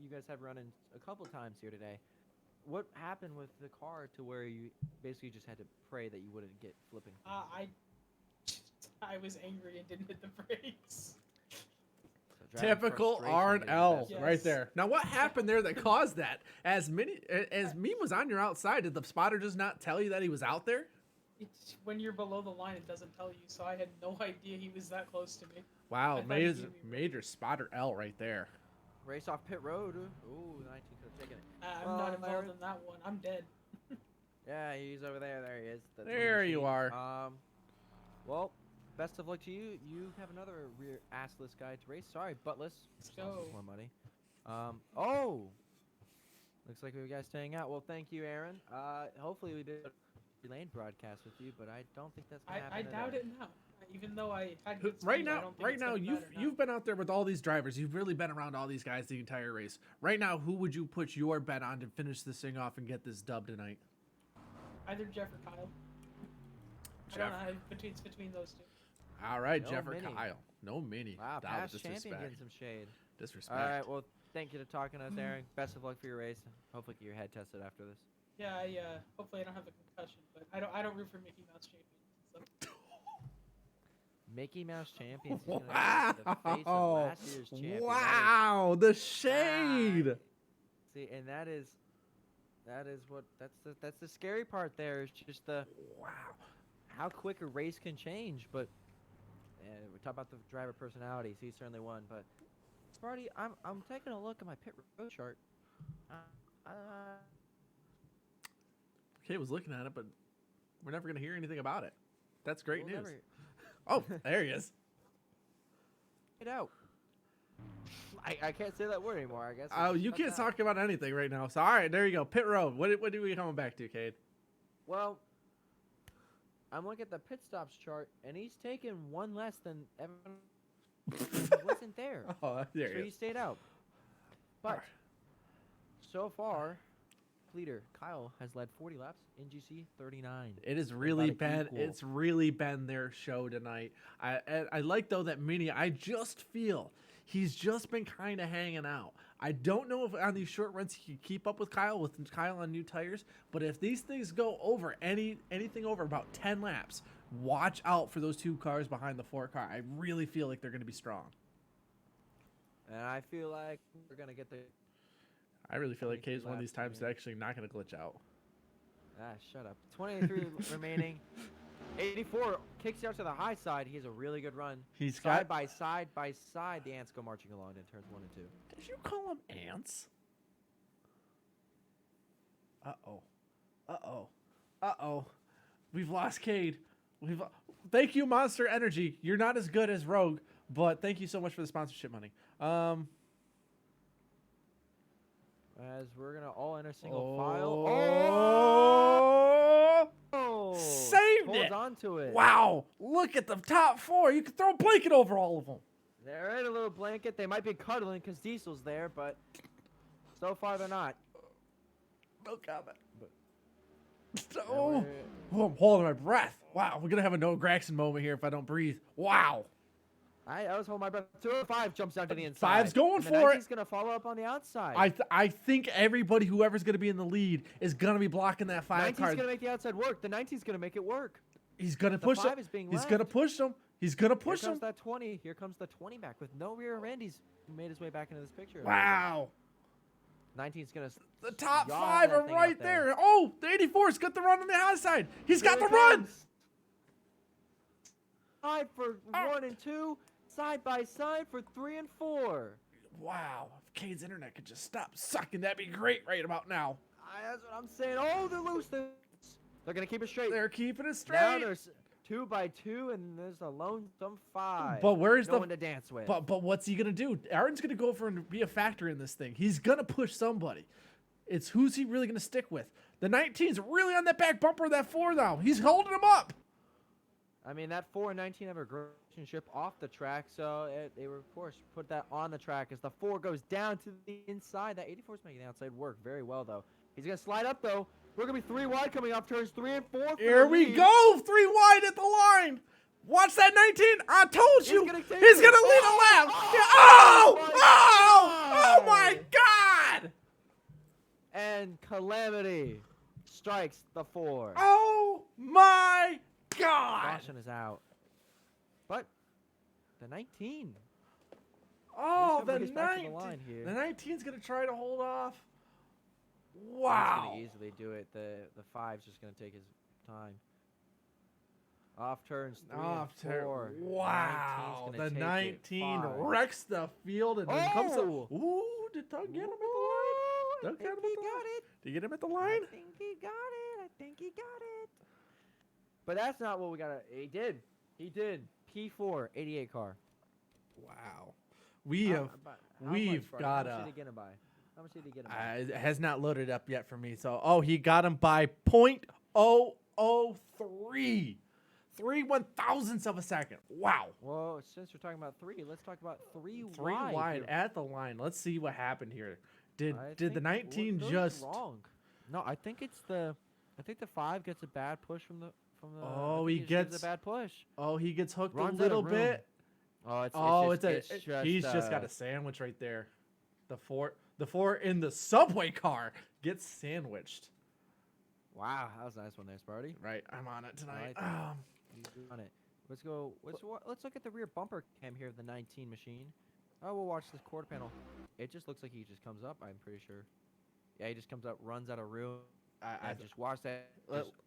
guys have running a couple times here today? What happened with the car to where you basically just had to pray that you wouldn't get flipping? I was angry and didn't hit the brakes. Driving Typical frustration R and getting L best. right Yes. there. Now, what happened there that caused that? As Meme was on your outside, did the spotter just not tell you that he was out there? It's, when you're below the line, it doesn't tell you. So I had no idea he was that close to me. Wow, I thought he major, gave me a major spotter L right there. Race off pit road. Ooh, 19 could have taken it. I'm Well, not involved Myron- in that one. I'm dead. Yeah, he's over there. There he is. That's the There you machine. are. Well, best of luck to you. You have another rear assless guy to race. Sorry, buttless. Let's Which costs us go. more money. Oh, looks like we got staying out. Well, thank you, Aaron. Hopefully we did a lane broadcast with you, but I don't think that's gonna I happen. doubt today. it now. Even though I had Who- good Right speed, I now, don't think right it's now, gonna you've matter now. you've been out there with all these drivers. You've really been around all these guys the entire race. Right now, who would you put your bet on to finish this thing off and get this dub tonight? Either Jeff or Kyle. I don't know. It's between those two. All right, No Jeff or mini. Kyle. No mini. Wow, Doubt past disrespect. champion getting some shade. Disrespect. All right, well, thank you to talking to us, Aaron. Best of luck for your race. Hopefully, get your head tested after this. Yeah, hopefully I don't have a concussion, but I don't root for Mickey Mouse champion. So. Mickey Mouse champions. He's gonna be the face of Wow. last year's champion. That is- Wow, the shade. See, and that is what that's the scary part. There is just the Wow. how quick a race can change. But we talk about the driver personalities. He certainly won. But Sparty, I'm taking a look at my pit road chart. Kate was looking at it, but we're never gonna hear anything about it. That's great we'll news. never Oh, there he is. get out. I can't say that word anymore. I guess. Oh, it's you cut can't out. talk about anything right now. So, all right, there you go. Pit road. What do we coming back to, Cade? Well, I'm looking at the pit stops chart, and he's taken one less than Evan. He wasn't there, Oh, there so he he is. stayed out. But Alright. so far, leader Kyle has led 40 laps. NGC 39. It has really about been equal. it's really been their show tonight. I like though that Mini. I just feel he's just been kind of hanging out. I don't know if on these short runs he can keep up with Kyle on new tires, but if these things go over anything over about 10 laps, watch out for those two cars behind the 4 car. I really feel like they're going to be strong. And I feel like we're gonna get the I really feel like 22 Cade's one of these laps times remaining. actually not going to glitch out. shut up. 23 remaining. 84 kicks out to the high side. He has a really good run. He's Side got. by side, the ants go marching along in turns 1 and 2. Did you call them ants? Uh-oh. We've lost Cade. Thank you, Monster Energy. You're not as good as Rogue, but thank you so much for the sponsorship money. As we're gonna all enter single file. Oh! Saved Holds it. on to it. Wow. Look at the top 4. You could throw a blanket over all of them. They're in a little blanket. They might be cuddling because Diesel's there, but so far they're not. No comment. And Oh, we're- I'm holding my breath. Wow, we're going to have a Noah Gregson moment here if I don't breathe. Wow. I was holding my breath. 205 jumps down to the inside. Five's going and the for it. 19's gonna follow up on the outside. I think everybody, whoever's going to be in the lead, is going to be blocking that 5 19's car. gonna make the outside work. The 19's gonna make it work. He's going to The push 5 him. is being He's left. going to push him. He's going to Here push comes him. that 20. Here comes the 20 back with no rear end. He's made his way back into this picture. Wow. 19's gonna. The top yaw 5 that are thing right up there. there. Oh, the 84's got the run on the outside. He's got Here the it run. comes. Side for 1 and 2. Side by side for 3 and 4. Wow. If Cade's internet could just stop sucking, that'd be great right about now. That's what I'm saying. Oh, they're loose. They're gonna keep it straight. They're keeping it Now straight. there's 2 by 2, and there's a lonesome 5. But where's no the one to dance with? But what's he gonna do? Aaron's gonna go for and be a factor in this thing. He's gonna push somebody. It's who's he really gonna stick with? The 19's really on that back bumper of that 4 now. He's holding him up. I mean, that 4 and 19 have a great relationship off the track, so they were, of course, put that on the track as the 4 goes down to the inside. That 84's making the outside work very well, though. He's going to slide up, though. We're going to be 3 wide coming off turns 3 and 4. for Here the we lead. go. 3 wide at the line. Watch that 19. I told He's you. gonna take He's it. gonna lead a lap. Oh, Oh! my Oh my God! And Calamity strikes the 4. Oh my God! Caution is out. But the 19 Oh, This the number gets back to the 19. line here. The 19's gonna try to hold off. He's Wow. gonna easily do it. The 5's just gonna take his time. Off turns 3 Off and 4. Wow. 19's The gonna take 19 it. 5. wrecks the field and then comes up. Oh! Ooh, did Doug get him at the line? I Doug think got him he at the got line? it. Did you get him at the I line? think he got it. I think he got it. But that's not what we got. He did. He did. P4, 88 car. Wow. We've got How much a. did he get him by? How much did he get him by? It has not loaded up yet for me. So, oh, he got him by 0.003. 3/1000ths of a second. Wow. Well, since we're talking about 3, let's talk about 3 Three wide. wide here. at the line. Let's see what happened here. Did I the think 19 Doug's just? wrong? No, I think it's the. I think the 5 gets a bad push from the. Oh, I think he just gives gets- a bad push. Oh, he gets hooked Runs a out of little room. bit. Oh, He's just got a sandwich right there. The four in the subway car gets sandwiched. Wow, that was a nice one there, Sparty. Right, I'm on it tonight. like that. You on it. Let's go. Let's look at the rear bumper cam here of the 19 machine. Oh, we'll watch this quarter panel. It just looks like he just comes up. I'm pretty sure. Yeah, he just comes up, runs out of room. I Just watch that.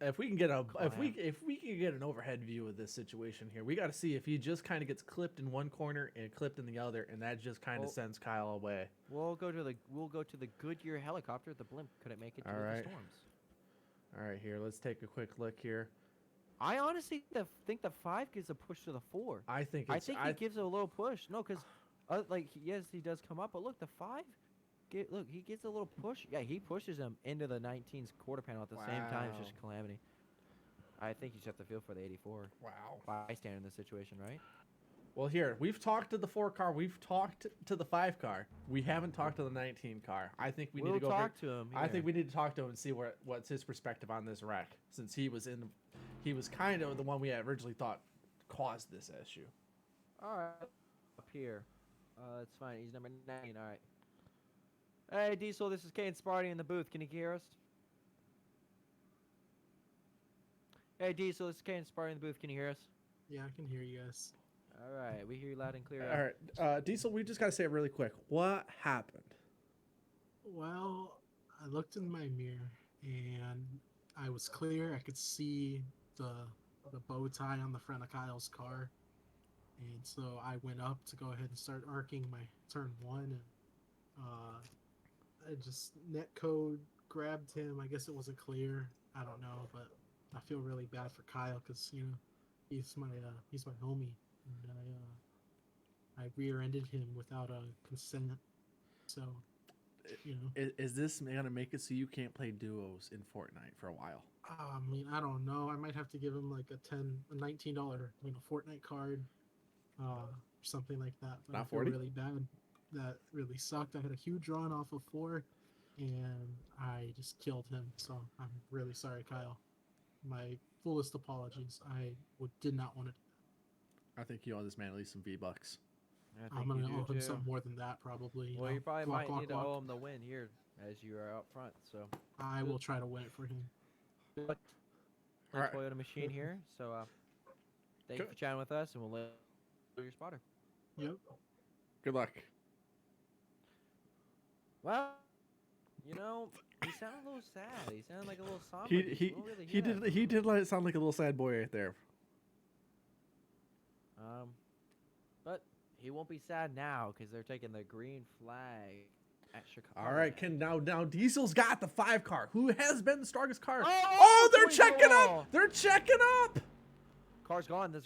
if we can get clam. if we can get an overhead view of this situation here, we got to see if he just kind of gets clipped in one corner and clipped in the other, and that just kind of Well- sends Kyle away. We'll go to the Goodyear helicopter. The blimp couldn't make it to All the right. storms. All right, here, let's take a quick look here. I honestly think the 5 gives a push to the 4. I think I it's think he gives a little push. No, because yes, he does come up, but look, the 5. Look, he gets a little push. Yeah, he pushes him into the 19's quarter panel at the same time. It's just Wow. calamity. I think you just have to feel for the 84 wow. bystander in this situation, right? Well, here we've talked to the 4 car, we've talked to the 5 car. We haven't talked to the 19 car. I think we need to go. talk to him. I think here. we need to talk to him and see what's his perspective on this wreck, since he was kind of the one we had originally thought caused this issue. All right, up here. That's fine. He's number 9. All right. Hey, Diesel, this is Kane Sparty in the booth. Can you hear us? Hey, Diesel, this is Kane Sparty in the booth. Can you hear us? Yeah, I can hear you guys. All right, we hear you loud and clear. All right, Diesel, we just gotta say it really quick. What happened? Well, I looked in my mirror and I was clear. I could see the bow tie on the front of Kyle's car. And so I went up to go ahead and start arcing my turn 1 and I just net code grabbed him. I guess it wasn't clear. I don't know, but I feel really bad for Kyle because he's my homie, and I rear-ended him without consent. So Is this gonna make it so you can't play duos in Fortnite for a while? I mean, I don't know. I might have to give him like a $19 Fortnite card, or something like that. But Not I feel 40? really bad. That really sucked. I had a huge run off of 4, and I just killed him. So I'm really sorry, Kyle. My fullest apologies. I did not want to. I think you owe this man at least some V-Bucks. I'm gonna owe him something more than that, probably. Well, you probably Walk, might walk, need to walk. owe him the win here, as you are out front. So I will try to win it for him. good luck. All right. Toyota machine here. So thank you Good. for chatting with us, and we'll let your spotter. Yep. Good luck. Well, he sounded a little sad. He sounded like a little somber. He You he don't really he hear did that. he did let it sound like a little sad boy right there. But he won't be sad now because they're taking the green flag at Chicago. All right, now Diesel's got the 5 car. Who has been the strongest car? Oh, They're boy, checking oh. up. They're checking up. Car's gone.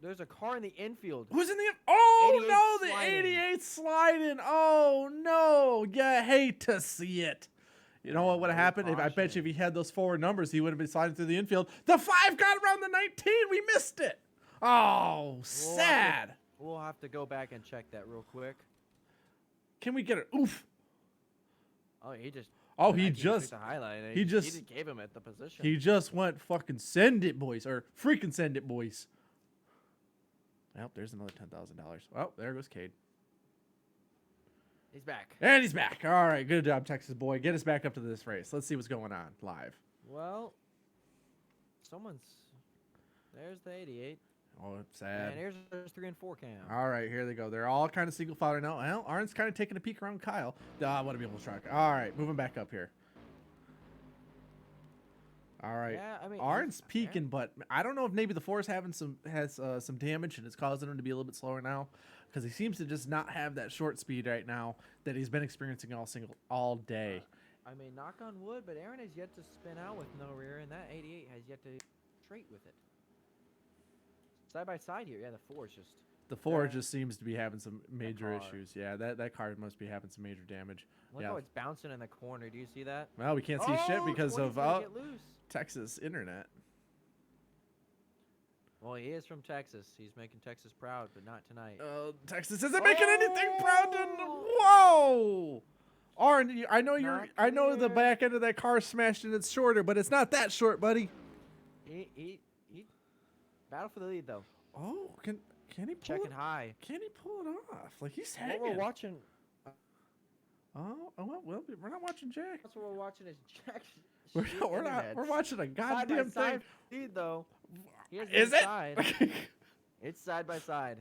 There's a car in the infield. Who's in the? Oh 88 no, the sliding. 88 sliding. Oh no, you hate to see it. You know what would have No happened? I bet caution. you if he had those 4 numbers, he would have been sliding through the infield. The 5 got around the 19. We missed it. Oh, sad. We'll have to go back and check that real quick. Can we get it? Oof. Oh, he just. Oh, I he can't just see the highlight. he just gave him at the position. he just went fucking send it, boys, or freaking send it, boys. Well, there's another $10,000. Oh, there goes Cade. He's back. And he's back. All right, good job, Texas boy. Get us back up to this race. Let's see what's going on live. Well, there's the 88. Oh, it's sad. And here's 3 and 4 cam. All right, here they go. They're all kind of single file right now. Well, Arn's kind of taking a peek around Kyle. I want to be able to track. All right, moving back up here. All right. Yeah, I mean, Arn's peaking, but I don't know if maybe the 4 is having some damage and it's causing him to be a little bit slower now, because he seems to just not have that short speed right now that he's been experiencing all day. I mean, knock on wood, but Aaron has yet to spin out with no rear, and that 88 has yet to straight with it. Side by side here, yeah, the 4 is just. The 4 just seems to be having some major car. issues. Yeah, that car must be having some major damage. Look yeah. how it's bouncing in the corner. Do you see that? Well, we can't see shit because 20's of gonna get loose. Texas internet. Well, he is from Texas. He's making Texas proud, but not tonight. Texas isn't making anything proud. Whoa! Arn, I know I know the back end of that car smashed and it's shorter, but it's not that short, buddy. He battle for the lead though. Oh, can he pull Checking it? high. Can he pull it off? Like he's What hanging. we're watching. Oh, well, we're not watching Jack. That's what we're watching is Jack. We're watching a Side goddamn by thing. side lead though. He has Is inside. it? It's side by side.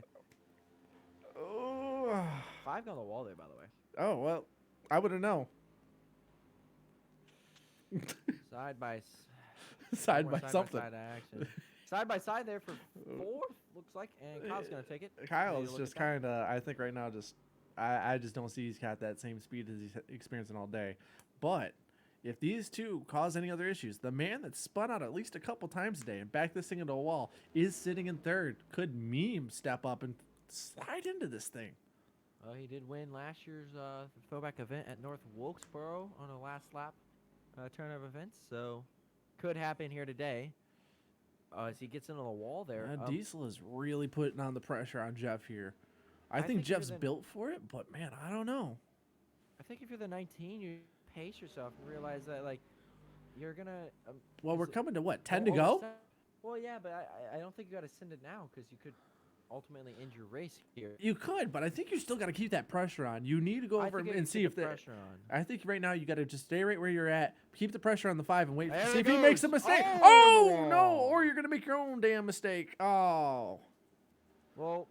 Oh. 5 on the wall there, by the way. Oh well, I wouldn't know. Side by Side by something. Side action. Side by side there for 4th, looks like, and Kyle's gonna take it. Kyle's Look just at that. kind of, I think right now, I just don't see he's got that same speed as he's experiencing all day. But if these two cause any other issues, the man that spun out at least a couple times today and backed this thing into a wall is sitting in 3rd. Could Meme step up and slide into this thing? Well, he did win last year's throwback event at North Wilkesboro on a last lap turn of events, so could happen here today. As he gets into the wall there. Diesel is really putting on the pressure on Jeff here. I think think if you're Jeff's the- built for it, but man, I don't know. I think if you're the 19, you pace yourself and realize that like you're gonna. Well, we're is it- coming to what, 10 to oh, go? Well, yeah, but I don't think you got to send it now because you could ultimately end your race here. You could, but I think you still got to keep that pressure on. You need to go I over think and you see keep if the that. pressure on. I think right now you got to just stay right where you're at. Keep the pressure on the 5 and wait to There see it if he makes a goes. mistake. Oh! Oh no! Or you're gonna make your own damn mistake. Oh. Well,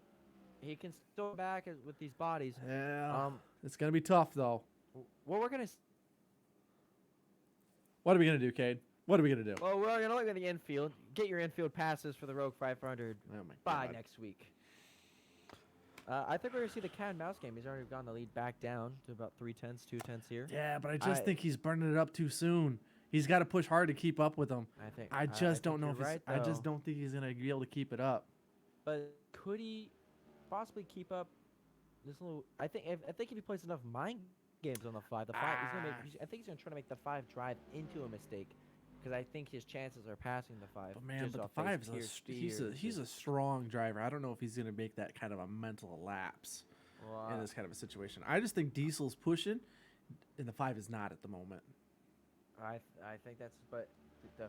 he can still back it with these bodies. Yeah. It's gonna be tough though. What we're gonna. What are we gonna do, Cade? What are we gonna do? Well, we're gonna look at the infield. Get your infield passes for the Rogue 500 Oh my by God. next week. I think we're gonna see the cat and mouse game. He's already gotten the lead back down to about 3/10, 2/10 here. Yeah, but I just think he's burning it up too soon. He's got to push hard to keep up with him. I just don't know if you're right, I just though. don't think he's gonna be able to keep it up. But could he possibly keep up this little? I think if he plays enough mind games on the 5, he's gonna make. I think he's gonna try to make the 5 drive into a mistake, because I think his chances are passing the 5. But man, just but the off base 5 is pure he's speed. a strong driver. I don't know if he's gonna make that kind of a mental lapse Well, in this kind of a situation. I just think Diesel's pushing, and the 5 is not at the moment. I think that's but the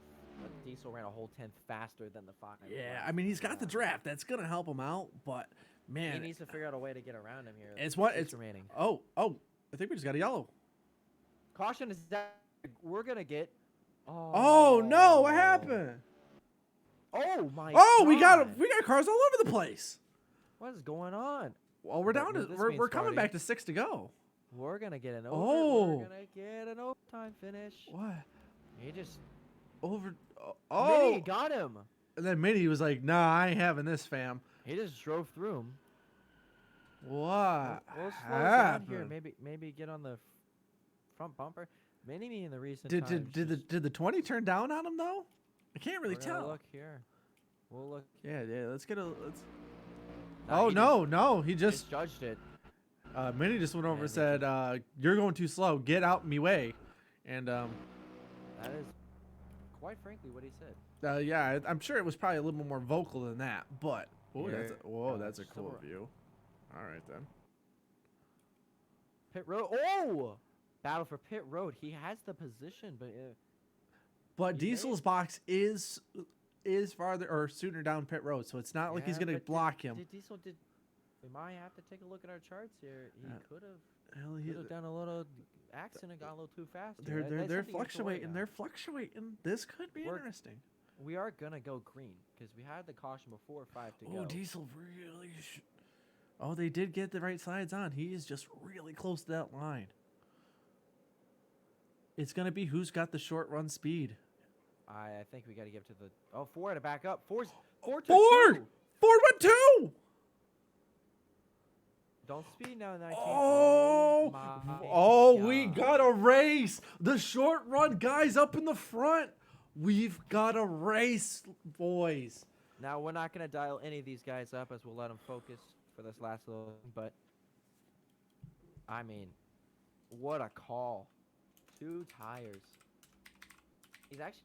Diesel ran a whole 10th faster than the 5. Yeah, I mean he's got the draft. That's gonna help him out, but man, He needs to figure out a way to get around him here. it's what Six it's remaining. Oh, I think we just got a yellow. Caution is that we're gonna get. Oh no, what happened? Oh my! Oh, we got God. cars all over the place. What is going on? Well, we're But down to this we're means, coming Sparty, back to 6 to go. We're gonna get an over. Oh. We're gonna get an overtime finish. What? He just Over? Mini got him. And then Minnie was like, "Nah, I ain't having this, fam." He just drove through him. What We'll slow down here. happened? Maybe get on the front bumper. Mini in the recent Did times. did the 20 turn down on him though? I can't really we're gonna tell. Look here. We'll look. Yeah, let's get a let's. Nah, Oh he no, he just just judged it. Minnie just went over Yeah, and they said, "You're going too slow. Get out me way." And That is, quite frankly, what he said. yeah, I'm sure it was probably a little more vocal than that, but Here, that's a cool somewhere- view. All right then. Pit road. Oh, battle for pit road. He has the position, but But You made Diesel's box is farther or sooner down pit road, so it's not like he's yeah, gonna but block him. Did Diesel did? We might have to take a look at our charts here. He could have. Hell, Could have done a little accident, got a little too fast. they're fluctuating. They're fluctuating. This could be We're- interesting. we are gonna go green because we had the caution before 5 to go. Oh, Diesel really. Oh, they did get the right sides on. He is just really close to that line. It's gonna be who's got the short run speed. I think we got to give to the. Oh, Ford to back up. Four to Ford! 2. Ford went 2! Don't speed now, 19. Oh! my We God. got a race. The short run guys up in the front. We've got a race, boys. Now we're not gonna dial any of these guys up as we'll let them focus for this last little. But I mean, what a call! 2 tires. He's actually.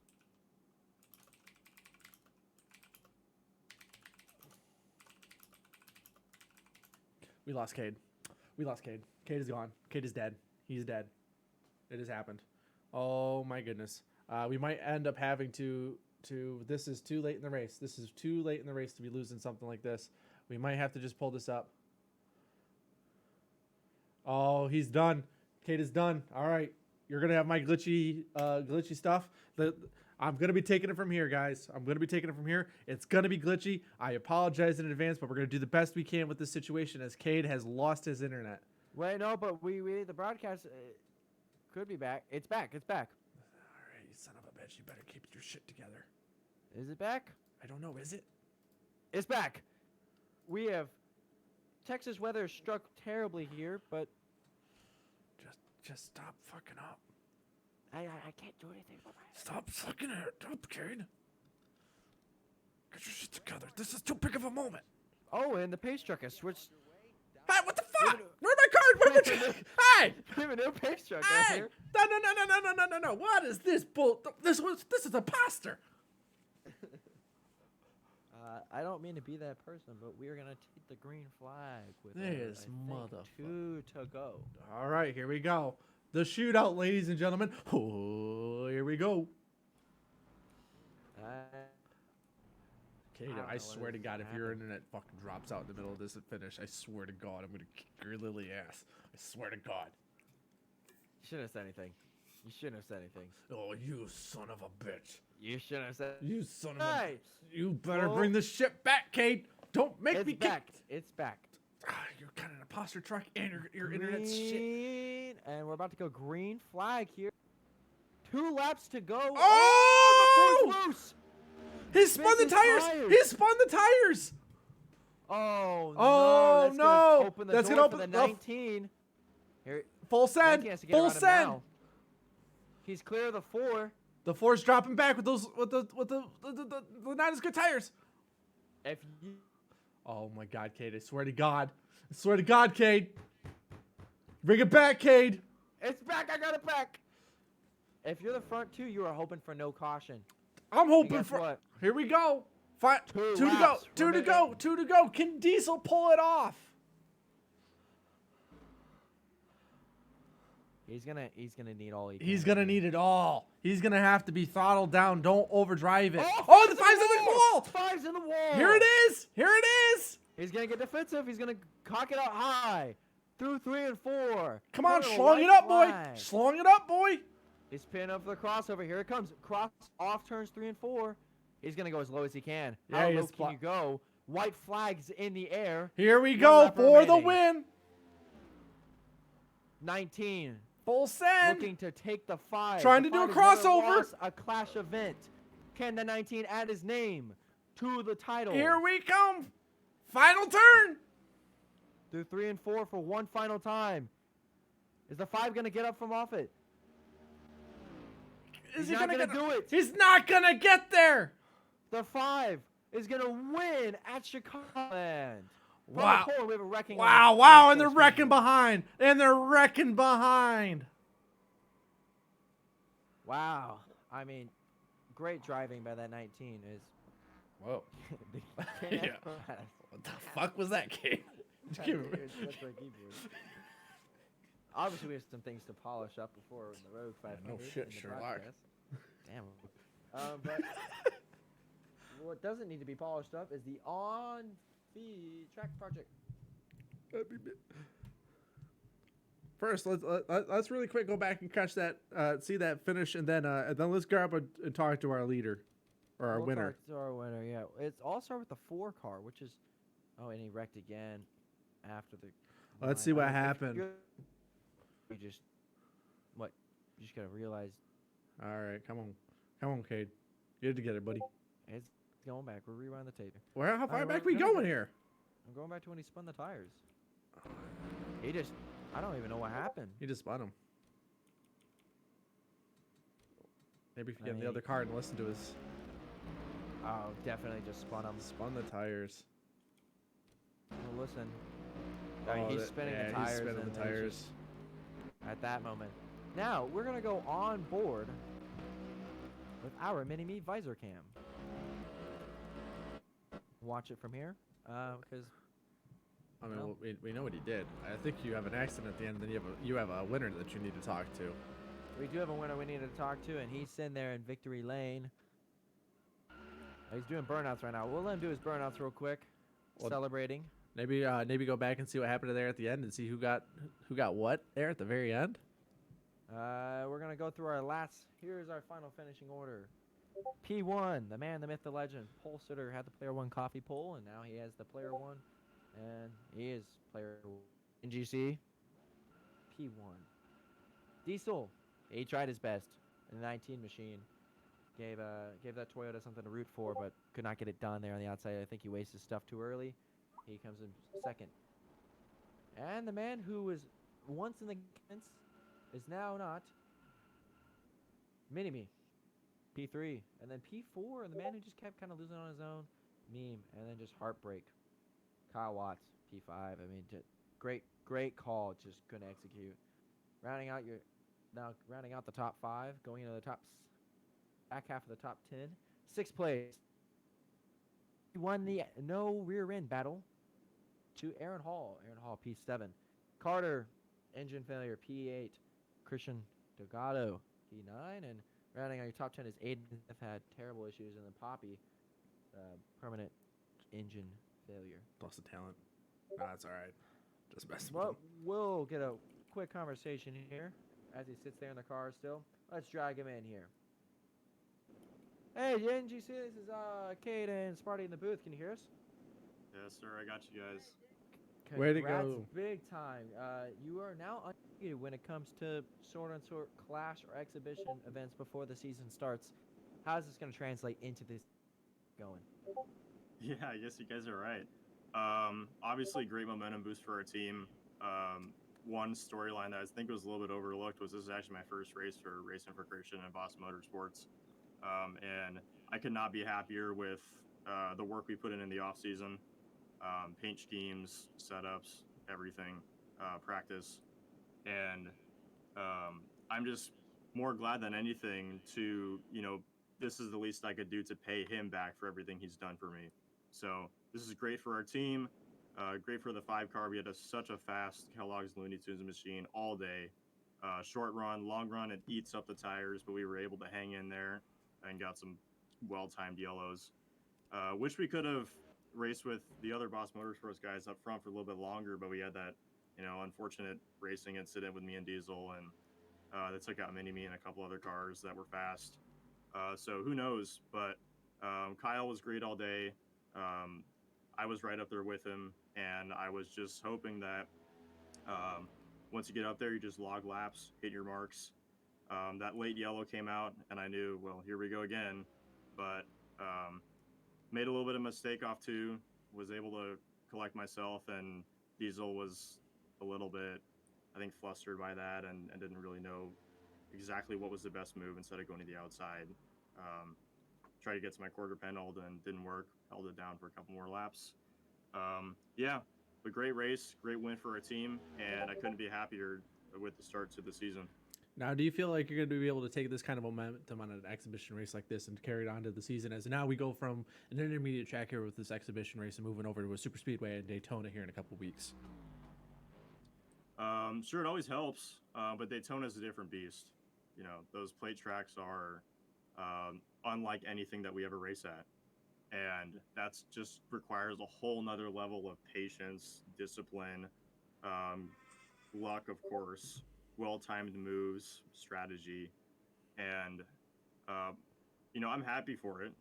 We lost Cade. We lost Cade. Cade is gone. Cade is dead. He's dead. It has happened. Oh my goodness. We might end up having to. This is too late in the race. This is too late in the race to be losing something like this. We might have to just pull this up. Oh, he's done. Cade is done. All right. You're gonna have my glitchy stuff. I'm gonna be taking it from here, guys. I'm gonna be taking it from here. It's gonna be glitchy. I apologize in advance, but we're gonna do the best we can with this situation as Cade has lost his internet. Wait, no, but we the broadcast could be back. It's back. It's back. All right, you son of a bitch. You better keep your shit together. Is it back? I don't know. Is it? It's back. We have Texas weather struck terribly here, but Just stop fucking up. I can't do anything about my. Stop fucking it up, Cade. Get your shit together. This is too big of a moment. Oh, and the pace truck has switched. Hey, what the fuck? Where's my card? Where's my card? Hey! We have a new pace truck out Hey! here. No. What is this bull? This is a pastor. I don't mean to be that person, but we are gonna take the green flag with This I think, motherfucker. 2 to go. All right, here we go. The shootout, ladies and gentlemen. Oh, here we go. Kato, don't know I what swear to is God, if gonna your happen. internet fucking drops out in the middle of this and finish, I swear to God, I'm gonna kick your lily ass. I swear to God. You shouldn't have said anything. You shouldn't have said anything. Oh, you son of a bitch. You shouldn't have said. You son of Hey! a. You better Whoa. bring this shit back, Kate. Don't make It's me back. kick. It's back. You're kind of an imposter truck and your internet's shit. Green, and we're about to go green flag here. 2 laps to go. Oh! the thing's loose. He spun the Vince's tires. tires. He spun the tires. Oh, Oh, no. That's no. Gonna open the That's door gonna for open the the- 19. Here, Full send. 19 has to get Full around him send. now. He's clear of the 4. The 4's dropping back with the not as good tires. If you, Oh my God, Cade! I swear to God. I swear to God, Cade. Bring it back, Cade. it's back. I got it back. If you're the front 2, you are hoping for no caution. I'm And hoping guess for. what? Here we go. 2 2 to go. laps 2 to remaining. go. 2 to go. Can Diesel pull it off? He's gonna need all he can. He's gonna need it all. He's gonna have to be throttled down. Don't overdrive it. Oh, Oh, the 5's in the wall. 5's in the wall. Here it is. Here it is. He's gonna get defensive. He's gonna cock it out high through 3 and 4. Come on, Turn slowing right it up, boy. flag. Slowing it up, boy. He's pinning up for the crossover. Here it comes. Cross off turns 3 and 4. He's gonna go as low as he can. Yeah, How he low is can you go? White flags in the air. Here we One go lap for the remaining. win. 19 Full send. looking to take the 5. Trying The to do a 5 has never crossover. lost a clash event. Can the 19 add his name to the title? Here we come. Final turn. Through 3 and 4 for one final time. Is the 5 gonna get up from off it? Is He's he not gonna get do it. He's not gonna get there. The 5 is gonna win at Chicagoland. From the Wow. pole, we have a wrecking Wow, on wow, the and they're screen. wrecking behind. And they're wrecking behind. Wow. I mean, great driving by that 19 is. Whoa. The Yeah. What the fuck was that, Kate? That's our keyboard. Obviously, we have some things to polish up before the Rogue 500. no shit, in the Sherlock. broadcast. Damn. But what doesn't need to be polished up is the on-feed track project. First, let's really quick go back and catch that, see that finish, and then let's grab and talk to our leader. Or our we'll winner. talk to our winner. Yeah, it's all start with the 4 car, which is and he wrecked again after the. Let's line. see I what mean, if happened. You just what? You just gotta realize All right, come on, Cade. Get it together, buddy. it's going back. We're rerunning the tape. Where? How All far right, back we're we gonna going go- here? I'm going back to when he spun the tires. He just. I don't even know what happened. He just spun him. Maybe if you I get in the mean- other car and listen to his Oh, definitely just spun him. spun the tires. Well, listen. I mean, he's spinning the tires. He's spinning and the it's tires. just at that moment. Now we're gonna go on board with our mini me visor cam. Watch it from here, because I mean, Well- we know what he did. I think you have an accident at the end, and then you have a winner that you need to talk to. we do have a winner we need to talk to, and he's sitting there in victory lane. He's doing burnouts right now. We'll let him do his burnouts real quick, Well- celebrating. Maybe go back and see what happened there at the end and see who got what there at the very end. We're gonna go through our last. Here's our final finishing order. P1, the man, the myth, the legend. Pole sitter had the player 1 coffee pole, and now he has the player 1, and he is player NGC. P1. Diesel, he tried his best in the 19 machine. Gave that Toyota something to root for, but could not get it done there on the outside. I think he wasted stuff too early. He comes in second. And the man who was once in the comments is now not. Mini-Me. P3. And then P4, and the man who just kept kind of losing on his own. Meme. And then just heartbreak. Kyle Watts. P5. I mean, great call. Just couldn't execute. Rounding out the top 5. Going into the back half of the top 10. 6th place. He won the no rear end battle to Aaron Hall. Aaron Hall, P7. Carter, engine failure, P8. Christian Delgado, P9. And rounding out your top 10 is Aiden. Have had terrible issues. And then Poppy, permanent engine failure. Lost the talent. Nah, that's all right. Just messing with Well, him. we'll get a quick conversation here as he sits there in the car still. Let's drag him in here. Hey, NGC, this is Kate and Sparty in the booth. Can you hear us? Yes, sir. I got you guys. Way to Congrats, go. big time. You are now undefeated when it comes to sort clash or exhibition events before the season starts. How is this going to translate into this going? Yeah, I guess you guys are right. Obviously, great momentum boost for our team. One storyline that I think was a little bit overlooked was this is actually my first race for Racing for Christian and Boss Motorsports. And I could not be happier with the work we put in the off season, paint schemes, setups, everything, practice, and I'm just more glad than anything to this is the least I could do to pay him back for everything he's done for me. So this is great for our team, great for the 5 car. We had such a fast Kellogg's Looney Tunes machine all day. Short run, long run, it eats up the tires, but we were able to hang in there and got some well-timed yellows. Wish we could have raced with the other Boss Motorsports guys up front for a little bit longer, but we had that, unfortunate racing incident with me and Diesel, and that took out Mini-Me and a couple other cars that were fast. So who knows? But Kyle was great all day. I was right up there with him, and I was just hoping that once you get up there, you just log laps, hit your marks. That late yellow came out, and I knew, well, here we go again. But made a little bit of mistake off 2, was able to collect myself, and Diesel was a little bit, I think, flustered by that and didn't really know exactly what was the best move instead of going to the outside. Tried to get to my quarter panel and didn't work, held it down for a couple more laps. Yeah, but great race, great win for our team, and I couldn't be happier with the start to the season. Now, do you feel like you're going to be able to take this kind of momentum on an exhibition race like this and carry it on to the season? As now we go from an intermediate track here with this exhibition race and moving over to a super speedway in Daytona here in a couple weeks. Sure, it always helps, but Daytona's a different beast. Those plate tracks are unlike anything that we ever race at. And that's just requires a whole nother level of patience, discipline, luck, of course, well-timed moves, strategy. And, I'm happy for it.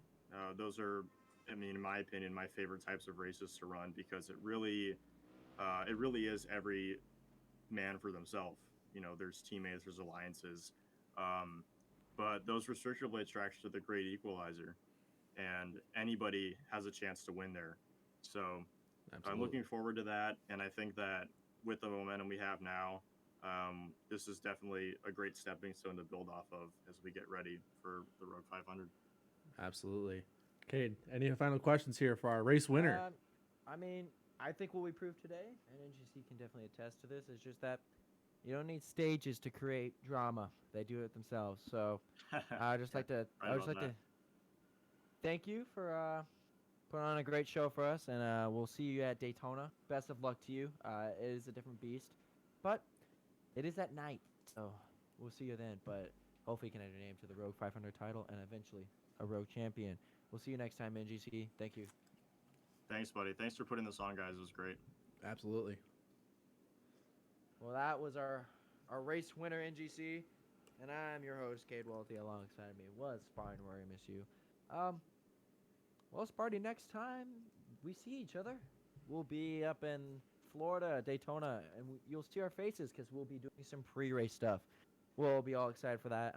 Those are, I mean, in my opinion, my favorite types of races to run because it really is every man for themselves. You know, there's teammates, there's alliances, um, but those restrictor blade tracks are the great equalizer, and anybody has a chance to win there. So I'm Absolutely. looking forward to that, and I think that with the momentum we have now, this is definitely a great stepping stone to build off of as we get ready for the Rogue 500. Absolutely. Cade, any final questions here for our race winner? I mean, I think what we proved today, and NGC can definitely attest to this, is just that you don't need stages to create drama. They do it themselves. So I just like to, Right I would just about like to that. thank you for putting on a great show for us, and we'll see you at Daytona. Best of luck to you. It is a different beast, but it is at night, so we'll see you then. But hopefully, you can add your name to the Rogue 500 title and eventually a Rogue champion. We'll see you next time, NGC. Thank you. Thanks, buddy. Thanks for putting this on, guys. It was great. Absolutely. Well, that was our race winner, NGC, and I'm your host, Cade Walty. Alongside me was Spartan Warrior, miss you. Well, Sparty, next time we see each other, we'll be up in Florida, Daytona, and you'll see our faces because we'll be doing some pre-race stuff. We'll be all excited for that.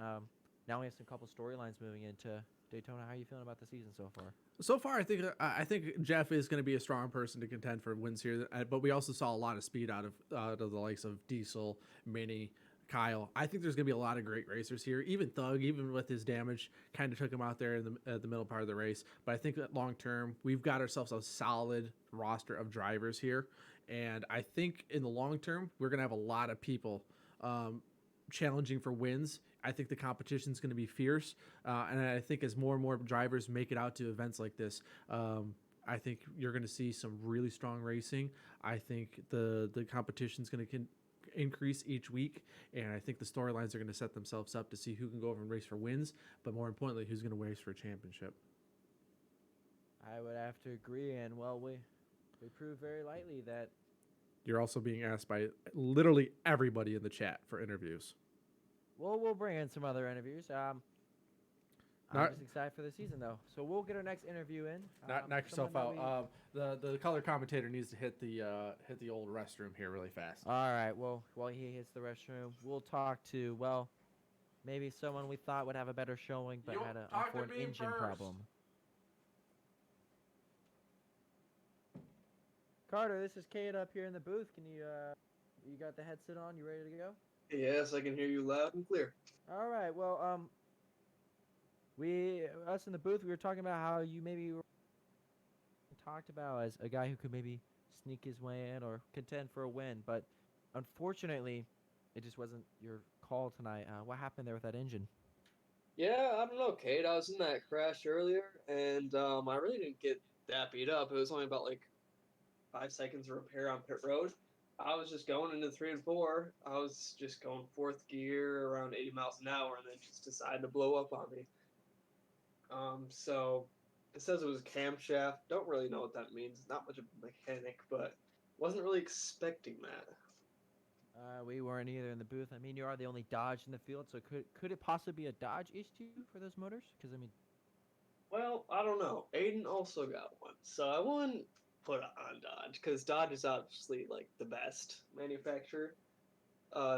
Now we have some couple storylines moving into Daytona. How are you feeling about the season so far? So far, I think Jeff is going to be a strong person to contend for wins here. But we also saw a lot of speed out of the likes of Diesel, Mini, Kyle. I think there's going to be a lot of great racers here. Even Thug, even with his damage, kind of took him out there in the middle part of the race. But I think that long term, we've got ourselves a solid roster of drivers here. And I think in the long term, we're going to have a lot of people challenging for wins. I think the competition is going to be fierce, and I think as more and more drivers make it out to events like this, I think you're going to see some really strong racing. I think the competition is going to increase each week, and I think the storylines are going to set themselves up to see who can go over and race for wins, but more importantly, who's going to race for a championship. I would have to agree, and well, we proved very lightly that. You're also being asked by literally everybody in the chat for interviews. Well, we'll bring in some other interviews. I'm just excited for the season, though. So we'll get our next interview in. Knock yourself out. The color commentator needs to hit the old restroom here really fast. All right. Well, while he hits the restroom, we'll talk to maybe someone we thought would have a better showing, but had an engine problem. Carter, this is Cade up here in the booth. Can you got the headset on? You ready to go? Yes, I can hear you loud and clear. All right. Well, us in the booth, we were talking about how you maybe talked about as a guy who could maybe sneak his way in or contend for a win, but unfortunately, it just wasn't your call tonight. What happened there with that engine? Yeah, I don't know, Kate. I was in that crash earlier, and I really didn't get that beat up. It was only about like 5 seconds of repair on pit road. I was just going into 3 and 4. I was just going 4th gear around 80 miles an hour, and then just decided to blow up on me. So it says it was a camshaft. Don't really know what that means. Not much of a mechanic, but wasn't really expecting that. We weren't either in the booth. I mean, you are the only Dodge in the field, so could it possibly be a Dodge issue for those motors? Because I mean, well, I don't know. Aiden also got one, so I wouldn't put it on Dodge because Dodge is obviously like the best manufacturer.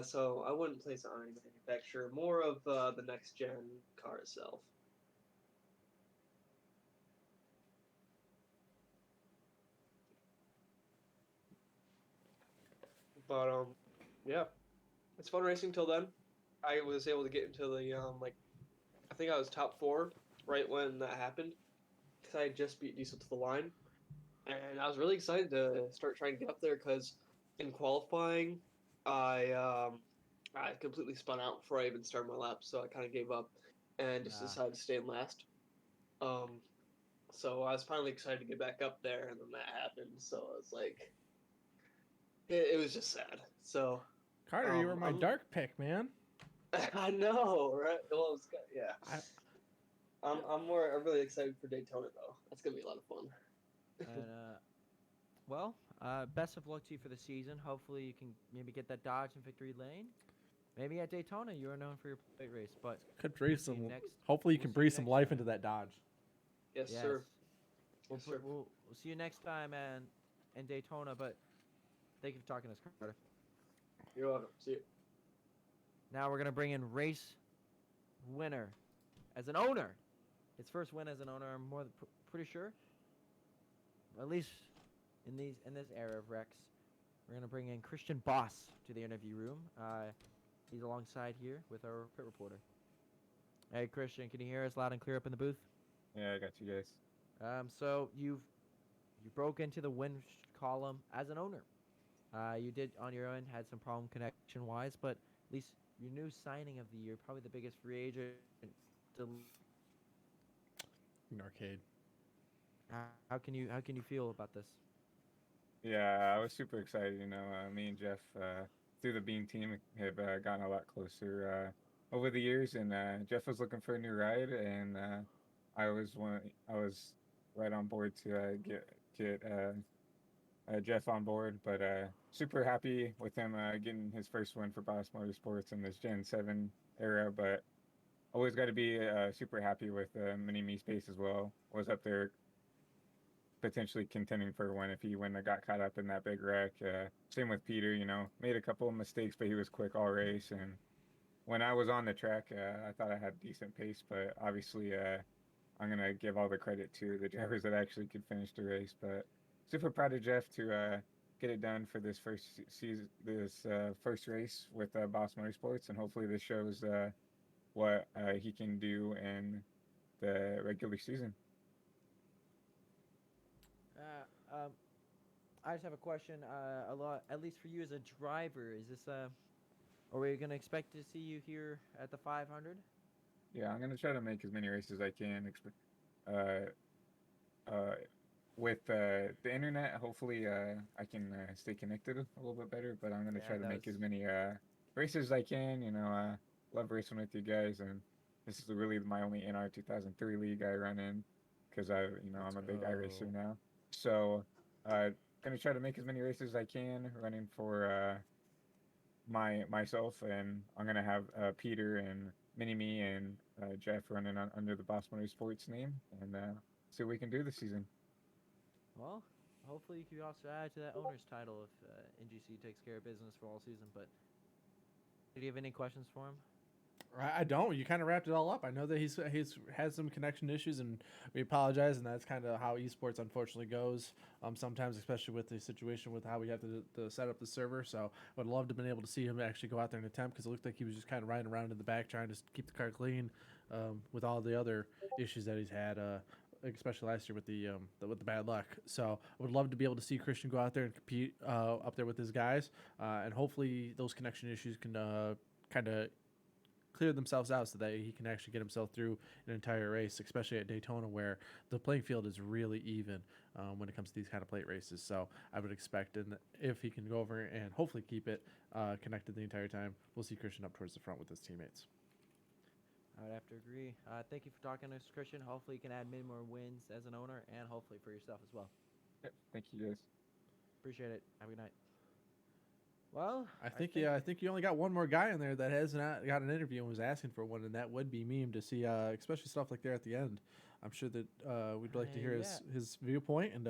So I wouldn't place it on any manufacturer. More of the next gen car itself. But yeah, it's fun racing till then. I was able to get into the I think I was top 4 right when that happened because I had just beat Diesel to the line, and I was really excited to start trying to get up there because in qualifying, I completely spun out before I even started my lap, so I kind of gave up and just decided to stay in last. So I was finally excited to get back up there, and then that happened. So I was like, it was just sad. So Carter, you were my dark pick, man. I know, right? Well, it was good. Yeah. I'm really excited for Daytona though. That's gonna be a lot of fun. And best of luck to you for the season. Hopefully, you can maybe get that Dodge in victory lane. Maybe at Daytona, you are known for your plate race, but could breathe some. Hopefully, you can breathe some life into that Dodge. Yes, sir. We'll, Yes, sir. we'll see you next time and in Daytona. But thank you for talking to us, Carter. You're welcome. See you. Now we're gonna bring in race winner as an owner. His first win as an owner. I'm pretty sure. At least in this era of Rex, we're gonna bring in Christian Boss to the interview room. He's alongside here with our pit reporter. Hey Christian, can you hear us loud and clear up in the booth? Yeah, I got you guys. So you broke into the win column as an owner. You did on your own, had some problem connection wise, but at least your new signing of the year, probably the biggest free agent. An arcade. How can you feel about this? Yeah, I was super excited. Me and Jeff through the Beam team have gotten a lot closer over the years, and Jeff was looking for a new ride, and I was right on board to get Jeff on board. But super happy with him getting his first win for Boss Motorsports in this Gen 7 era. But always got to be super happy with Mini Me Space as well. Was up there potentially contending for a win if he wouldn't have got caught up in that big wreck. Same with Peter, made a couple of mistakes, but he was quick all race. And when I was on the track, I thought I had decent pace, but obviously I'm going to give all the credit to the drivers that actually could finish the race. But super proud of Jeff to get it done for this first season, this first race with Boss Motorsports, and hopefully this shows what he can do in the regular season. I just have a question. At least for you as a driver, is this are we gonna expect to see you here at the 500? Yeah, I'm gonna try to make as many races as I can. With the internet, hopefully I can stay connected a little bit better. But I'm gonna try to make as many races as I can. Love racing with you guys, and this is really my only NR 2003 league I run in, because I'm a big iRacer now. So gonna try to make as many races as I can, running for myself, and I'm gonna have Peter and Mini Me and Jeff running under the Boss Motorsports name, and see what we can do this season. Well, hopefully you can also add to that owner's title if NGC takes care of business for all season. But do you have any questions for him? I don't. You kind of wrapped it all up. I know that he's has some connection issues, and we apologize. And that's kind of how esports unfortunately goes. Sometimes, especially with the situation with how we have to set up the server. So I would love to have been able to see him actually go out there and attempt, because it looked like he was just kind of riding around in the back trying to keep the car clean, with all the other issues that he's had, especially last year with the bad luck. So I would love to be able to see Christian go out there and compete up there with his guys, and hopefully those connection issues can kind of clear themselves out so that he can actually get himself through an entire race, especially at Daytona, where the playing field is really even when it comes to these kind of plate races. So I would expect, and if he can go over and hopefully keep it connected the entire time, we'll see Christian up towards the front with his teammates. I would have to agree. Thank you for talking to us, Christian. Hopefully you can add many more wins as an owner, and hopefully for yourself as well. Yep, thank you guys. Appreciate it. Have a good night. Well, I think you only got one more guy in there that has not got an interview and was asking for one, and that would be Meme, to see, especially stuff like there at the end. I'm sure that we'd like to hear his viewpoint and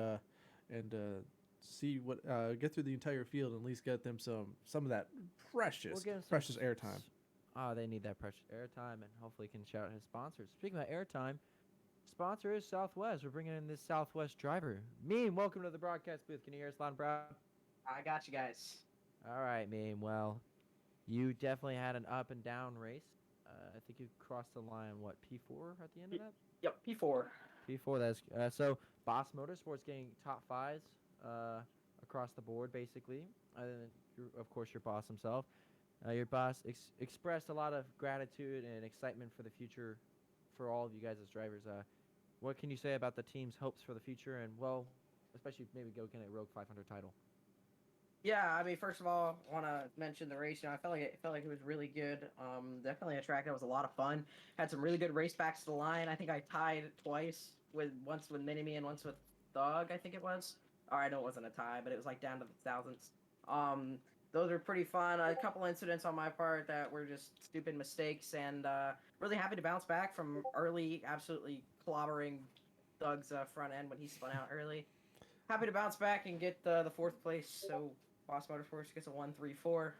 see what get through the entire field and at least get them some of that precious airtime. Oh, they need that precious airtime, and hopefully can shout out his sponsors. Speaking about airtime, sponsor is Southwest. We're bringing in this Southwest driver. Meme, welcome to the broadcast booth. Can you hear us loud and proud? I got you guys. All right, Meme. Well, you definitely had an up and down race. I think you crossed the line, what, P4 at the end of that? Yep, P4. P4, that's so Boss Motorsports getting top fives across the board, basically. Of course, your boss himself. Your boss expressed a lot of gratitude and excitement for the future for all of you guys as drivers. What can you say about the team's hopes for the future, and, well, especially maybe go get a Rogue 500 title? Yeah, I mean, first of all, I want to mention the race. I felt like it was really good. Definitely a track that was a lot of fun. Had some really good race backs to the line. I think I tied twice, once with Mini-Me and once with Thug, I think it was. Or I know it wasn't a tie, but it was like down to the thousandths. Those are pretty fun. A couple incidents on my part that were just stupid mistakes, and really happy to bounce back from early absolutely clobbering Doug's front end when he spun out early. Happy to bounce back and get the fourth place. So Boss Motorsports gets a 1-3-4.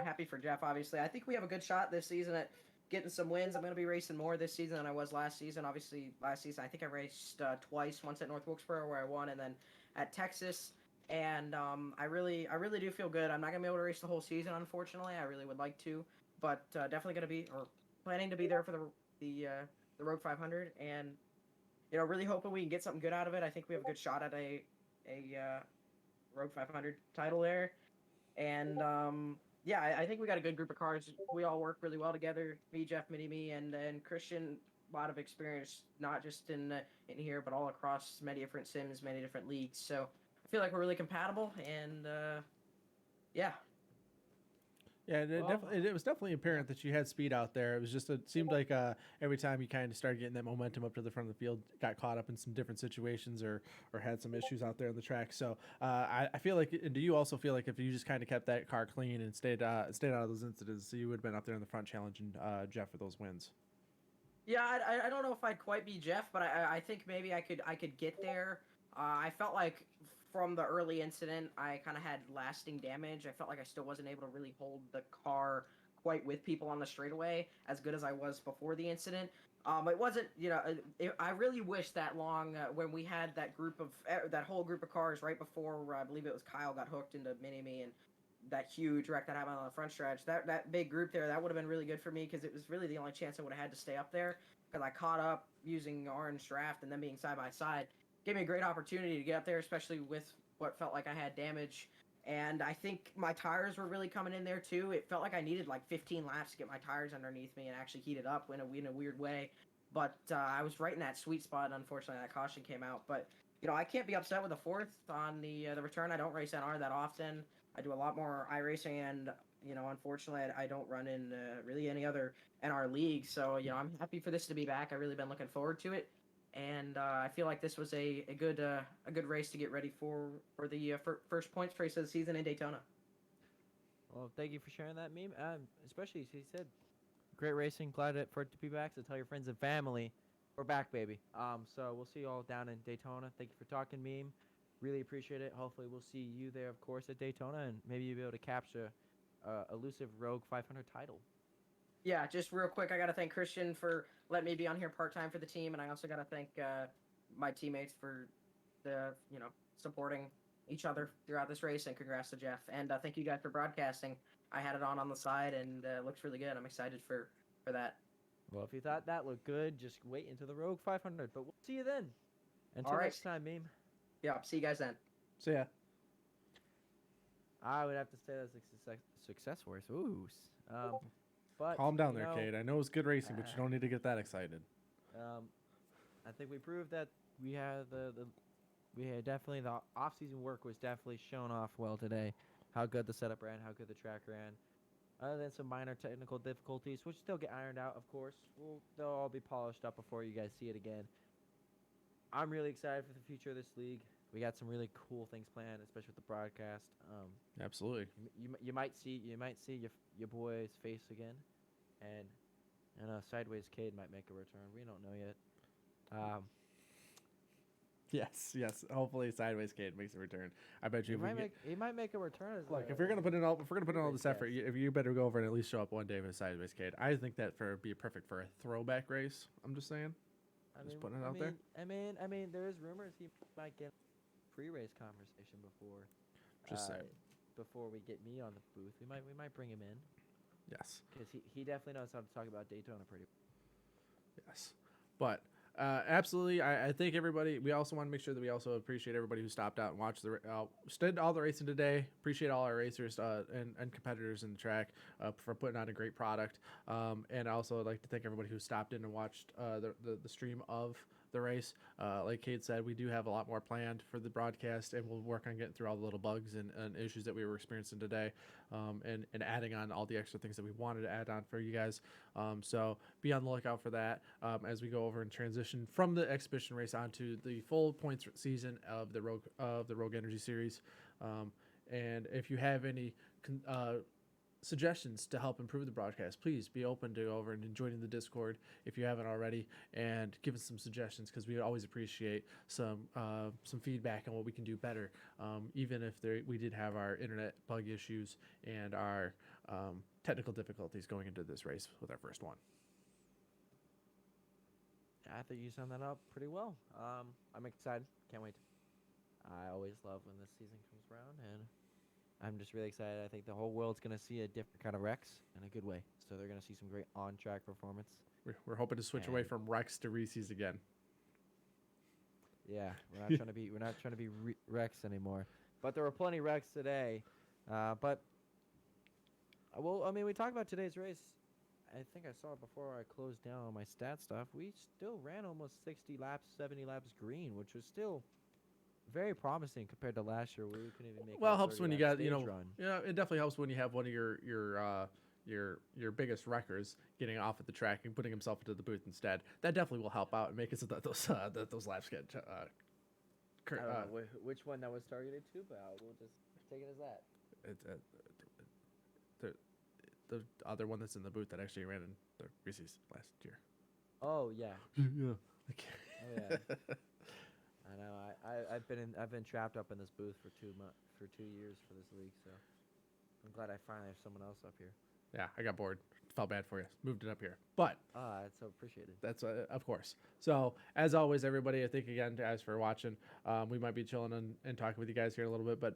Happy for Jeff, obviously. I think we have a good shot this season at getting some wins. I'm going to be racing more this season than I was last season. Obviously, last season I think I raced twice. Once at North Wilkesboro where I won, and then at Texas. And I really do feel good. I'm not going to be able to race the whole season, unfortunately. I really would like to, but definitely going to be or planning to be there for the Rogue 500, and really hoping we can get something good out of it. I think we have a good shot at a Rogue 500 title there, and yeah, I think we got a good group of cars. We all work really well together. Me, Jeff, Mini, me, and Christian. A lot of experience, not just in here, but all across many different sims, many different leagues. So I feel like we're really compatible, and yeah. Yeah, it was definitely apparent that you had speed out there. It was just it seemed like every time you kind of started getting that momentum up to the front of the field, got caught up in some different situations or had some issues out there on the track. So I feel like, do you also feel like if you just kind of kept that car clean and stayed out of those incidents, you would have been up there in the front challenging Jeff for those wins? Yeah, I don't know if I'd quite be Jeff, but I think maybe I could get there. I felt like from the early incident, I kind of had lasting damage. I felt like I still wasn't able to really hold the car quite with people on the straightaway as good as I was before the incident. It wasn't, I really wish that long when we had that whole group of cars right before I believe it was Kyle got hooked into Mini-Me and that huge wreck that happened on the front stretch. That big group there, that would have been really good for me because it was really the only chance I would have had to stay up there because I caught up using orange draft and then being side by side. Gave me a great opportunity to get up there, especially with what felt like I had damage. And I think my tires were really coming in there too. It felt like I needed like 15 laps to get my tires underneath me and actually heat it up in a weird way. But I was right in that sweet spot. And unfortunately, that caution came out. But I can't be upset with the fourth on the return. I don't race NR that often. I do a lot more iRacing, and unfortunately, I don't run in really any other NR league. So I'm happy for this to be back. I've really been looking forward to it. And I feel like this was a good race to get ready for the first points race of the season in Daytona. Well, thank you for sharing that meme. Especially as he said, great racing. Glad for it to be back. So tell your friends and family, we're back, baby. So we'll see you all down in Daytona. Thank you for talking, meme. Really appreciate it. Hopefully we'll see you there, of course, at Daytona, and maybe you'll be able to capture elusive Rogue 500 title. Yeah, just real quick, I got to thank Christian for letting me be on here part-time for the team, and I also got to thank my teammates for the supporting each other throughout this race, and congrats to Jeff. And thank you guys for broadcasting. I had it on the side, and it looks really good. I'm excited for that. Well, if you thought that looked good, just wait until the Rogue 500, but we'll see you then. Until next time, meme. Yeah, see you guys then. See ya. I would have to say that's a success for us. Ooh. But calm down there, Cade. I know it's good racing, but you don't need to get that excited. I think we proved that we had definitely the off-season work was definitely shown off well today. How good the setup ran, how good the track ran. Other than some minor technical difficulties, which still get ironed out, of course. They'll all be polished up before you guys see it again. I'm really excited for the future of this league. We got some really cool things planned, especially with the broadcast. Absolutely. You might see your boy's face again, and Sideways Cade might make a return. We don't know yet. Yes. Hopefully, Sideways Cade makes a return. I bet you. He might make a return. If we're gonna put in all this effort, you better go over and at least show up one day with a Sideways Cade. I think that be perfect for a throwback race. I'm just saying. Putting it out there. I mean, there is rumors he might get pre-race conversation before. Just saying. Before we get me on the booth, we might bring him in. Yes. Because he definitely knows how to talk about Daytona pretty. Yes, but absolutely, I think everybody. We also want to make sure that we also appreciate everybody who stopped out and watched did all the racing today. Appreciate all our racers and competitors in the track for putting on a great product. And also I'd like to thank everybody who stopped in and watched the stream of the race. Like Cade said, we do have a lot more planned for the broadcast, and we'll work on getting through all the little bugs and issues that we were experiencing today, and adding on all the extra things that we wanted to add on for you guys. So be on the lookout for that as we go over and transition from the exhibition race onto the full points season of the Rogue Energy Series. And if you have any suggestions to help improve the broadcast, please be open to go over and joining the Discord if you haven't already, and give us some suggestions, because we always appreciate some feedback on what we can do better. Even if we did have our internet bug issues and our technical difficulties going into this race with our first one. I think you summed that up pretty well. I'm excited. Can't wait. I always love when this season comes around, and I'm just really excited. I think the whole world's going to see a different kind of Rex in a good way. So they're going to see some great on-track performance. We're hoping to switch away And- from Rex to Reese's again. Yeah, we're not trying to be Rex anymore. But there were plenty Rex today. But well, I mean, we talked about today's race. I think I saw it before I closed down on my stat stuff. We still ran almost 60 laps, 70 laps green, which was still very promising compared to last year, where we couldn't even make. Well, a it helps when you 30-lap got, you know, stage run. yeah, it definitely helps when you have one of your biggest wreckers getting off at the track and putting himself into the booth instead. That definitely will help out and make it so that those laps get. I don't know which one that was targeted to, but we'll just take it as that. The other one that's in the booth that actually ran in the Reese's last year. Oh yeah. Yeah. Oh yeah. I know. I've been trapped up in this booth for 2 years for this league, so I'm glad I finally have someone else up here. Yeah, I got bored. Felt bad for you. Moved it up here, but That's so appreciated. that's of course. So as always, everybody, I think again, guys, for watching. We might be chilling and talking with you guys here in a little bit, but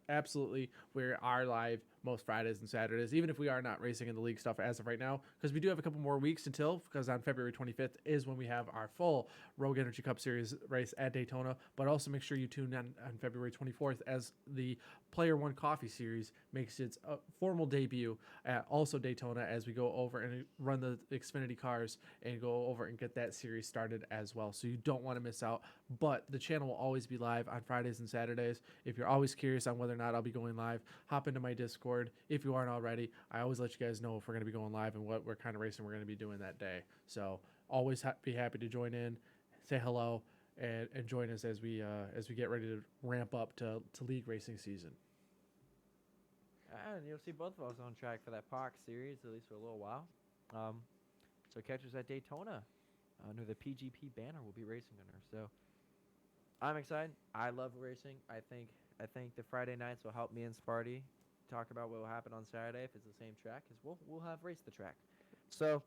absolutely, we are live most Fridays and Saturdays, even if we are not racing in the league stuff as of right now, because we do have a couple more weeks until, because on February 25th is when we have our full Rogue Energy Cup Series race at Daytona. But also make sure you tune in on February 24th as the Player One Coffee Series makes its formal debut at also Daytona, as we go over and run the Xfinity cars and go over and get that series started as well. So you don't want to miss out. But the channel will always be live on Fridays and Saturdays. If you're always curious on whether or not I'll be going live, hop into my Discord. If you aren't already, I always let you guys know if we're going to be going live and what kind of racing we're going to be doing that day. So always be happy to join in, say hello, and join us as we get ready to ramp up to league racing season. And you'll see both of us on track for that POC series, at least for a little while. So catch us at Daytona under the PGP banner we'll be racing under. So I'm excited. I love racing. I think the Friday nights will help me and Sparty talk about what will happen on Saturday if it's the same track, because we'll have raced the track. So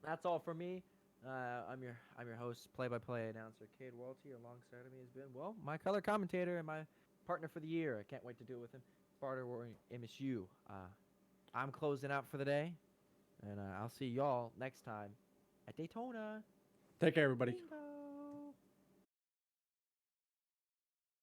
that's all for me. I'm your host, play-by-play announcer Cade Walty. Alongside of me has been, well, my color commentator and my partner for the year. I can't wait to do it with him, Sparta Roaring MSU. I'm closing out for the day, and I'll see y'all next time at Daytona. Take care, everybody. Bingo.